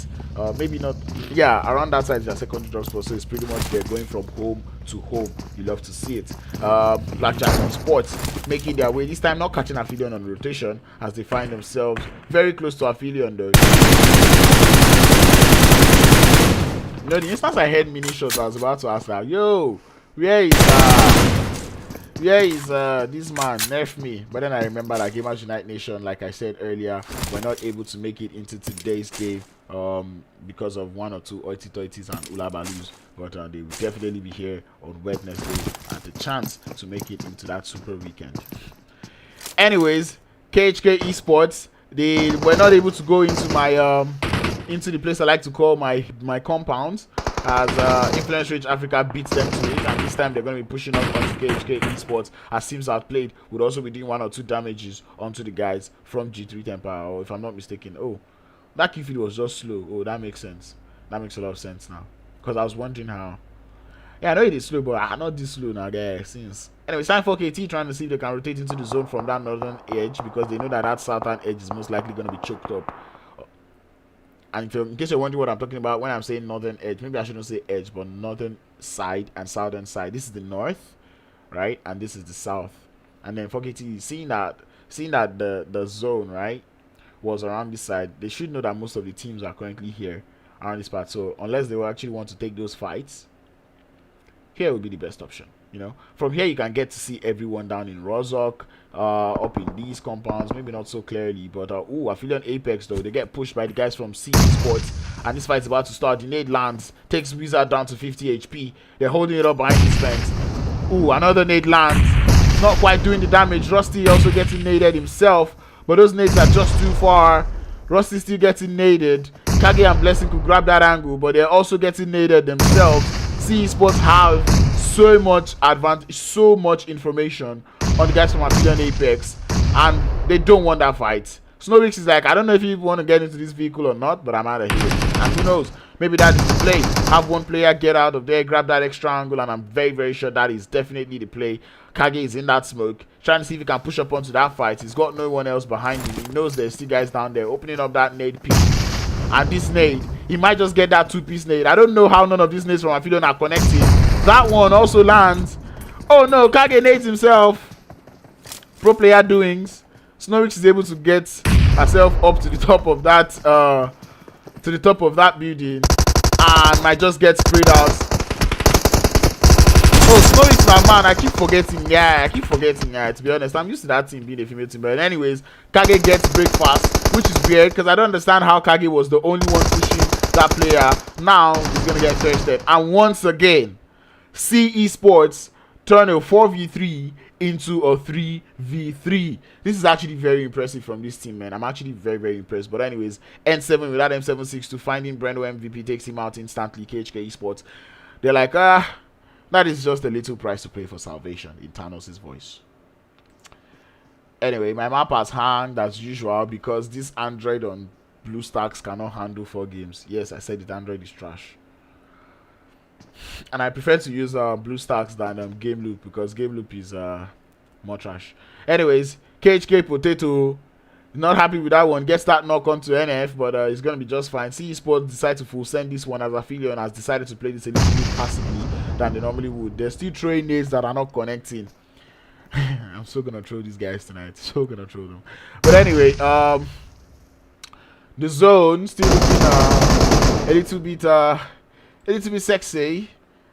Maybe not, yeah, around that side is their secondary drop spot. So it's pretty much they're going from home to home. You love to see it. Blackjack Esports making their way this time, not catching Aphelion on rotation as they find themselves very close to Aphelion though. You know, the instance I heard mini shots, I was about to ask that, yo, where is this man? Nerf me. But then I remember that Gamers Unite Nation, like I said earlier, were not able to make it into today's game because of one or two oity-toities and ulabalus. But they will definitely be here on Wednesday at the chance to make it into that super weekend. Anyways, KHK Esports, they were not able to go into my into the place I like to call my compound, as Influence Rage Africa beats them to it, and this time they're going to be pushing up onto KHK Esports, as seems Outplayed would also be doing 1 or 2 damages onto the guys from G3 Temper, or if I'm not mistaken. Oh, that kill feed was just slow. Oh, that makes sense. That makes a lot of sense now, because I was wondering how. Yeah, I know it is slow, but I'm not this slow now, guys. Since anyway, sign for KT trying to see if they can rotate into the zone from that northern edge, because they know that that southern edge is most likely going to be choked up. And if in case you're wondering what I'm talking about when I'm saying northern edge, maybe I shouldn't say edge, but northern side and southern side. This is the north, right, and this is the south. And then for KT, seeing that the zone, right, was around this side, they should know that most of the teams are currently here around this part. So unless they will actually want to take those fights, here would be the best option. You know, from here you can get to see everyone down in Rozok, up in these compounds, maybe not so clearly, but Aphelion Apex though, they get pushed by the guys from Esports, and this fight's about to start. The nade lands, takes Wizard down to 50 HP. They're holding it up behind this fence. Another nade lands, not quite doing the damage. Rusty also getting naded himself, but those nades are just too far. Rusty still getting naded. Kage and Blessing could grab that angle, but they're also getting naded themselves. Esports have so much advantage, so much information on the guys from Aphelion Apex, and they don't want that fight. Snowix is like, I don't know if you want to get into this vehicle or not, but I'm out of here. And who knows, maybe that is the play. Have one player get out of there, grab that extra angle, and I'm very, very sure that is definitely the play. Kage is in that smoke, trying to see if he can push up onto that fight. He's got no one else behind him. He knows there's still guys down there opening up that nade piece. And this nade, he might just get that 2-piece nade. I don't know how none of these nades from Aphelion are connected. That one also lands. Oh no, Kage nades himself. Pro player doings. Snorix is able to get herself up to the top of that building, and might just get sprayed out. Oh, Snorix, my man, I keep forgetting. Yeah, to be honest, I'm used to that team being a female team. But anyways, Kage gets break fast, which is weird because I don't understand how Kage was the only one pushing that player. Now he's gonna get thirsted, and once again, Esports turn a 4v3 into a 3v3. This is actually very impressive from this team, man. I'm actually very, very impressed. But anyways, N7 with that M762, finding Brendo MVP, takes him out instantly. KHK Esports, they're like, that is just a little price to pay for salvation, in Thanos' voice. Anyway, my map has hanged as usual because this Android on BlueStacks cannot handle 4 games. Yes, I said it, Android is trash. And I prefer to use BlueStacks than Game Loop, because Game Loop is more trash. Anyways, KHK Potato, not happy with that one, gets that knock onto NF, but it's going to be just fine. Esports decide to full send this one, as Aphelion has decided to play this a little bit passively than they normally would. They're still throwing nades that are not connecting. I'm so going to throw these guys tonight. So going to throw them. But anyway, the zone still looking a little bit sexy.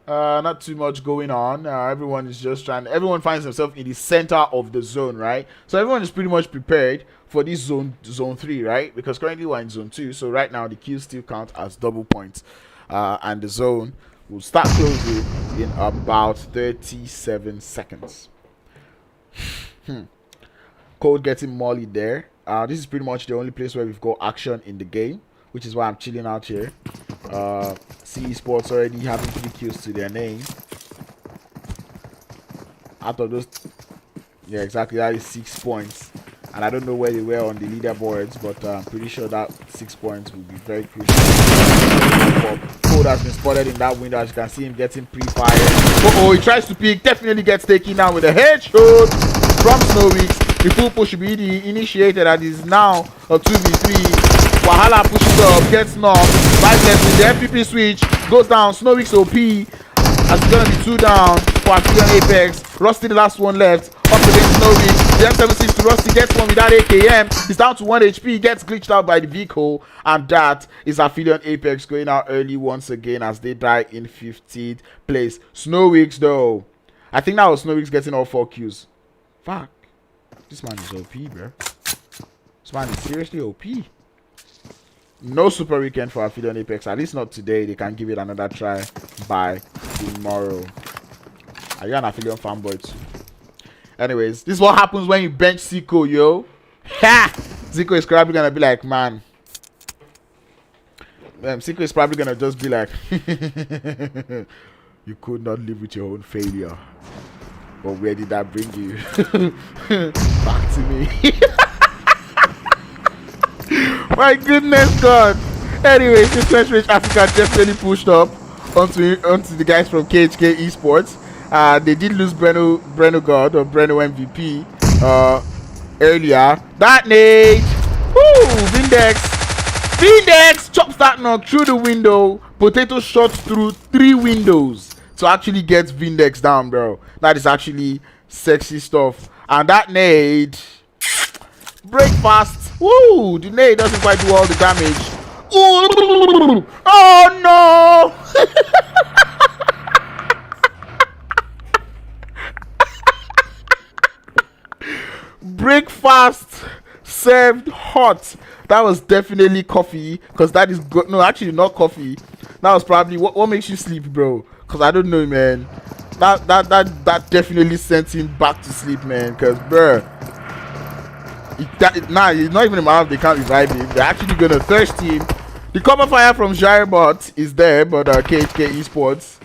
Not too much going on. Everyone is just everyone finds themselves in the center of the zone, right? So everyone is pretty much prepared for this zone 3, right? Because currently we're in zone 2, so right now the kills still count as double points, and the zone will start closing in about 37 seconds. Code getting mollied there. This is pretty much the only place where we've got action in the game, which is why I'm chilling out here. Esports already having 3 kills to their name. Out of those, yeah, exactly, that is 6 points. And I don't know where they were on the leaderboards, but I'm pretty sure that 6 points will be very crucial. Code has been spotted in that window, as you can see him getting pre-fired. Oh, he tries to peek, definitely gets taken down with a headshot from Snowix. The full push should be initiated, and is now a 2v3. Wahala pushes up, gets knocked. Right left with the FPP switch, goes down. Snowix OP. As it's gonna be 2 down for Aphelion Apex. Rusty the last one left. Up against Snowix. The M76 to Rusty gets one without AKM. He's down to 1 HP. Gets glitched out by the vehicle. And that is Aphelion Apex going out early once again as they die in 15th place. Snowix though. I think that was Snowix getting all 4 kills. Fuck. This man is OP, bro. This man is seriously OP. No super weekend for Aphelion Apex. At least not today. They can give it another try by tomorrow. Are you an Aphelion fanboy too? Anyways, this is what happens when you bench Zico, yo. Ha! Zico is probably gonna be like, man. Zico is probably gonna just be like, you could not live with your own failure. But where did that bring you? Back to me. My goodness God. Anyways, this KHK Africa definitely pushed up onto the guys from KHK Esports. They did lose Breno God or Breno MVP earlier. That nade. Woo! Vindex chops that knock through the window. Potato shot through 3 windows to actually get Vindex down, bro. That is actually sexy stuff. And that nade. Break fast. Woo! The nade doesn't quite do all the damage. Ooh. Oh no! Break fast, served hot. That was definitely coffee, because that is good. No, actually not coffee. That was probably what makes you sleep, bro. Because I don't know, man. That definitely sent him back to sleep, man. Because, bro, it's not even a matter of they can't revive him. They're actually gonna thirst him. The cover fire from Gyrobot is there, but KHK Esports,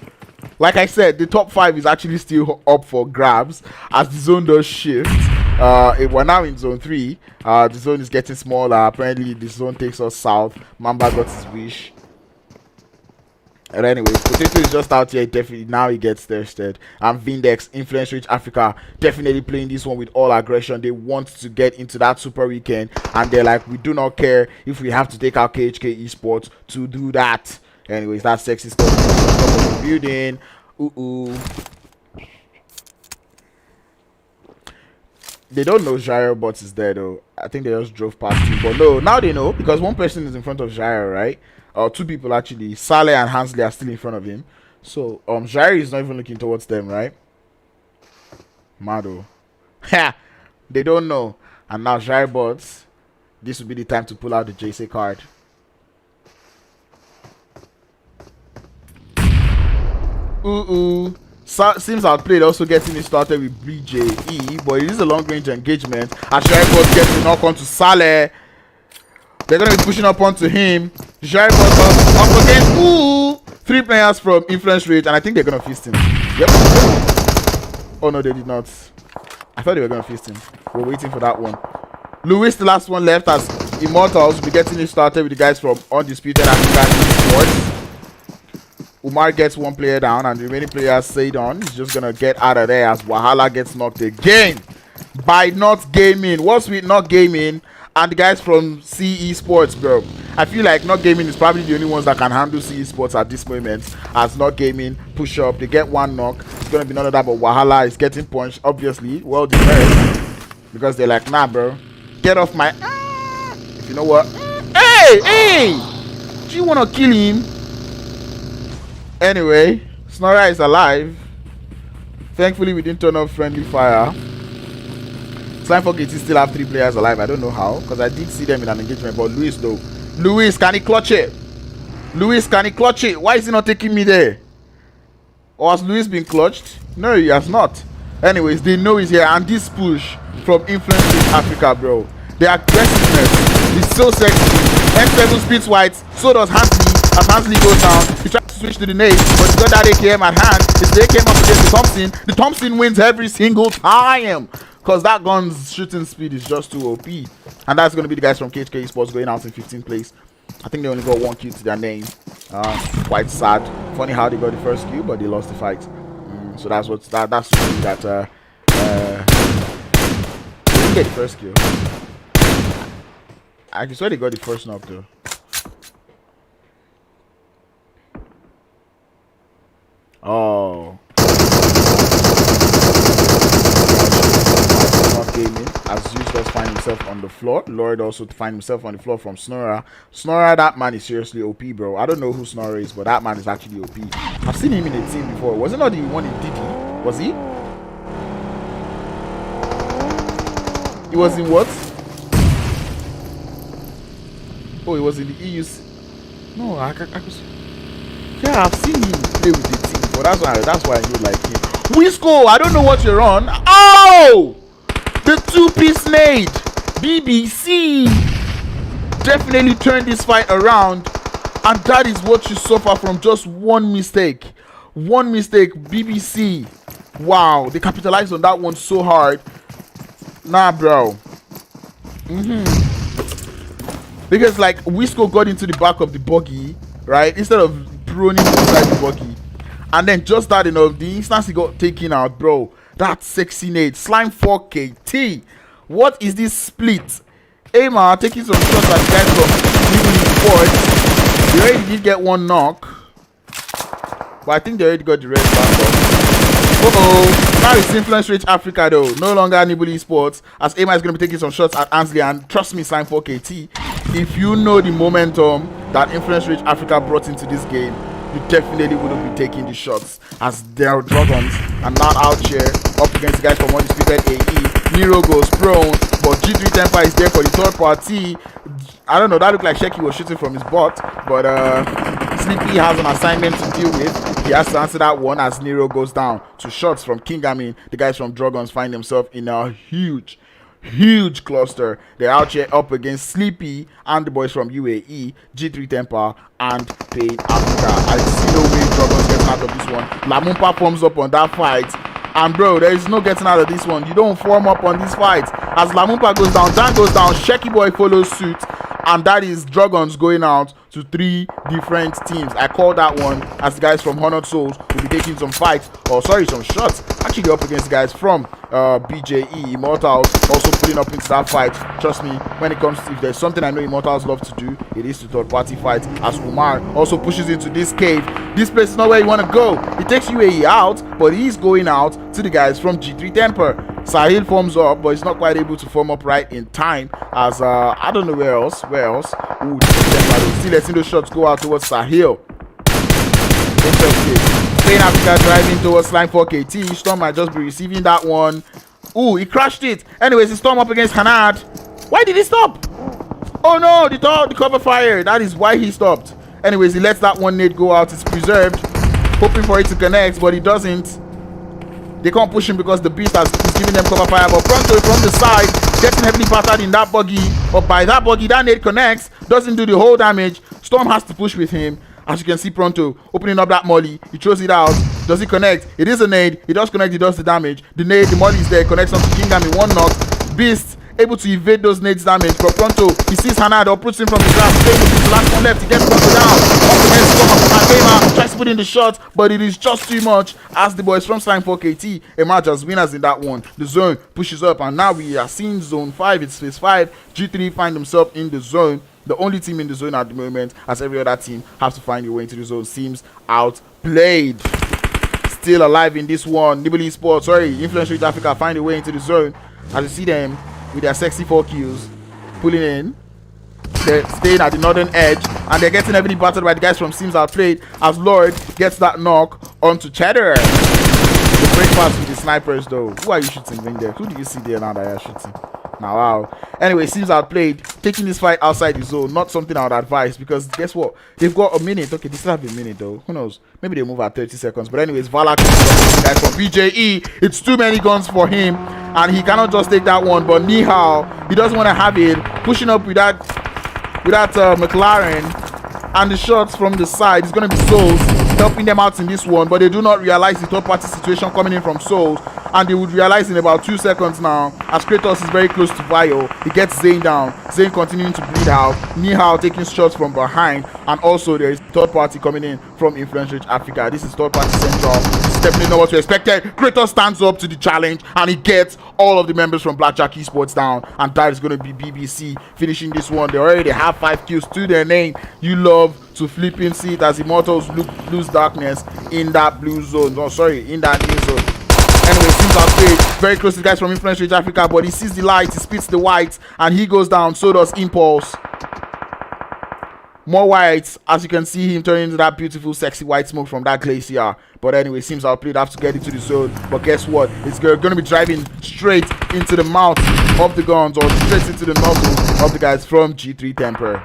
like I said, the top 5 is actually still up for grabs as the zone does shift. We're now in zone 3. The zone is getting smaller. Apparently, the zone takes us south. Mamba got his wish. And anyways, Potato is just out here. Definitely now he gets thirsted. And Vindex, Influence Rich Africa, definitely playing this one with all aggression. They want to get into that super weekend, and they're like, we do not care if we have to take out KHK Esports to do that. Anyways, that sexy stuff on top of the building. Ooh. They don't know Gyrobot is there though. I think they just drove past him. But no, now they know, because one person is in front of Gyro, right? Or 2 people actually. Saleh and Hansley are still in front of him. So Gyro is not even looking towards them, right? Mado. Ha! They don't know. And now Gyrobot, this would be the time to pull out the JC card. Ooh. Seems Outplayed also getting it started with BJE, but it is a long-range engagement. As Gyrobot gets the knock onto Saleh. They're going to be pushing up onto him. Gyrobot up against, ooh, 3 players from Influence Rate, and I think they're going to feast him. Yep. Oh no, they did not. I thought they were going to feast him. We're waiting for that one. Luis, the last one left, as Immortalz will be getting it started with the guys from Undisputed Africa Esports. Umar gets 1 player down, and the remaining players stayed on. He's just going to get out of there as Wahala gets knocked again by Not Gaming. What's with Not Gaming and the guys from CE Sports, bro? I feel like Not Gaming is probably the only ones that can handle CE Sports at this moment. As Not Gaming push up, they get 1 knock. It's going to be none of that, but Wahala is getting punched, obviously. Well deserved, because they're like, nah, bro. Get off my... If you know what? Hey! Do you want to kill him? Anyway, Snora is alive. Thankfully, we didn't turn off friendly fire. Slime4 KT still have 3 players alive. I don't know how, because I did see them in an engagement. But Luis, though. Luis, can he clutch it? Luis, can he clutch it? Why is he not taking me there? Or has Luis been clutched? No, he has not. Anyways, they know he's here. And this push from Influence Rich Africa, bro. The aggressiveness is so sexy. M7 spits white. So does Hansley. As Hansley goes down, he tries to switch to the nade, but he's got that AKM at hand. It's the AKM up against the Thompson. The Thompson wins every single time, because that gun's shooting speed is just too OP. And that's going to be the guys from KHK Esports going out in 15th place. I think they only got 1 kill to their name. Quite sad. Funny how they got the first kill, but they lost the fight. So that's what that's that they didn't get the first kill. I swear they got the first knock though. Oh. Gaming as useless find himself on the floor. Lord also find himself on the floor from Snorer. Snorer, that man is seriously OP, bro. I don't know who Snorer is, but that man is actually OP. I've seen him in a team before. Was it not the one in Diddy? Was he? He was in what? Oh, he was in the EU. No, I could. Yeah, I've seen him play with the team, but that's why I know like him. Wisco, I don't know what you're on. Oh! The two-piece nade, BBC, definitely turned this fight around, and that is what you suffer from just one mistake. One mistake, BBC. Wow, they capitalized on that one so hard. Nah, bro. Because like Wisco got into the back of the buggy, right? Instead of running inside the buggy, and then just that enough, the instance he got taken out, bro. That sexy nade. Slime 4KT. What is this split? Amar taking some shots at the guys from Esports. They already did get one knock, but I think they already got the red back up. Now it's Influence Rate Africa though. No longer Nibble Esports, as Amar is going to be taking some shots at Ansley. And trust me, Slime 4KT, if you know the momentum that Influence Rate Africa brought into this game, you definitely wouldn't be taking the shots, as their Drogons are not out here up against the guys from Undisputed AE. Nero goes prone, but G3 Temper is there for the third party. I don't know, that looked like Sheki was shooting from his butt, but Sleepy has an assignment to deal with. He has to answer that one as Nero goes down to shots from King. I mean, the guys from Drogons find themselves in a huge cluster. They're out here up against Sleepy and the boys from UAE, G3 Temper, and Pain Africa. I see no way Drogons getting out of this one. Lamumpa forms up on that fight, and bro, there is no getting out of this one. You don't form up on these fights. As Lamumpa goes down, Dan goes down, Sheki Boy follows suit, and that is Drogons going out to 3 different teams. I call that one as the guys from Honored Souls will be taking some fights, or sorry, some shots, actually up against the guys from BJE. Immortalz also putting up into that fight. Trust me, when it comes to, if there's something I know Immortalz love to do, it is to third party fight, as Umar also pushes into this cave. This place is not where you want to go. It takes UAE out, but he's going out to the guys from G3 Temper. Sahil forms up, but he's not quite able to form up right in time, as I don't know where else. Ooh, still letting those shots go out towards Sahil. Interesting. Pain Africa driving towards Slime 4KT. Storm might just be receiving that one. Ooh, he crashed it. Anyways, he Storm up against Hanad. Why did he stop? Oh no, the cover fire. That is why he stopped. Anyways, he lets that one nade go out. It's preserved, hoping for it to connect, but he doesn't. They can't push him because the beast is giving them cover fire. But Pronto from the side, getting heavily battered in that buggy. But by that buggy, that nade connects, doesn't do the whole damage. Storm has to push with him. As you can see, Pronto opening up that molly. He throws it out. Does it connect? It is a nade. It does connect. It does the damage. The nade, the molly is there. Connects onto Kingami. One knock. Beast able to evade those nades damage. But Pronto, he sees Hanad or puts him from the grass. The last one left. He gets Pronto down. Up against Storm. Tries to put in the shot, but it is just too much. As the boys from Slime 4KT emerge as winners in that one. The zone pushes up, and now we are seeing zone 5. It's phase 5. G3 find themselves in the zone. The only team in the zone at the moment, as every other team has to find a way into the zone, seems outplayed. Still alive in this one. Nibble Esports, Influence Rate Africa find a way into the zone. As you see them with their sexy 4 kills, pulling in. They're staying at the northern edge, and they're getting heavily battered by the guys from Sims Outplayed, as Lord gets that knock onto Cheddar. The break pass with the snipers though. Who are you shooting in there? Who do you see there now that you're shooting? Now, wow. Anyway, Sims Outplayed taking this fight outside the zone. Not something I would advise, because guess what? They've got a minute. Okay, they still have a minute though. Who knows? Maybe they move at 30 seconds. But anyways, Valak, the guy from BJE. It's too many guns for him, and he cannot just take that one. But Nihao, he doesn't want to have it. Pushing up with that McLaren, and the shots from the side is going to be Souls. helping them out in this one, but they do not realize the third party situation coming in from Souls, and they would realize in about 2 seconds now, as Kratos is very close to Vio. He gets Zane down, Zane continuing to bleed out, Nihal taking shots from behind, and also there is third party coming in from Influence Rage Africa. This is third party central. This is definitely not what we expected. Kratos stands up to the challenge, and he gets all of the members from Blackjack Esports down, and that is going to be BBC finishing this one. They already have 5 kills to their name. You love to flipping see it as Immortalz lose darkness in that blue zone. Oh, sorry, in that new zone. Anyway, seems Outplayed very close to the guys from Influence Rage Africa, but he sees the light, he spits the white, and he goes down. So does Impulse. More whites, as you can see him turning into that beautiful sexy white smoke from that glacier. But anyway, seems Outplayed have to get into the zone. But guess what? It's going to be driving straight into the mouth of the guns, or straight into the nozzles of the guys from G3 Temper.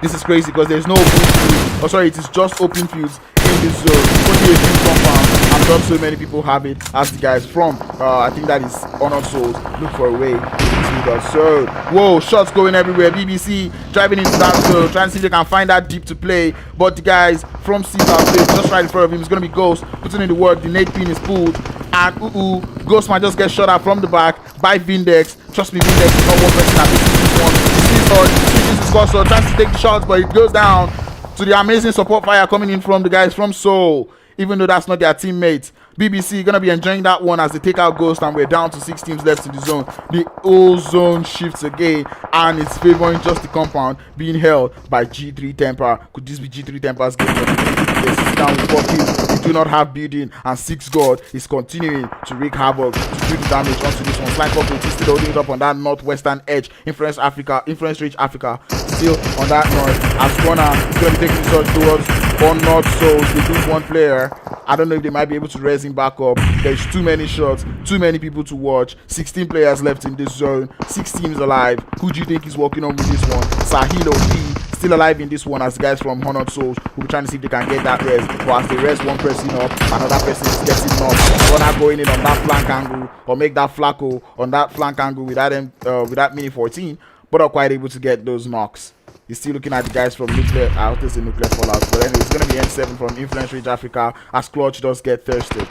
This is crazy because there's no open field. Oh, sorry, it is just open fields in this zone. Only a few compounds, and not so many people have it as the guys from, I think that is Honored Souls, look for a way into the zone. Whoa, shots going everywhere. BBC driving into that zone, trying to see if they can find that deep to play. But the guys from Seas Outplayed, just right in front of him, is going to be Ghost, putting in the work. The nade pin is pulled, and Ghost might just get shot at from the back by Vindex. Trust me, Vindex is not one person that misses this one. He uses his cursor, tries to take the shots, but it goes down to the amazing support fire coming in from the guys from Seoul, even though that's not their teammates. BBC gonna be enjoying that one as they take out Ghost, and we're down to 6 teams left in the zone. The whole zone shifts again, and it's favoring just the compound being held by G3 Temper. Could this be G3 Temper's game? Yes, it's down with 4 kills. We do not have building, and 6 God is continuing to wreak havoc, to do the damage onto this one. Slime Corporate is still holding it up on that northwestern edge. Influence Rage Africa still on that north. As Gunnar is going to be taking the shot towards Honored Souls. They lose 1 player. I don't know if they might be able to raise him back up. There's too many shots, too many people to watch. 16 players left in this zone, 6 teams alive. Who do you think is working on with this one? Sahil OP still alive in this one, as guys from Honored Souls will be trying to see if they can get that res. But as they res one person up, another person is getting knocked. Gonna going in on that flank angle, or make that Flacco on that flank angle with that mini 14, but not quite able to get those knocks. He's still looking at the guys from Nuclear, I want to say Nuclear Fallout, but anyway, it's going to be N7 from Influence Rage Africa as Clutch does get thirsty.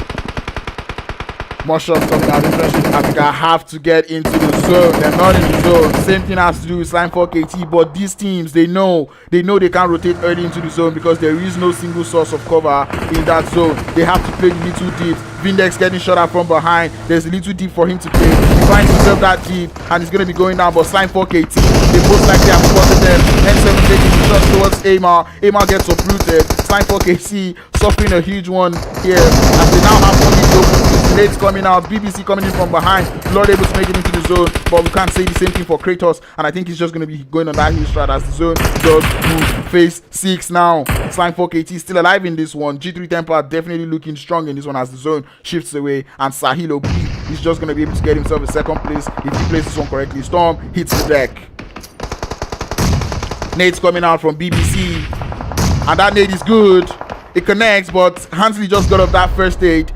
More shots coming out. Influence Rage Africa have to get into the zone. They're not in the zone. Same thing has to do with Slime4KT, but these teams, they know they can't rotate early into the zone because there is no single source of cover in that zone. They have to play the little deep. Vindex getting shot at from behind. There's a little deep for him to play. He finds himself that deep, and he's going to be going down, but Slime4KT, they most likely have spotted them. N7 taking the shot towards Amar. Amar gets uprooted. Slime4KT suffering a huge one here as they now have one lead open. Nades coming out, BBC coming in from behind, not able to make it into the zone, but we can't say the same thing for Kratos, and I think he's just going to be going on that hill strat as the zone does move. Phase 6 now. Slime4KT still alive in this one. G3 Temper definitely looking strong in this one as the zone shifts away, and Sahil OP is just going to be able to get himself a second place if he plays this one correctly. Storm hits the deck. Nades coming out from BBC, and that nade is good. It connects, but Hansley just got off that first aid.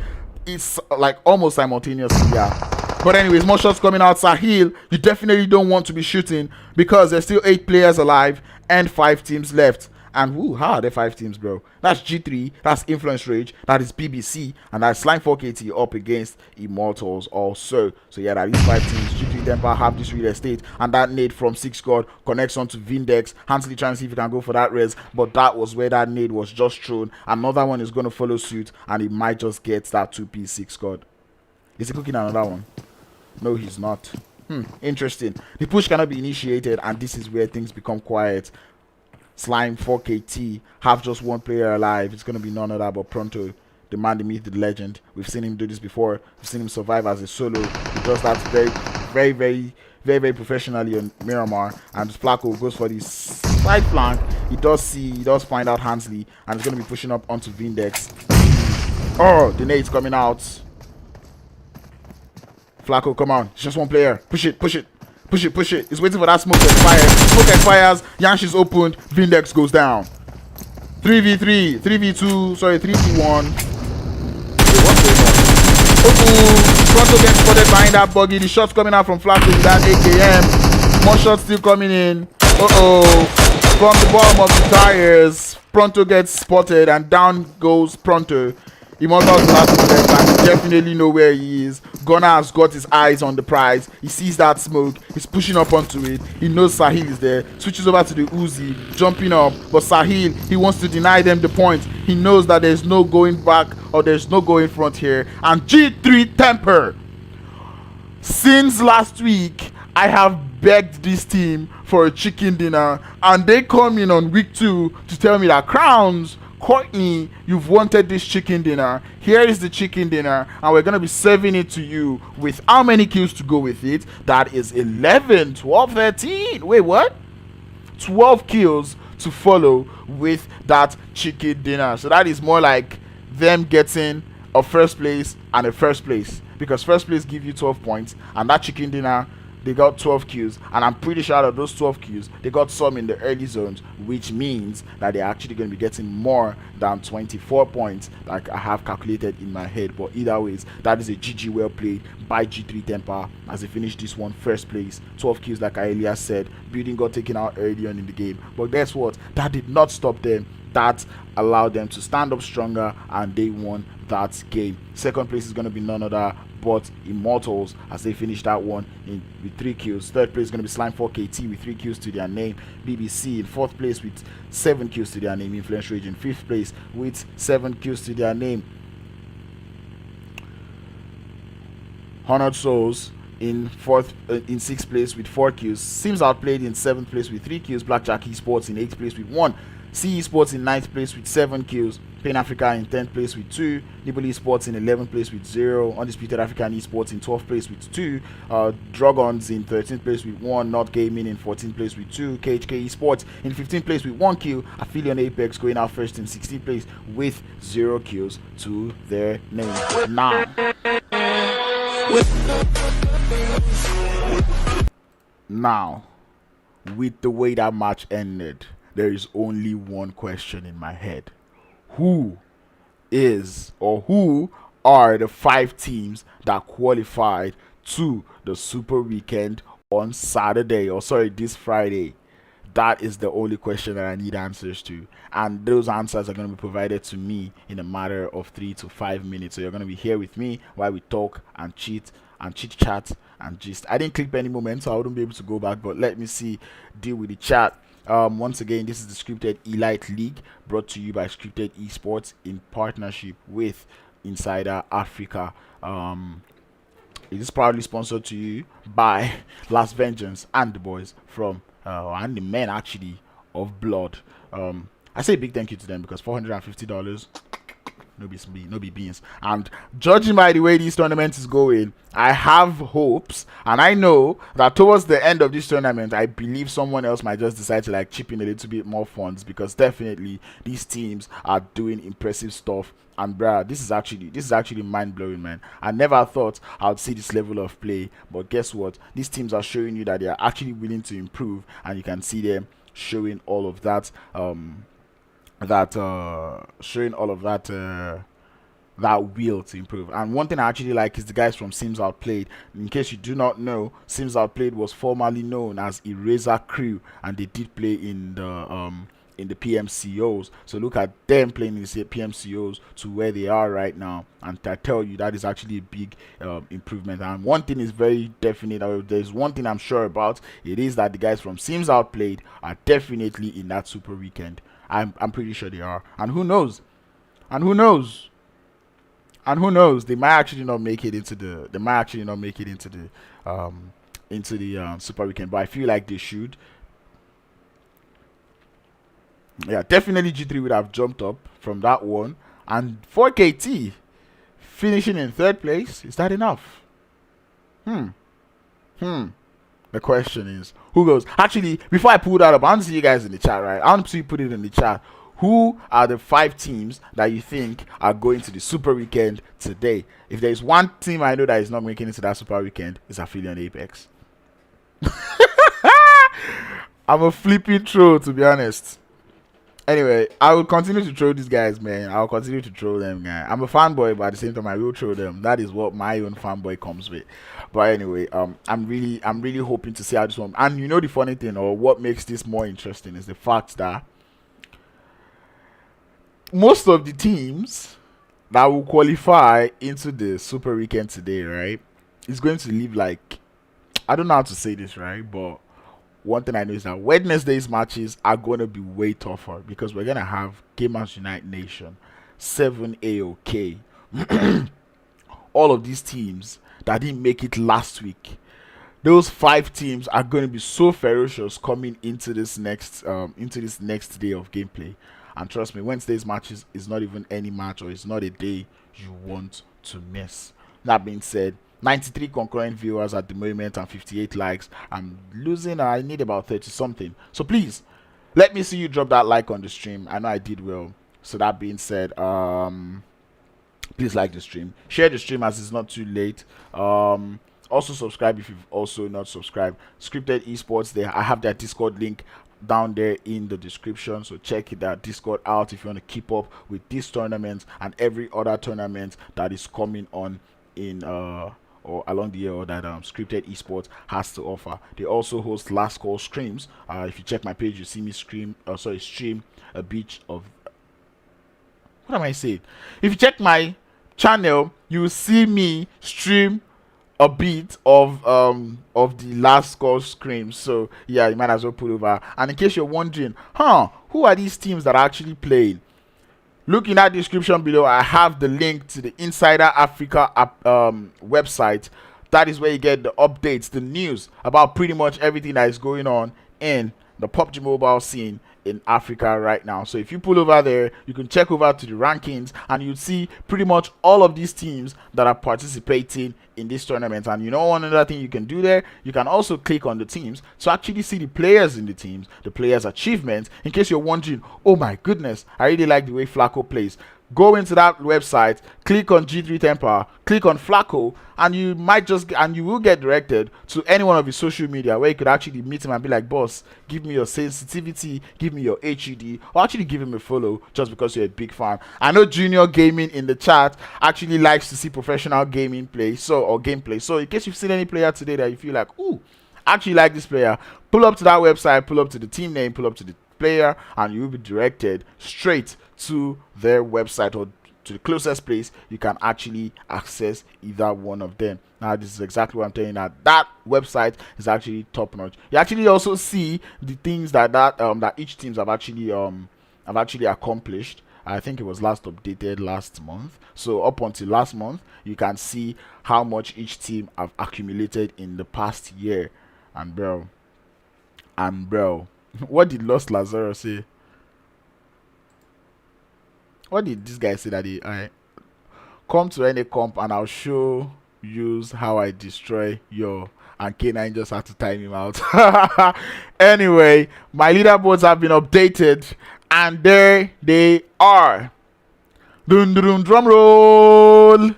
It's like almost simultaneously, yeah. But anyways, more shots coming out. Sahil, you definitely don't want to be shooting because there's still 8 players alive and 5 teams left. And woo, how are there 5 teams, bro? That's G3, that's Influence Rage, that is BBC, and that's Slime4KT up against Immortalz also. So yeah, that is 5 teams. G3 Temper have this real estate, and that nade from 6 God connects onto Vindex. Hansley trying to see if he can go for that res, but that was where that nade was just thrown. Another one is going to follow suit, and he might just get that 2P 6 God. Is he cooking another one? No, he's not. Interesting. The push cannot be initiated, and this is where things become quiet. Slime4KT have just 1 player alive. It's going to be none other but Pronto, the man, the myth, the legend. We've seen him do this before. We've seen him survive as a solo. He does that very professionally on Miramar. And Flacco goes for the side flank. He does find out Hansley, and he's going to be pushing up onto Vindex. Oh, the nade's coming out. Flacco, come on. It's just 1 player. Push it. Push it. He's waiting for that smoke to expire. Smoke expires. Yansh is opened. Vindex goes down. 3v3. 3v2. Sorry, 3v1. What's going on? Pronto gets spotted behind that buggy. The shots coming out from Flacco with that AKM. More shots still coming in. from the bottom of the tires. Pronto gets spotted and down goes Pronto. Immortalz last moment and definitely know where he is. Gunner has got his eyes on the prize. He sees that smoke. He's pushing up onto it. He knows Sahil is there. Switches over to the Uzi, jumping up. But Sahil, he wants to deny them the point. He knows that there's no going back or there's no going front here. And G3 Temper. Since last week, I have begged this team for a chicken dinner, and they come in on week 2 to tell me that Crowns, Courtney, you've wanted this chicken dinner. Here is the chicken dinner, and we're going to be serving it to you with how many kills to go with it? That is 11, 12, 13. Wait, what? 12 kills to follow with that chicken dinner. So that is more like them getting a first place and a first place, because first place give you 12 points, and that chicken dinner, they got 12 kills, and I'm pretty sure out of those 12 kills, they got some in the early zones, which means that they're actually going to be getting more than 24 points, like I have calculated in my head. But either ways, that is a GG well played by G3 Temper as they finished this one first place. 12 kills, like I earlier said. Building got taken out early on in the game, but guess what? That did not stop them. That allowed them to stand up stronger, and they won that game. Second place is going to be none other but Immortalz as they finish that one with 3 kills. Third place is going to be Slime4KT with 3 kills to their name. BBC in 4th place with 7 kills to their name. Influence Rage in 5th place with 7 kills to their name. Honored Souls in 6th place with 4 kills. Sims Outplayed in 7th place with 3 kills. Blackjack Esports in 8th place with 1. C Esports in 9th place with 7 kills. Pain Africa in 10th place with 2. Nibble Esports in 11th place with 0. Undisputed African Esports in 12th place with 2. Drogons in 13th place with 1. Not Gaming in 14th place with 2. KHK Esports in 15th place with 1 kill. Aphelion Apex going out first in 16th place with 0 kills to their name. Now, with the way that match ended, there is only one question in my head. Who is, or who are the 5 teams that qualified to the Super Weekend on Saturday, or sorry, this Friday? That is the only question that I need answers to, and those answers are going to be provided to me in a matter of 3 to 5 minutes. So you're going to be here with me while we talk and chit chat and gist. I didn't clip any moment, so I wouldn't be able to go back, but let me deal with the chat. Once again, this is the Scripted Elite League, brought to you by Scripted Esports in partnership with Insider Africa. It is proudly sponsored to you by Last Vengeance and the boys from and the men actually of Blood. I say big thank you to them, because $450, no be beans. And judging by the way this tournament is going, I have hopes, and I know that towards the end of this tournament, I believe someone else might just decide to like chip in a little bit more funds, because definitely these teams are doing impressive stuff. And bruh, this is actually mind-blowing, man. I never thought I would see this level of play, but guess what? These teams are showing you that they are actually willing to improve, and you can see them showing all of that that will to improve. And one thing I actually like is the guys from Sims Outplayed. In case you do not know, Sims Outplayed was formerly known as Eraser Crew, and they did play in the PMCOs. So look at them playing in the PMCOs to where they are right now, and I tell you that is actually a big improvement. And one thing is very definite, there's one thing I'm sure about, it is that the guys from Sims Outplayed are definitely in that Super Weekend. I'm pretty sure they are, and who knows, they might actually not make it into the Super Weekend, but I feel like they should. Yeah, definitely G3 would have jumped up from that one. And 4KT finishing in 3rd place, is that enough? The question is, who goes? Actually, before I pull that up, I want to see you guys in the chat, right? I want to see you put it in the chat. Who are the 5 teams that you think are going to the Super Weekend today? If there's one team I know that is not making it to that Super Weekend, it's Aphelion Apex. I'm a flipping troll, to be honest. Anyway, I will continue to troll these guys, man. I'll continue to troll them, man. I'm a fanboy, but at the same time, I will troll them. That is what my own fanboy comes with. But anyway, I'm really hoping to see how this one. And you know, the funny thing, or what makes this more interesting, is the fact that most of the teams that will qualify into the Super Weekend today, right, is going to leave like, I don't know how to say this, right, but one thing I know is that Wednesday's matches are going to be way tougher because we're going to have Gamers Unite Nation, 7 AOK, all of these teams that didn't make it last week. Those 5 teams are going to be so ferocious coming into this next day of gameplay. And trust me, Wednesday's matches is not even any match, or it's not a day you want to miss. That being said, 93 concurrent viewers at the moment and 58 likes. I'm losing. I need about 30 something. So please, let me see you drop that like on the stream. I know I did well. So that being said, please like the stream. Share the stream as it's not too late. Also subscribe if you've also not subscribed. Scripted Esports, there. I have that Discord link down there in the description, so check that Discord out if you want to keep up with this tournament and every other tournament that is coming on in or along the year, or that Scripted Esports has to offer. They also host last call streams. If you check my page, you see me stream a bit of, what am I saying? If you check my channel, you will see me stream a bit of the last call screams. So yeah, you might as well pull over. And in case you're wondering, who are these teams that are actually playing, look in that description below. I have the link to the Insider Africa website. That is where you get the updates, the news about pretty much everything that is going on in the PUBG Mobile scene in Africa right now. So if you pull over there, you can check over to the rankings and you'll see pretty much all of these teams that are participating in this tournament. And you know, one other thing you can do there, you can also click on the teams to actually see the players in the teams, the players' achievements. In case you're wondering, oh my goodness, I really like the way Flacco plays, go into that website, click on G3 Temper, click on Flacco, and you will get directed to any one of his social media where you could actually meet him and be like, boss, give me your sensitivity, give me your HUD, or actually give him a follow just because you're a big fan. I know Junior Gaming in the chat actually likes to see professional gaming play, or gameplay. So in case you've seen any player today that you feel like, ooh, I actually like this player, pull up to that website, pull up to the team name, pull up to the player, and you will be directed straight to their website or to the closest place you can actually access either one of them. Now this is exactly what I'm telling you, that website is actually top notch. You actually also see the things that each teams have actually accomplished. I think it was last updated last month. So up until last month, you can see how much each team have accumulated in the past year. And bro, what did Lost Lazarus say? What did this guy say that I come to any comp and I'll show you how I destroy your, and K9 just had to time him out. Anyway, my leaderboards have been updated and there they are. Dun dun drum roll. It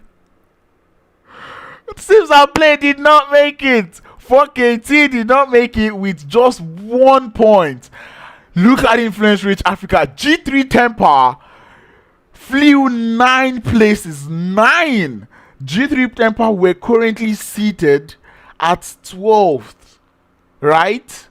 seems Outplayed did not make it. 4KT did not make it with just 1 point. Look at Influence Rich Africa. G3 Temper flew 9 places. 9. G3 Temper were currently seated at 12th, right?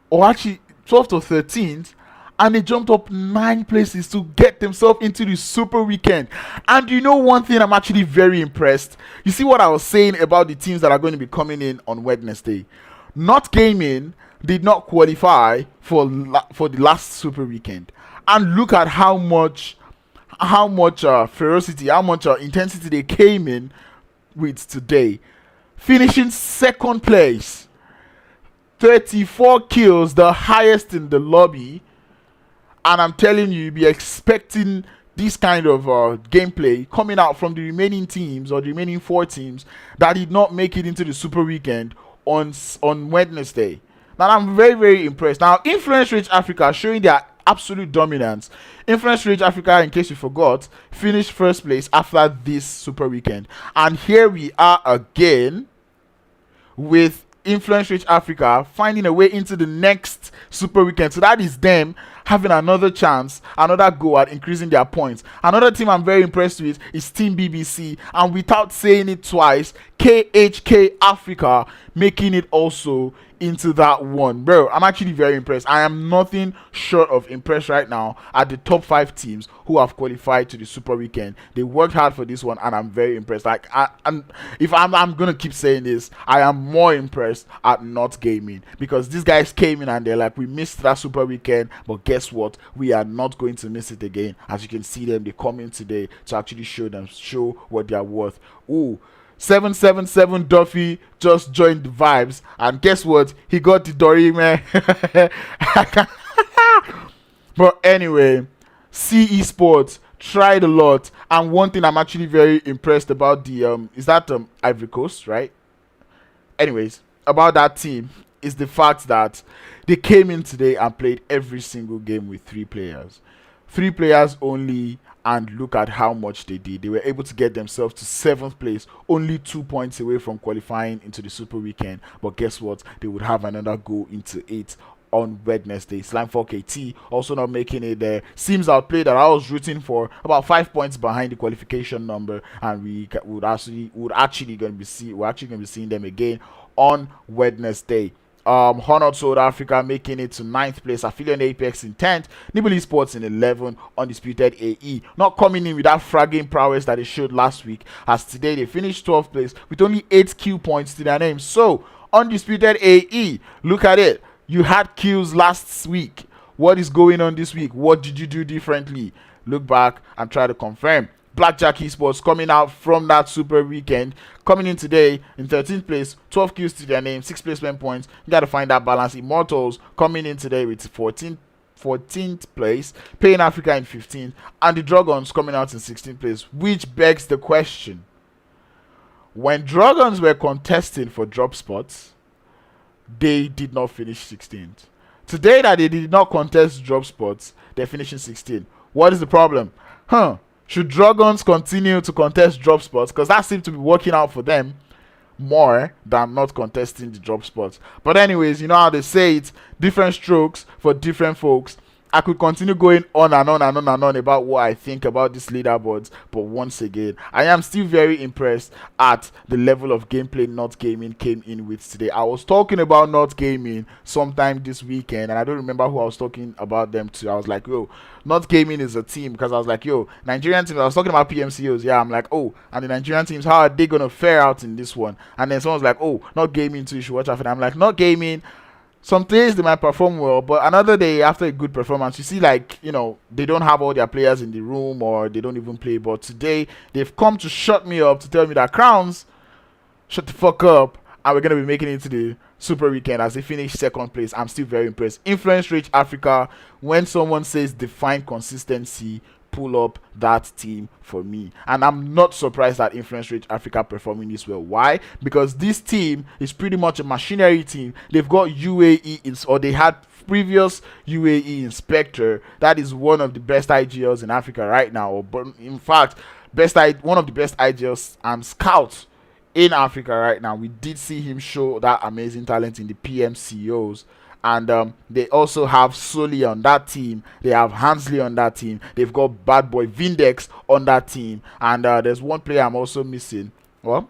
Or actually 12th or 13th, and they jumped up 9 places to get themselves into the Super Weekend. And you know one thing, I'm actually very impressed. You see what I was saying about the teams that are going to be coming in on Wednesday. Not Gaming did not qualify for the last Super Weekend. And look at how much ferocity, how much intensity they came in with today. Finishing second place. 34 kills, the highest in the lobby. And I'm telling you, be expecting this kind of gameplay coming out from the remaining teams, or the remaining 4 teams that did not make it into the Super Weekend on Wednesday. Now I'm very, very impressed. Now Influence Rich Africa showing their absolute dominance. Influence Rich Africa, in case you forgot, finished first place after this Super Weekend. And here we are again with Influence Rich Africa finding a way into the next Super Weekend. So that is them having another chance, another go at increasing their points. Another team I'm very impressed with is Team BBC, and without saying it twice, KHK Africa making it also into that one. Bro, I'm actually very impressed. I am nothing short of impressed right now at the top 5 teams who have qualified to the Super Weekend. They worked hard for this one, and I'm very impressed. Like, I'm gonna keep saying this, I am more impressed at Not Gaming, because these guys came in and they're like, we missed that Super Weekend, but guess what, we are not going to miss it again. As you can see them, they come in today to actually show what they are worth. Ooh, 777 Duffy just joined the vibes, and guess what, he got the Dory, man. But anyway, Esports tried a lot, and one thing I'm actually very impressed about the is that Ivory Coast, right? Anyways, about that team is the fact that they came in today and played every single game with 3 players. 3 players only, and look at how much they did. They were able to get themselves to 7th place, only 2 points away from qualifying into the Super Weekend. But guess what? They would have another go into it on Wednesday. Slime4KT also not making it there. Seems Outplayed, that I was rooting for, about 5 points behind the qualification number, and we're actually going to be seeing them again on Wednesday. Honored South Africa making it to 9th place, Aphelion Apex in 10th, Nibble Esports in 11th, Undisputed AE not coming in with that fragging prowess that they showed last week, as today they finished 12th place with only 8 Q points to their name. So Undisputed AE, look at it, you had kills last week. What is going on this week? What did you do differently? Look back and try to confirm. Blackjack Esports coming out from that Super Weekend, coming in today in 13th place, 12 kills to their name, 6 placement points. You got to find that balance. Immortalz coming in today with 14th place, Paying Africa in 15th, and the Drogons coming out in 16th place, which begs the question, when Drogons were contesting for drop spots, they did not finish 16th. Today that they did not contest drop spots, they're finishing 16th. What is the problem? Should Drogons continue to contest drop spots? Because that seems to be working out for them more than not contesting the drop spots. But anyways, you know how they say it, different strokes for different folks. I could continue going on and on and on and on about what I think about these leaderboards, but once again, I am still very impressed at the level of gameplay Not Gaming came in with today. I was talking about Not Gaming sometime this weekend, and I don't remember who I was talking about them to. I was like, yo, Not Gaming is a team, because I was like, yo, Nigerian teams, I was talking about PMCOs, yeah, I'm like, oh, and the Nigerian teams, how are they going to fare out in this one? And then someone's like, oh, Not Gaming too, you should watch out for them. I'm like, Not Gaming, some days they might perform well, but another day after a good performance, you see, like, you know, they don't have all their players in the room, or they don't even play. But today they've come to shut me up, to tell me that Crowns, shut the fuck up, and we're going to be making it into the Super Weekend as they finish 2nd place. I'm still very impressed. Influence Rich Africa, when someone says define consistency, pull up that team for me. And I'm not surprised that Influence Rich Africa performing this well. Why? Because this team is pretty much a machinery team. They've got UAE, or they had previous UAE Inspector. That is one of the best IGLs in Africa right now. But in fact, one of the best IGLs and scouts in Africa right now. We did see him show that amazing talent in the PMCOs. And they also have Sully on that team. They have Hansley on that team. They've got Bad Boy Vindex on that team. And there's one player I'm also missing. What?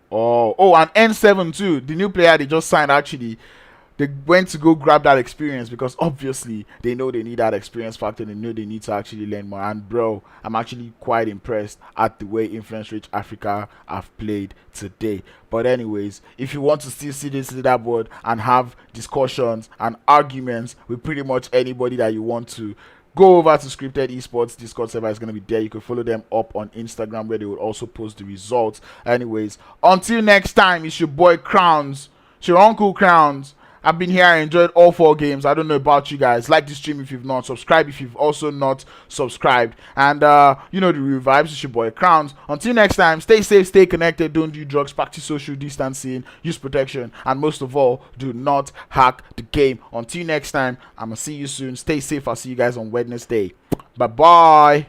Oh, and N7 too. The new player they just signed, actually. They went to go grab that experience, because obviously they know they need that experience factor. They know they need to actually learn more. And bro, I'm actually quite impressed at the way Influence Rich Africa have played today. But anyways, if you want to still see this leaderboard and have discussions and arguments with pretty much anybody that you want to, go over to SCRYPTED Esports Discord server. Is going to be there. You can follow them up on Instagram, where they will also post the results. Anyways, until next time, it's your boy Crowns. It's your Uncle Crowns. I've been here. I enjoyed all 4 games. I don't know about you guys. Like the stream if you've not. Subscribe if you've also not subscribed. And you know the real vibes. It's your boy Crowns. Until next time, stay safe, stay connected. Don't do drugs. Practice social distancing. Use protection. And most of all, do not hack the game. Until next time, I'm going to see you soon. Stay safe. I'll see you guys on Wednesday. Bye bye.